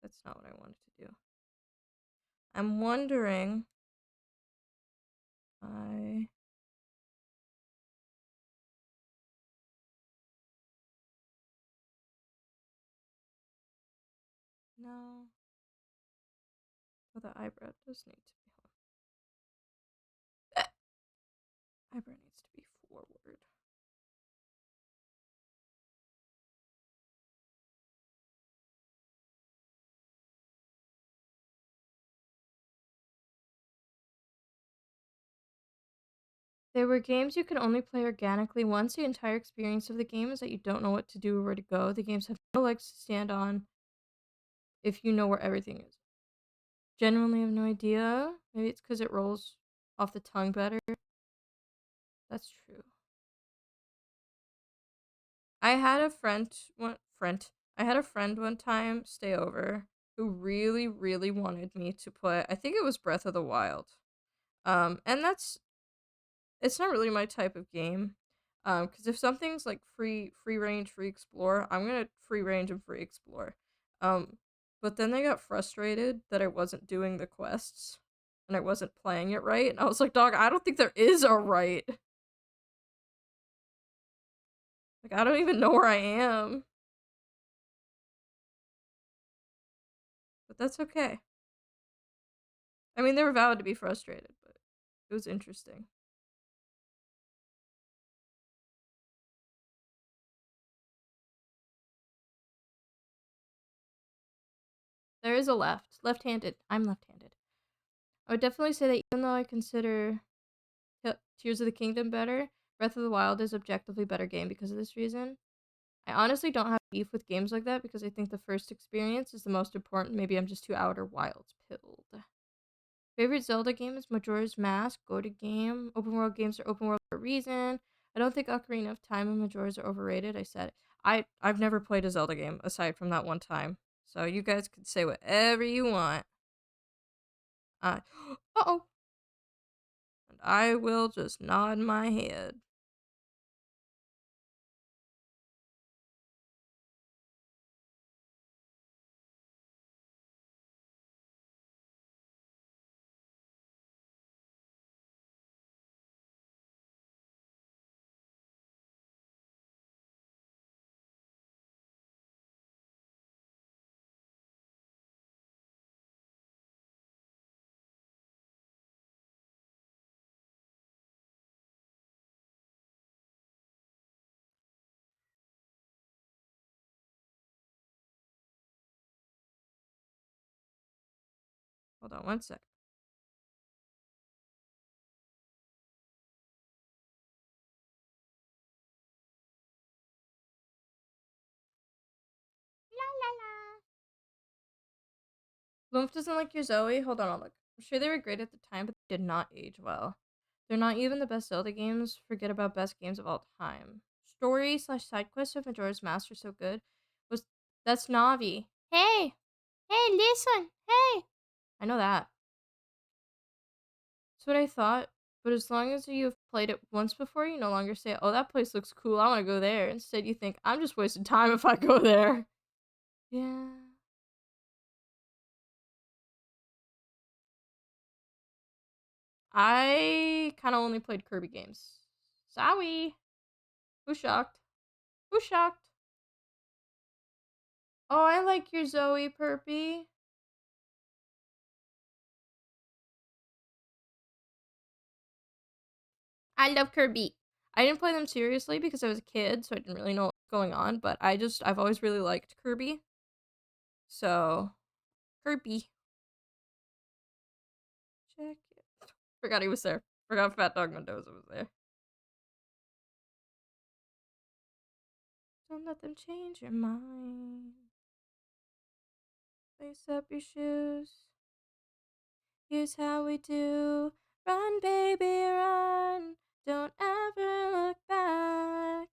That's not what I wanted to do. I'm wondering... No. Oh, the eyebrow does need to be... Eyebrow needs to be forward. There were games you could only play organically once. The entire experience of the game is that you don't know what to do or where to go. The games have no legs to stand on if you know where everything is. Genuinely have no idea. Maybe it's because it rolls off the tongue better. That's true. I had a friend one time stay over who really, really wanted me to play. I think it was Breath of the Wild. And it's not really my type of game. Because if something's like free range, free explore, I'm gonna free range and free explore. But then they got frustrated that I wasn't doing the quests and I wasn't playing it right, and I was like, dog, I don't think there is a right. Like, I don't even know where I am. But that's okay. I mean, they were valid to be frustrated, but it was interesting. There is a left. Left-handed. I'm left-handed. I would definitely say that even though I consider Tears of the Kingdom better, Breath of the Wild is objectively better game because of this reason. I honestly don't have beef with games like that because I think the first experience is the most important. Maybe I'm just too outer wilds pilled. Favorite Zelda game is Majora's Mask. Go to game. Open world games are open world for a reason. I don't think Ocarina of Time and Majora's are overrated. I said it. I've never played a Zelda game aside from that one time. So you guys could say whatever you want. Uh-oh. And I will just nod my head. Hold on one sec. Lumph doesn't like your Zoe. Hold on, I'll look. I'm sure they were great at the time, but they did not age well. They're not even the best Zelda games. Forget about best games of all time. Story slash side quests of Majora's Mask are so good. That's Navi. Hey, listen, hey. I know that. That's what I thought. But as long as you've played it once before, you no longer say, "Oh, that place looks cool. I want to go there." Instead, you think, "I'm just wasting time if I go there." Yeah. I kind of only played Kirby games. Sorry. Who's shocked? Who's shocked? Oh, I like your Zoe, Perpy. I love Kirby. I didn't play them seriously because I was a kid, so I didn't really know what was going on, but I've always really liked Kirby. So, Kirby. Check it. Forgot he was there. Forgot Fat Dog Mendoza was there. Don't let them change your mind. Lace up your shoes. Here's how we do. Run, baby, run. Don't ever look back.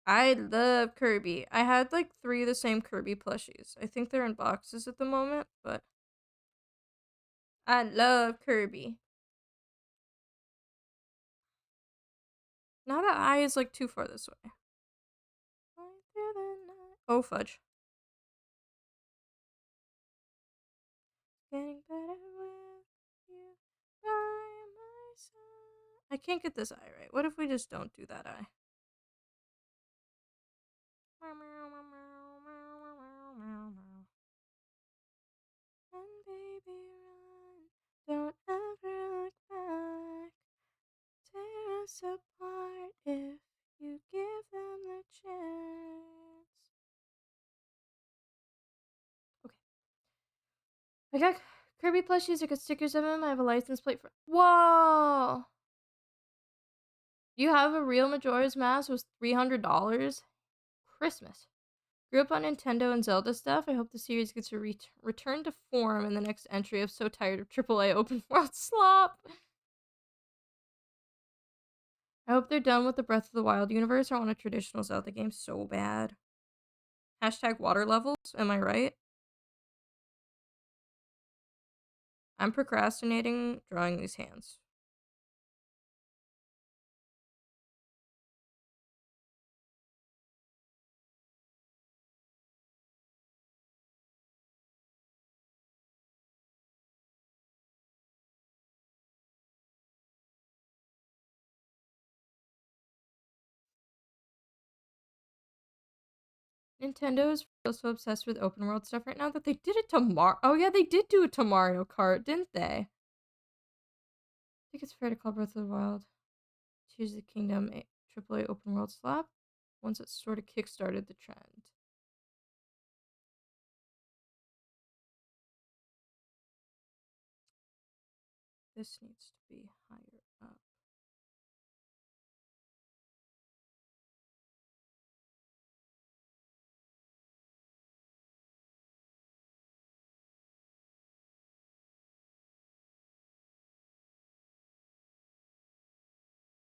I love Kirby. I had like 3 of the same Kirby plushies. I think they're in boxes at the moment, but I love Kirby. Now that eye is like too far this way. Oh, fudge. Getting better with you by my side. I can't get this eye right. What if we just don't do that eye? Run, baby, run. Don't ever look back. Tear us apart if you give them the chance. Okay. I got Kirby plushies. I got stickers of them. I have a license plate for. Whoa! You have a real Majora's Mask was $300. Christmas. Grew up on Nintendo and Zelda stuff. I hope the series gets a return to form in the next entry. I'm so tired of AAA open world slop. I hope they're done with the Breath of the Wild universe. I want a traditional Zelda game so bad. Hashtag water levels. Am I right? I'm procrastinating drawing these hands. Nintendo is so obsessed with open world stuff right now that they did it to Oh yeah, they did do it to Mario Kart, didn't they? I think it's fair to call Breath of the Wild Tears of the Kingdom a AAA open world slap. ones that sort of kickstarted the trend. This needs to be higher up.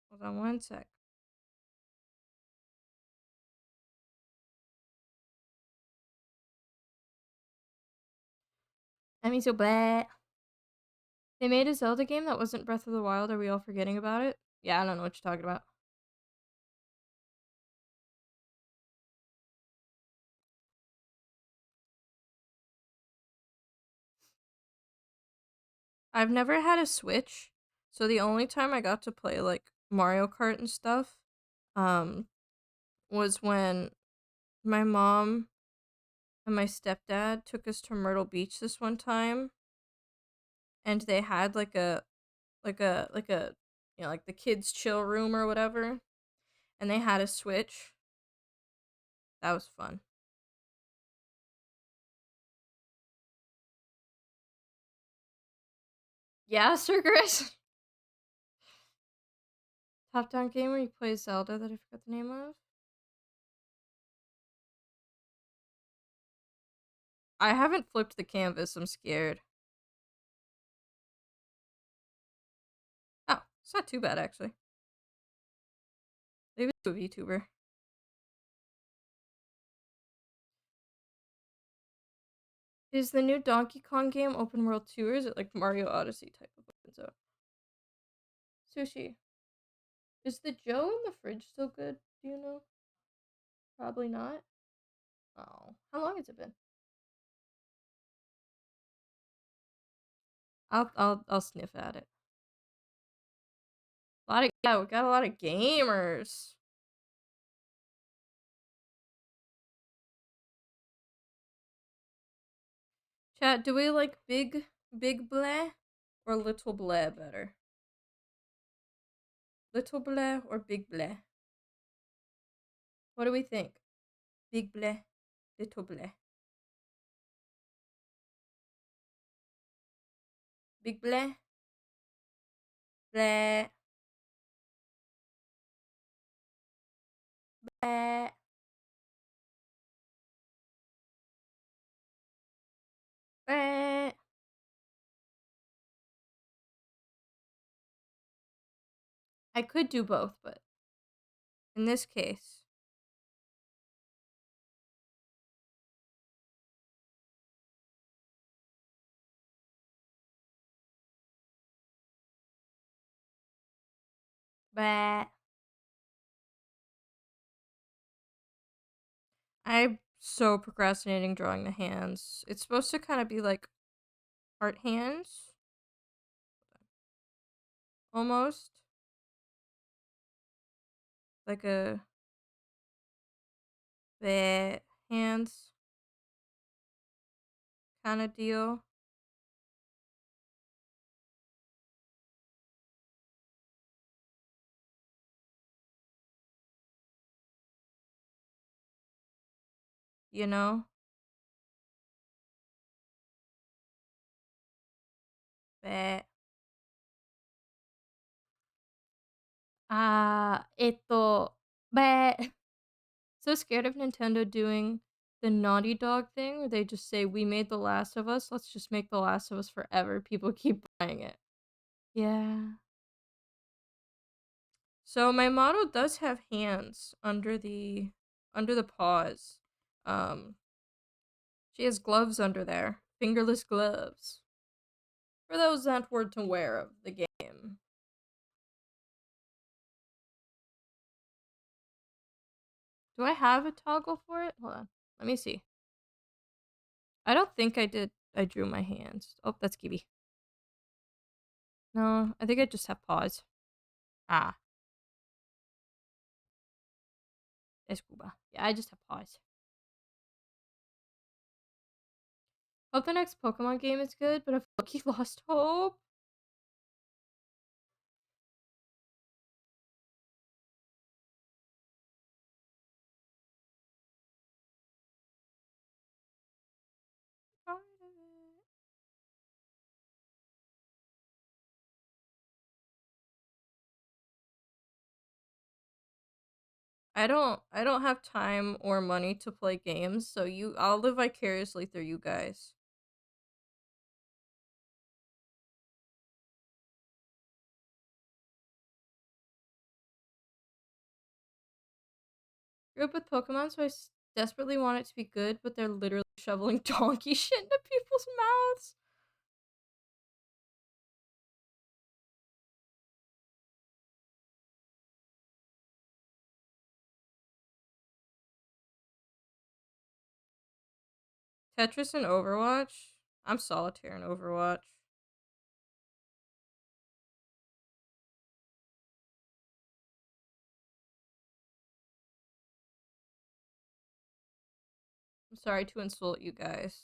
Hold on one sec. I mean, so bad. They made a Zelda game that wasn't Breath of the Wild. Are we all forgetting about it? Yeah, I don't know what you're talking about. I've never had a Switch, so the only time I got to play like Mario Kart and stuff was when my mom and my stepdad took us to Myrtle Beach this one time, and they had like a like the kids chill room or whatever, and they had a Switch. That was fun. Yeah, Sir Chris. Top-down game where you play Zelda that I forgot the name of. I haven't flipped the canvas. I'm scared. Oh, it's not too bad actually. Maybe it's a VTuber. Is the new Donkey Kong game open world too, or is it like Mario Odyssey type of opens up? Sushi. Is the Joe in the fridge still good? Do you know? Probably not. Oh, how long has it been? I'll sniff at it. We got a lot of gamers. Chat, do we like big bleh or little bleh better? Little bleh or big bleh? What do we think? Big bleh, little bleh. Big bleh. Bleh. Bleh. Bleh. I could do both, but in this case, bleh. I'm so procrastinating drawing the hands. It's supposed to kind of be like heart hands. Almost. Like a bleh hands kind of deal. You know? Bleh. Bleh. So scared of Nintendo doing the Naughty Dog thing where they just say, we made The Last of Us, let's just make The Last of Us forever. People keep buying it. Yeah. So my model does have hands under the paws. She has gloves under there. Fingerless gloves. For those that weren't aware of the game. Do I have a toggle for it? Hold on. Let me see. I don't think I did. I drew my hands. Oh, that's Kibi. No, I think I just have paws. Ah. Escuba. Yeah, I just have paws. Hope the next Pokemon game is good, but I've lucky lost hope. I don't have time or money to play games, so I'll live vicariously through you guys. Grew up with Pokemon, so I desperately want it to be good, but they're literally shoveling donkey shit into people's mouths. Tetris and Overwatch? I'm Solitaire in Overwatch. I'm sorry to insult you guys.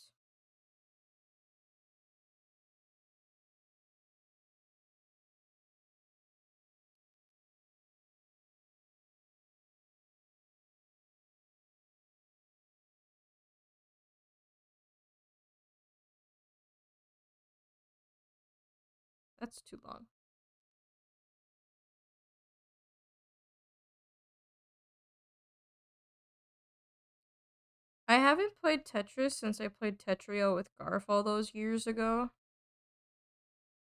That's too long. I haven't played Tetris since I played Tetrio with Garf all those years ago.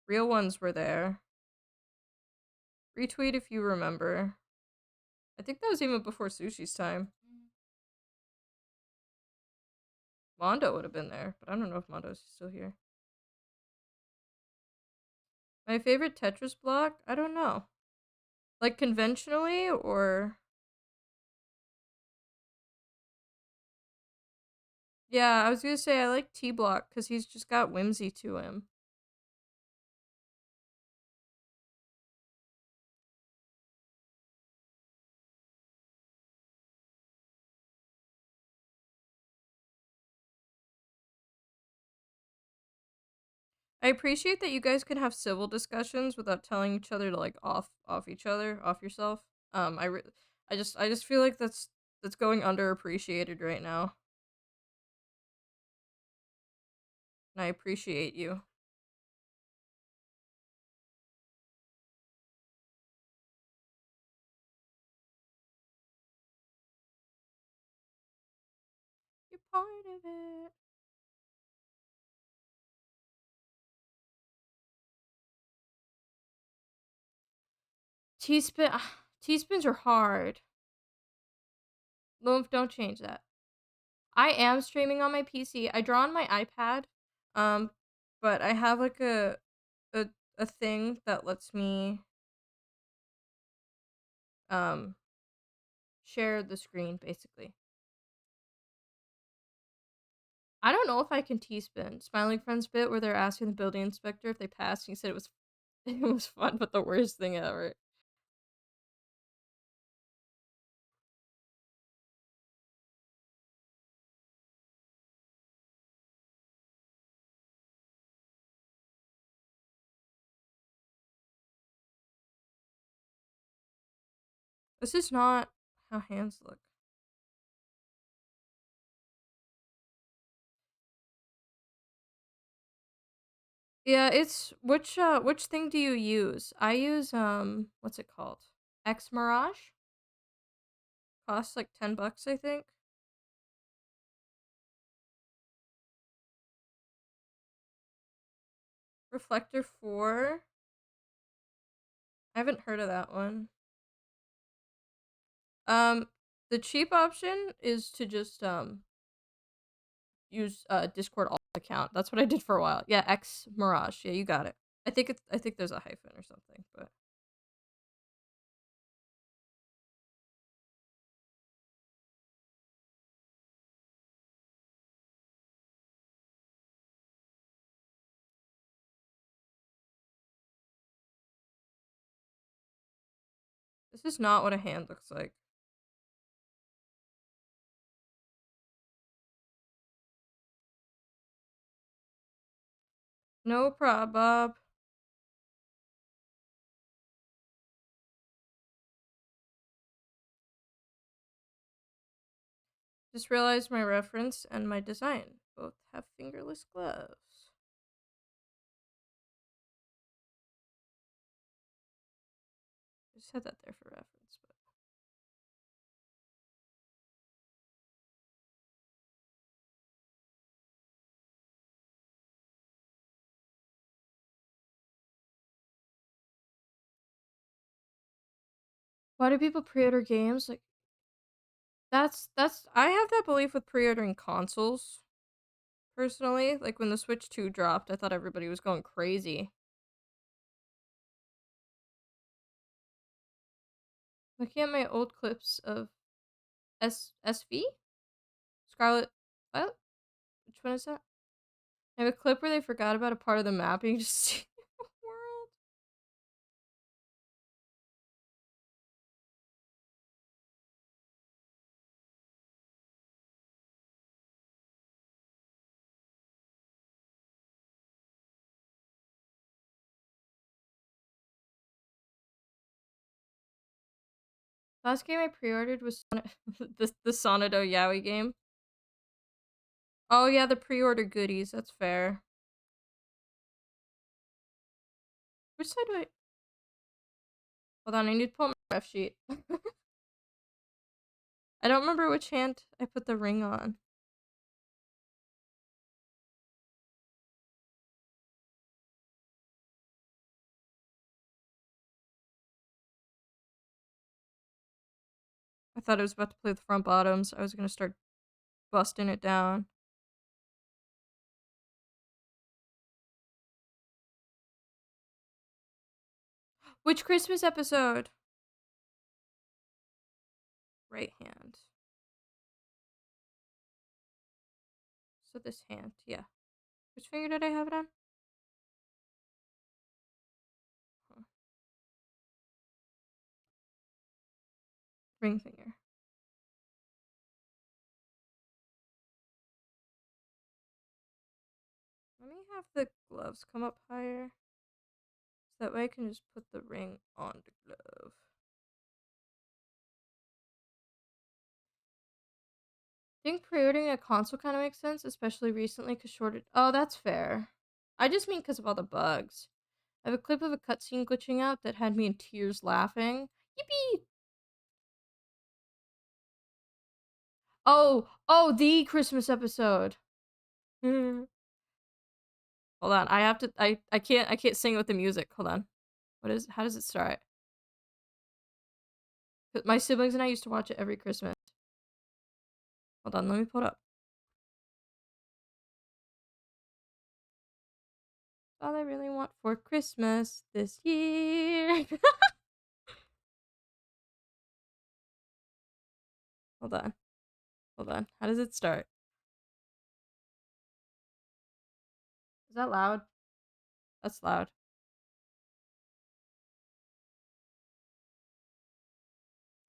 Real ones were there. Retweet if you remember. I think that was even before Sushi's time. Mondo would have been there, but I don't know if Mondo's still here. My favorite Tetris block? I don't know. Like conventionally or... Yeah, I was gonna say I like T-Block because he's just got whimsy to him. I appreciate that you guys can have civil discussions without telling each other to like off each other, off yourself. I just feel like that's going underappreciated right now. And I appreciate you. You're part of it. Teaspoons are hard. Lumph, don't change that. I am streaming on my PC. I draw on my iPad. But I have like a thing that lets me share the screen basically. I don't know if I can T-spin. Smiling Friends bit where they're asking the building inspector if they passed, and he said it was it was fun, but the worst thing ever. This is not how hands look. Yeah, it's which thing do you use? I use what's it called? X Mirage? Costs like $10, I think. Reflector 4. I haven't heard of that one. The cheap option is to just use Discord alt account. That's what I did for a while. Yeah, X Mirage. Yeah, you got it. I think there's a hyphen or something, but this is not what a hand looks like. No prob, Bob. Just realized my reference and my design both have fingerless gloves. Just had that there for reference, but Why do people pre-order games? Like, that's I have that belief with pre-ordering consoles. Personally, like when the Switch 2 dropped, I thought everybody was going crazy. Looking at my old clips of SV? Scarlet Violet? Which one is that? I have a clip where they forgot about a part of the map and you just see the world. Last game I pre-ordered was the Sonido Yaoi game. Oh yeah, the pre-order goodies, that's fair. Which side do I... Hold on, I need to pull my ref sheet. I don't remember which hand I put the ring on. I thought I was about to play the front bottoms. I was gonna start busting it down. Which Christmas episode? Right hand. So this hand, yeah. Which finger did I have it on? Huh. Ring finger. Let me have the gloves come up higher. So that way I can just put the ring on the glove. I think pre-ordering a console kind of makes sense, especially recently because shorted. Oh, that's fair. I just mean because of all the bugs. I have a clip of a cutscene glitching out that had me in tears laughing. Yippee! Oh, the Christmas episode. Hold on, I have to. I can't sing with the music. Hold on. How does it start? My siblings and I used to watch it every Christmas. Hold on, let me pull it up. All I really want for Christmas this year. Hold on. Hold on. How does it start? Is that loud? That's loud.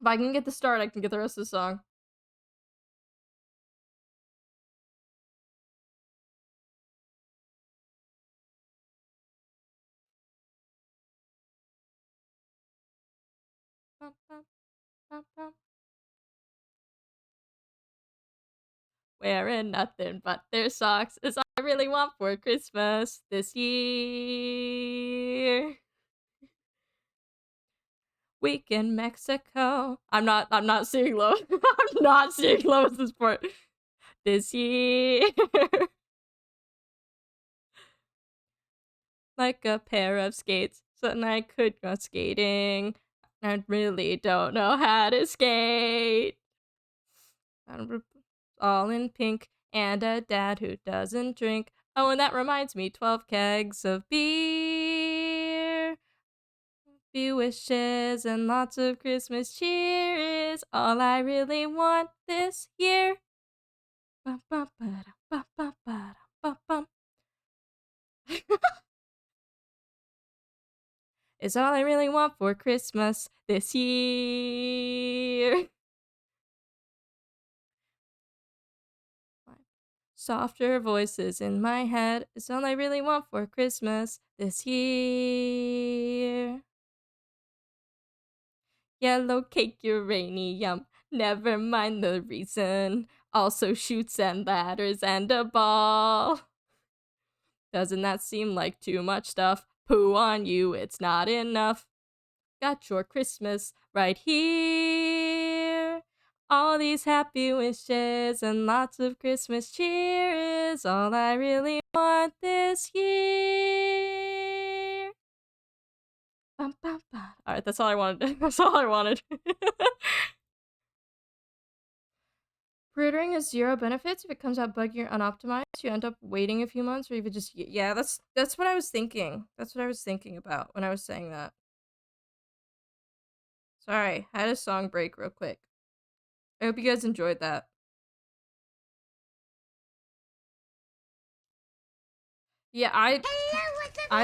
If I can get the start, I can get the rest of the song. Bum, bum, bum, bum. Wearing nothing but their socks is all I really want for Christmas this year. Week in Mexico. I'm not singing low. I'm not singing low at this part. This year. Like a pair of skates, so then I could go skating. I really don't know how to skate. All in pink, and a dad who doesn't drink. Oh, and that reminds me, 12 kegs of beer. Few wishes and lots of Christmas cheer is all I really want this year. It's all I really want for Christmas this year. Softer voices in my head is all I really want for Christmas this year. Yellow cake, uranium, never mind the reason. Also shoots and ladders and a ball. Doesn't that seem like too much stuff? Poo on you, it's not enough. Got your Christmas right here. All these happy wishes and lots of Christmas cheer is all I really want this year. Alright, that's all I wanted. That's all I wanted. Pre-ordering has 0 benefits. If it comes out buggy or unoptimized, you end up waiting a few months or even just... Yeah, that's what I was thinking. That's what I was thinking about when I was saying that. Sorry, I had a song break real quick. I hope you guys enjoyed that. Yeah, I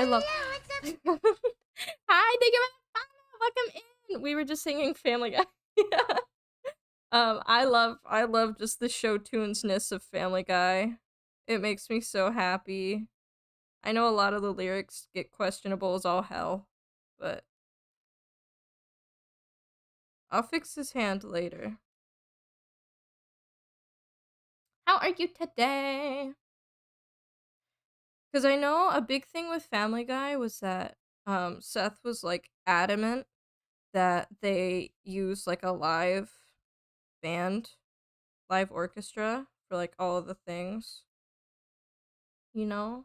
love... Hi, thank you for welcome in. We were just singing Family Guy. Yeah. I love just the show tunesness of Family Guy. It makes me so happy. I know a lot of the lyrics get questionable as all hell, but I'll fix his hand later. How are you today? Because I know a big thing with Family Guy was that Seth was like adamant that they use like a live band, live orchestra for like all of the things, you know?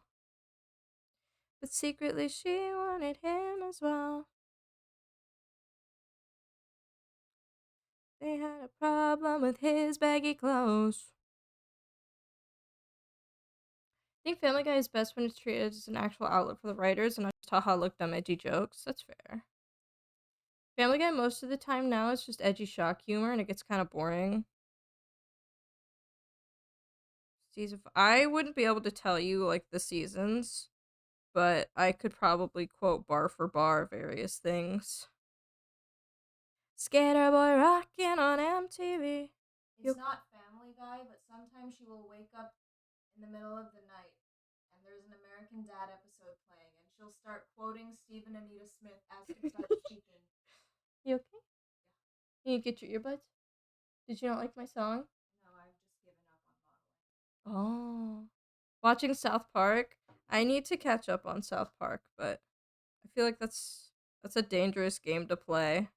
But secretly she wanted him as well. They had a problem with his baggy clothes. I think Family Guy is best when it's treated as an actual outlet for the writers and not just haha look dumb edgy jokes. That's fair. Family Guy most of the time now is just edgy shock humor and it gets kind of boring. I wouldn't be able to tell you like the seasons, but I could probably quote bar for bar various things. Skater boy rocking on MTV. It's not Family Guy, but sometimes she will wake up in the middle of the night and there's an American Dad episode playing and she'll start quoting Steve and Anita Smith as she starts speaking. You okay? Yeah. You get your earbuds? Did you not like my song? No, I've just given up on modeling. Oh. Watching South Park. I need to catch up on South Park, but I feel like that's a dangerous game to play.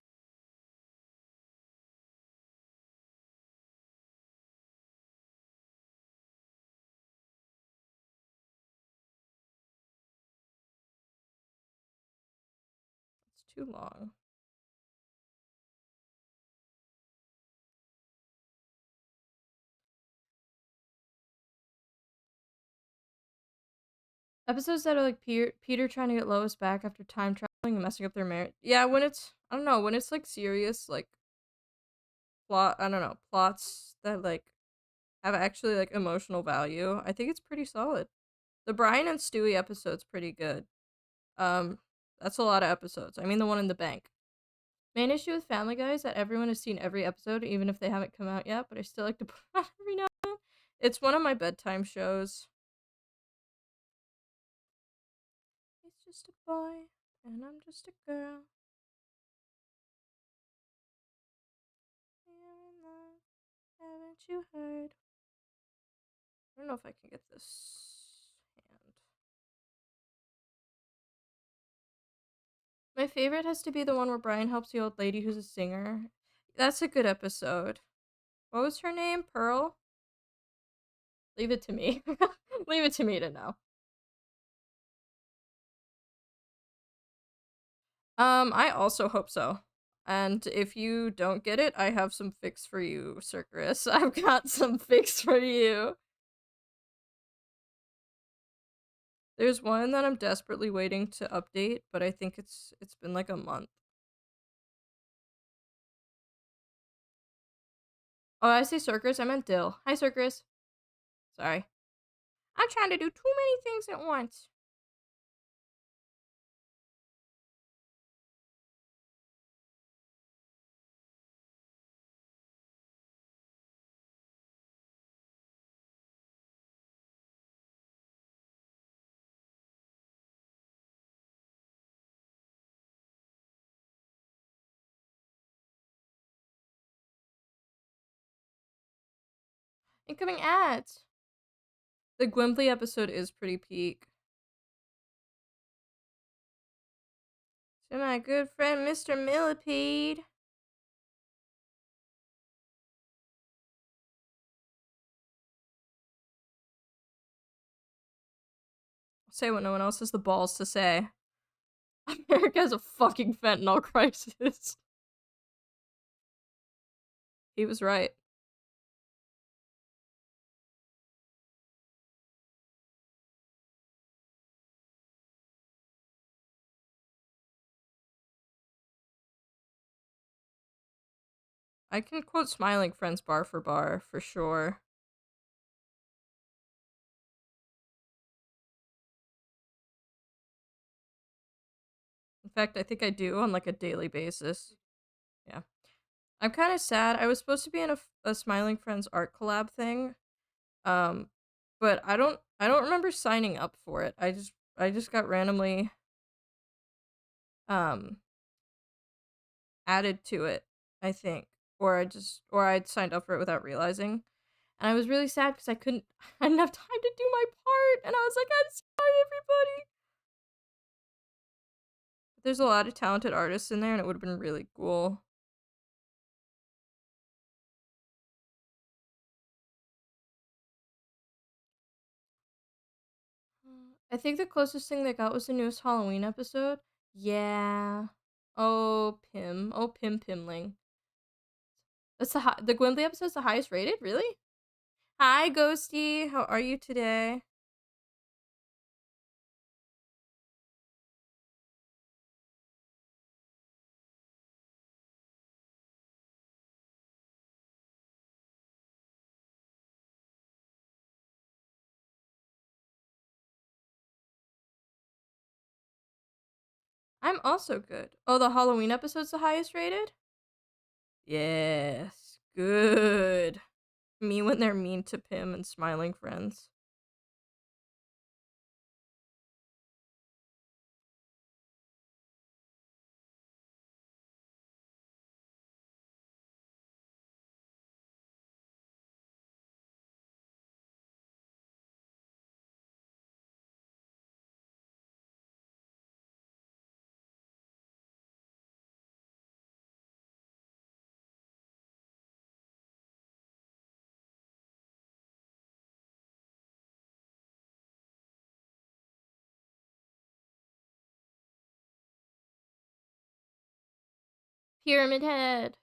It's too long. Episodes that are like Peter trying to get Lois back after time traveling and messing up their marriage. Yeah, when it's, I don't know, when it's like serious, like plots that like have actually like emotional value, I think it's pretty solid. The Brian and Stewie episode's pretty good. That's a lot of episodes. I mean the one in the bank. Main issue with Family Guy is that everyone has seen every episode, even if they haven't come out yet, but I still like to put it on every now and then. It's one of my bedtime shows. He's just a boy, and I'm just a girl. We're in love, haven't you heard? I don't know if I can get this hand. My favorite has to be the one where Brian helps the old lady who's a singer. That's a good episode. What was her name? Pearl? Leave it to me. Leave it to me to know. I also hope so. And if you don't get it, I have some fix for you, Sir Chris. I've got some fix for you. There's one that I'm desperately waiting to update, but I think it's been like a month. Oh, I say Sir Chris, I meant Dill. Hi, Sir Chris. Sorry. I'm trying to do too many things at once. Incoming ads. The Gwimbly episode is pretty peak. To my good friend, Mr. Millipede. Say what no one else has the balls to say. America has a fucking fentanyl crisis. He was right. I can quote Smiling Friends bar for sure. In fact, I think I do on like a daily basis. Yeah. I'm kind of sad. I was supposed to be in a Smiling Friends art collab thing. Um but I don't remember signing up for it. I just got randomly um added to it, I think. Or I'd signed up for it without realizing. And I was really sad because I didn't have time to do my part. And I was like, I'm sorry, everybody. But there's a lot of talented artists in there, and it would have been really cool. I think the closest thing they got was the newest Halloween episode. Yeah. Oh, Pim. Oh, Pimling. That's the Gwimbly episode's the highest rated? Really? Hi, Ghosty. How are you today? I'm also good. Oh, the Halloween episode's the highest rated? Yes. Good. Me when they're mean to Pim and Smiling Friends. Pyramid Head.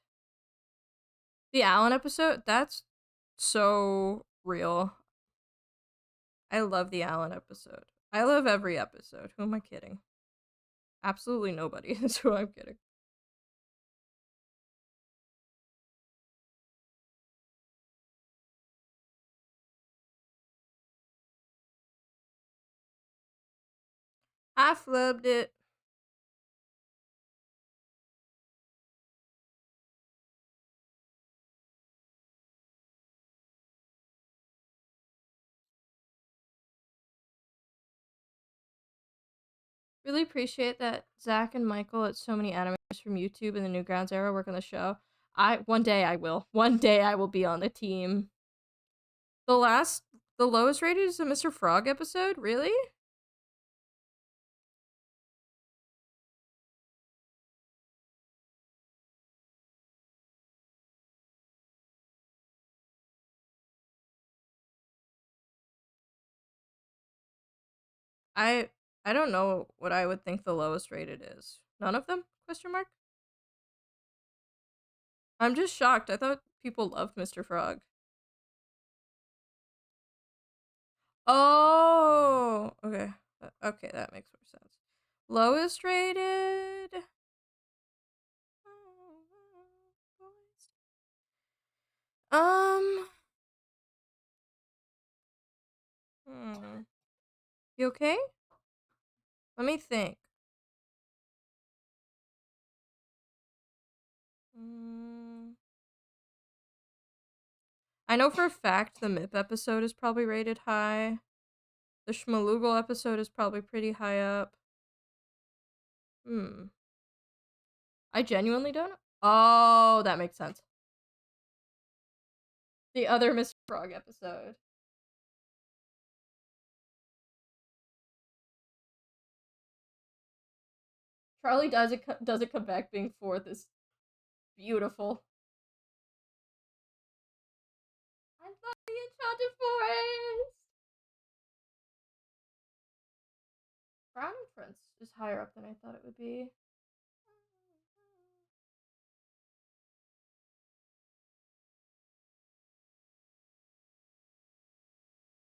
The Allen episode? That's so real. I love the Allen episode. I love every episode. Who am I kidding? Absolutely nobody is who I'm kidding. I flubbed it. Really appreciate that Zach and Michael at so many animators from YouTube in the Newgrounds era work on the show. One day I will. One day I will be on the team. The lowest rated is the Mr. Frog episode? Really? I I don't know what I would think the lowest rated is. None of them? Question mark? I'm just shocked. I thought people loved Mr. Frog. Oh, okay. Okay, that makes more sense. Lowest rated. Um. You okay? Let me think. I know for a fact the MIP episode is probably rated high. The Schmaloogle episode is probably pretty high up. I genuinely don't know. Oh, that makes sense. The other Mr. Frog episode. Charlie does it come back being fourth is beautiful. I love the Enchanted Forest. Crown entrance is higher up than I thought it would be.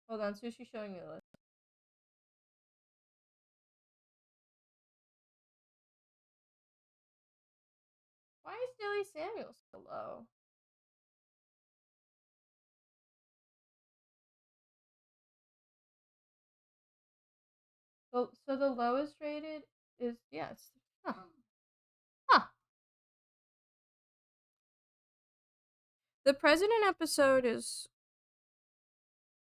Hold on, Sushi's showing me the list. Why is Dilly Samuel so low? So the lowest rated is, yes. Huh. Huh. The president episode is,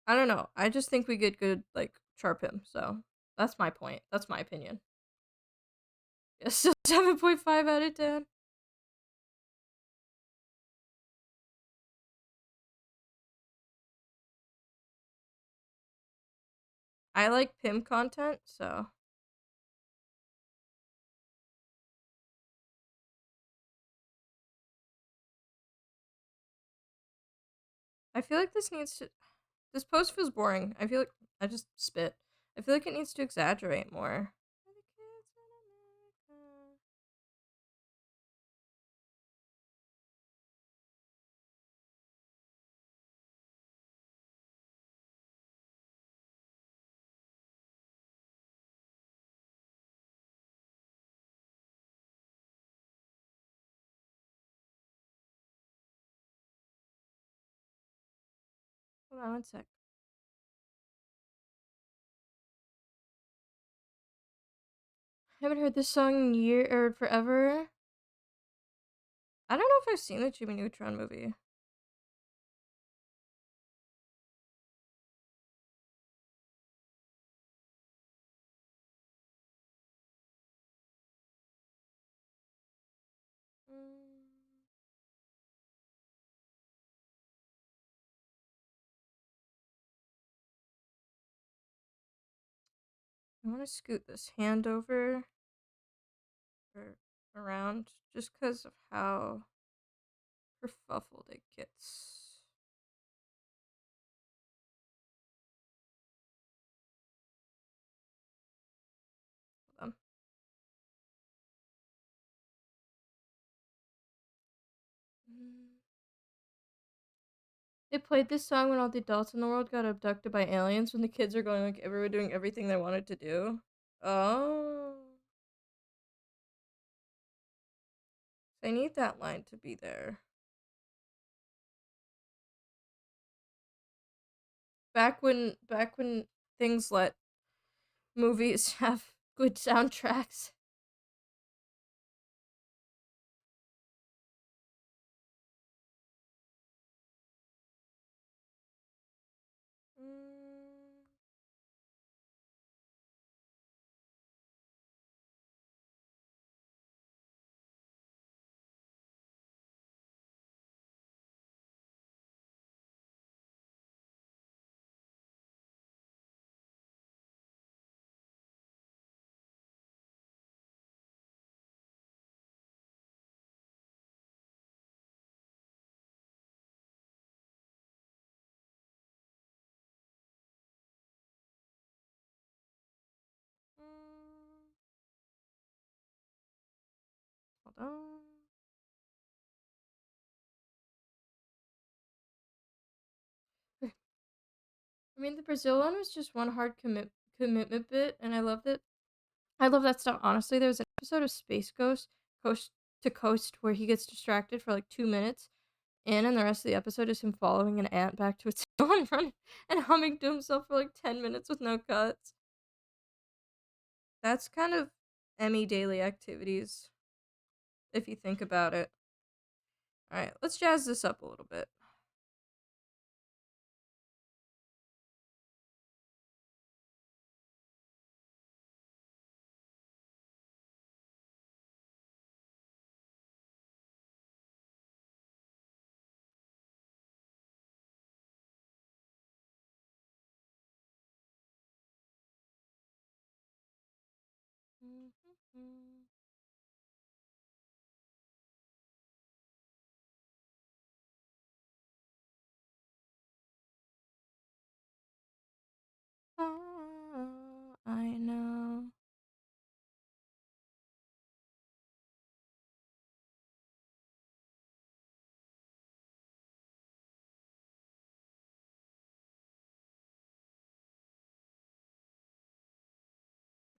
I don't know. I just think we could like chirp him. So that's my point. That's my opinion. Yes, 7.5 out of 10. I like Pim content, so. I feel like this needs to. This post feels boring. I feel like I just spit. I feel like it needs to exaggerate more. Hold on one sec. I haven't heard this song in year or forever. I don't know if I've seen the Jimmy Neutron movie. I want to scoot this hand over or around just because of how kerfuffled it gets. Hold on. They played this song when all the adults in the world got abducted by aliens when the kids are going like everywhere doing everything they wanted to do. Oh. I need that line to be there. Back when things let movies have good soundtracks. Hold on. I mean, the Brazil one was just one hard commitment bit, and I loved it. I love that stuff. Honestly, there was an episode of Space Ghost, Coast to Coast, where he gets distracted for like 2 minutes, and the rest of the episode is him following an ant back to its hill and running and humming to himself for like 10 minutes with no cuts. That's kind of Emmy daily activities, if you think about it. Alright, let's jazz this up a little bit. Oh, I know.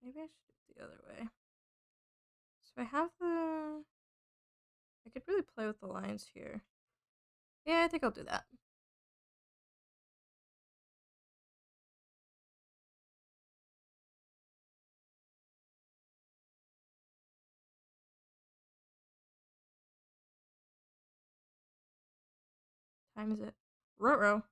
Maybe I should do it the other way. So I have the... I could really play with the lines here. Yeah, I think I'll do that. Time is it? Ruh-roh.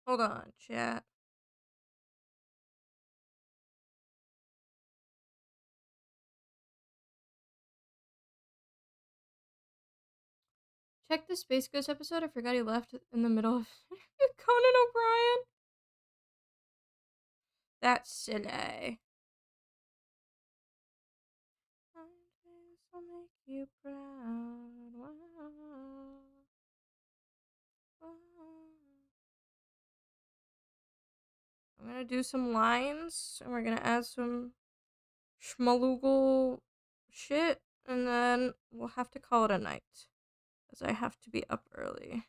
Hold on, chat. Check the Space Ghost episode. I forgot he left in the middle of Conan O'Brien. That's silly. I'll make you proud. Wow. Wow. I'm gonna do some lines, and we're gonna add some schmaloogle shit, and then we'll have to call it a night, as I have to be up early.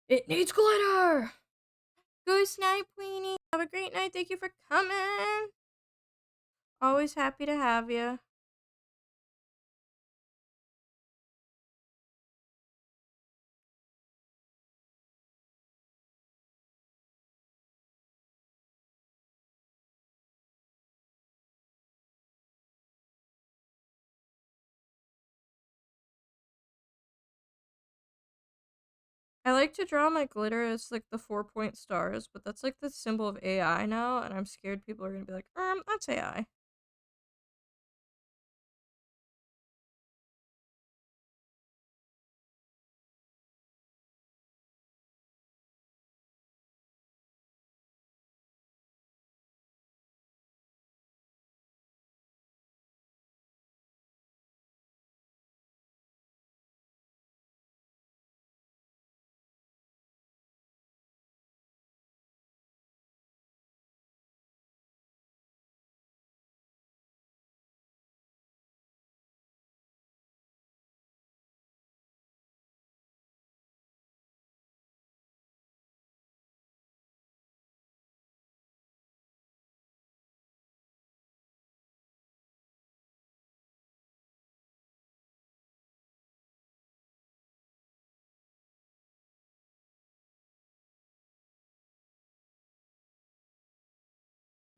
It needs glitter! Goose night, Queenie. Have a great night. Thank you for coming. Always happy to have you. I like to draw my glitter as like the 4-point stars, but that's like the symbol of AI now, and I'm scared people are gonna be like, that's AI.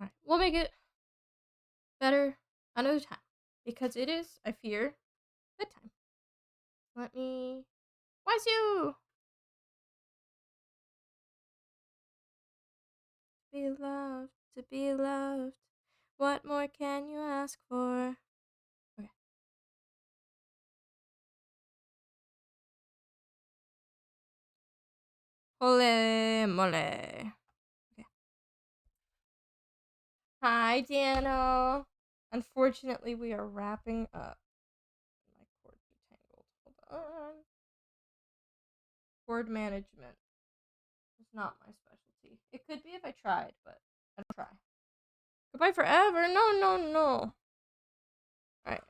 Alright, we'll make it better another time, because it is, I fear, bedtime. Let me... Why's you? Be loved, to be loved. What more can you ask for? Okay. Holy moly. Okay. Hi, Dano. Unfortunately, we are wrapping up. My cord detangled. Hold on. Cord management is not my specialty. It could be if I tried, but I don't try. Goodbye forever. No, no, no. Alright.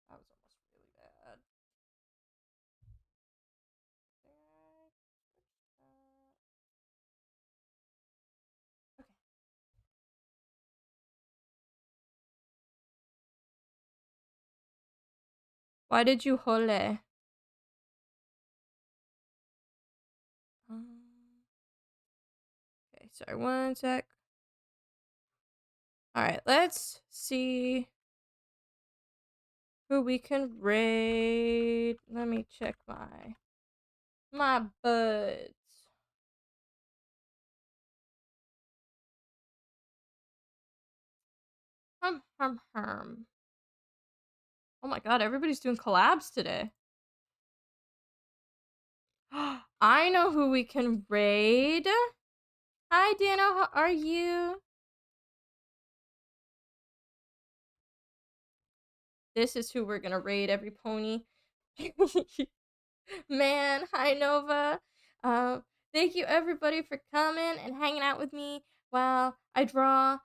That was almost really bad. Okay. Why did you hole? Okay, sorry, one sec. Alright, let's see who we can raid. Let me check my buds. Hum. Oh my god, everybody's doing collabs today. I know who we can raid. Hi, Dano, how are you? This is who we're gonna raid, every pony. Man, hi, Nova. Thank you, everybody, for coming and hanging out with me while I draw.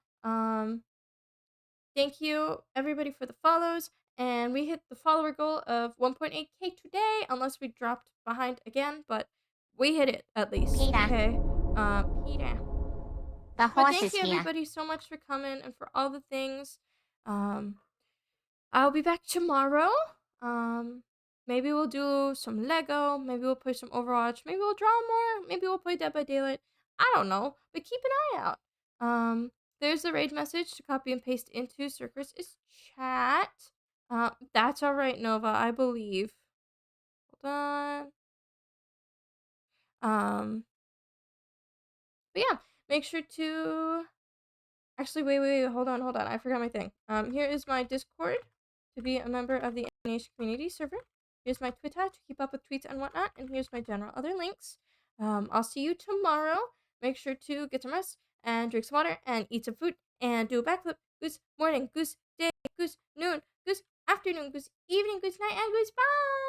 Thank you, everybody, for the follows. And we hit the follower goal of 1.8k today, unless we dropped behind again, but we hit it at least. Peter. Okay. Peter. The But horse thank is you, here. everybody, so much for coming and for all the things. I'll be back tomorrow. Maybe we'll do some Lego. Maybe we'll play some Overwatch. Maybe we'll draw more. Maybe we'll play Dead by Daylight. I don't know, but keep an eye out. There's the raid message to copy and paste into Circus' chat. That's all right, Nova, I believe. Hold on. But yeah, make sure to... Actually, wait, hold on. I forgot my thing. Here is my Discord to be a member of the NH community server. Here's my Twitter to keep up with tweets and whatnot, and here's my general other links. I'll see you tomorrow. Make sure to get some rest and drink some water and eat some food and do a backflip. Goose morning, goose day, goose noon, goose afternoon, goose evening, goose night, and goose bye.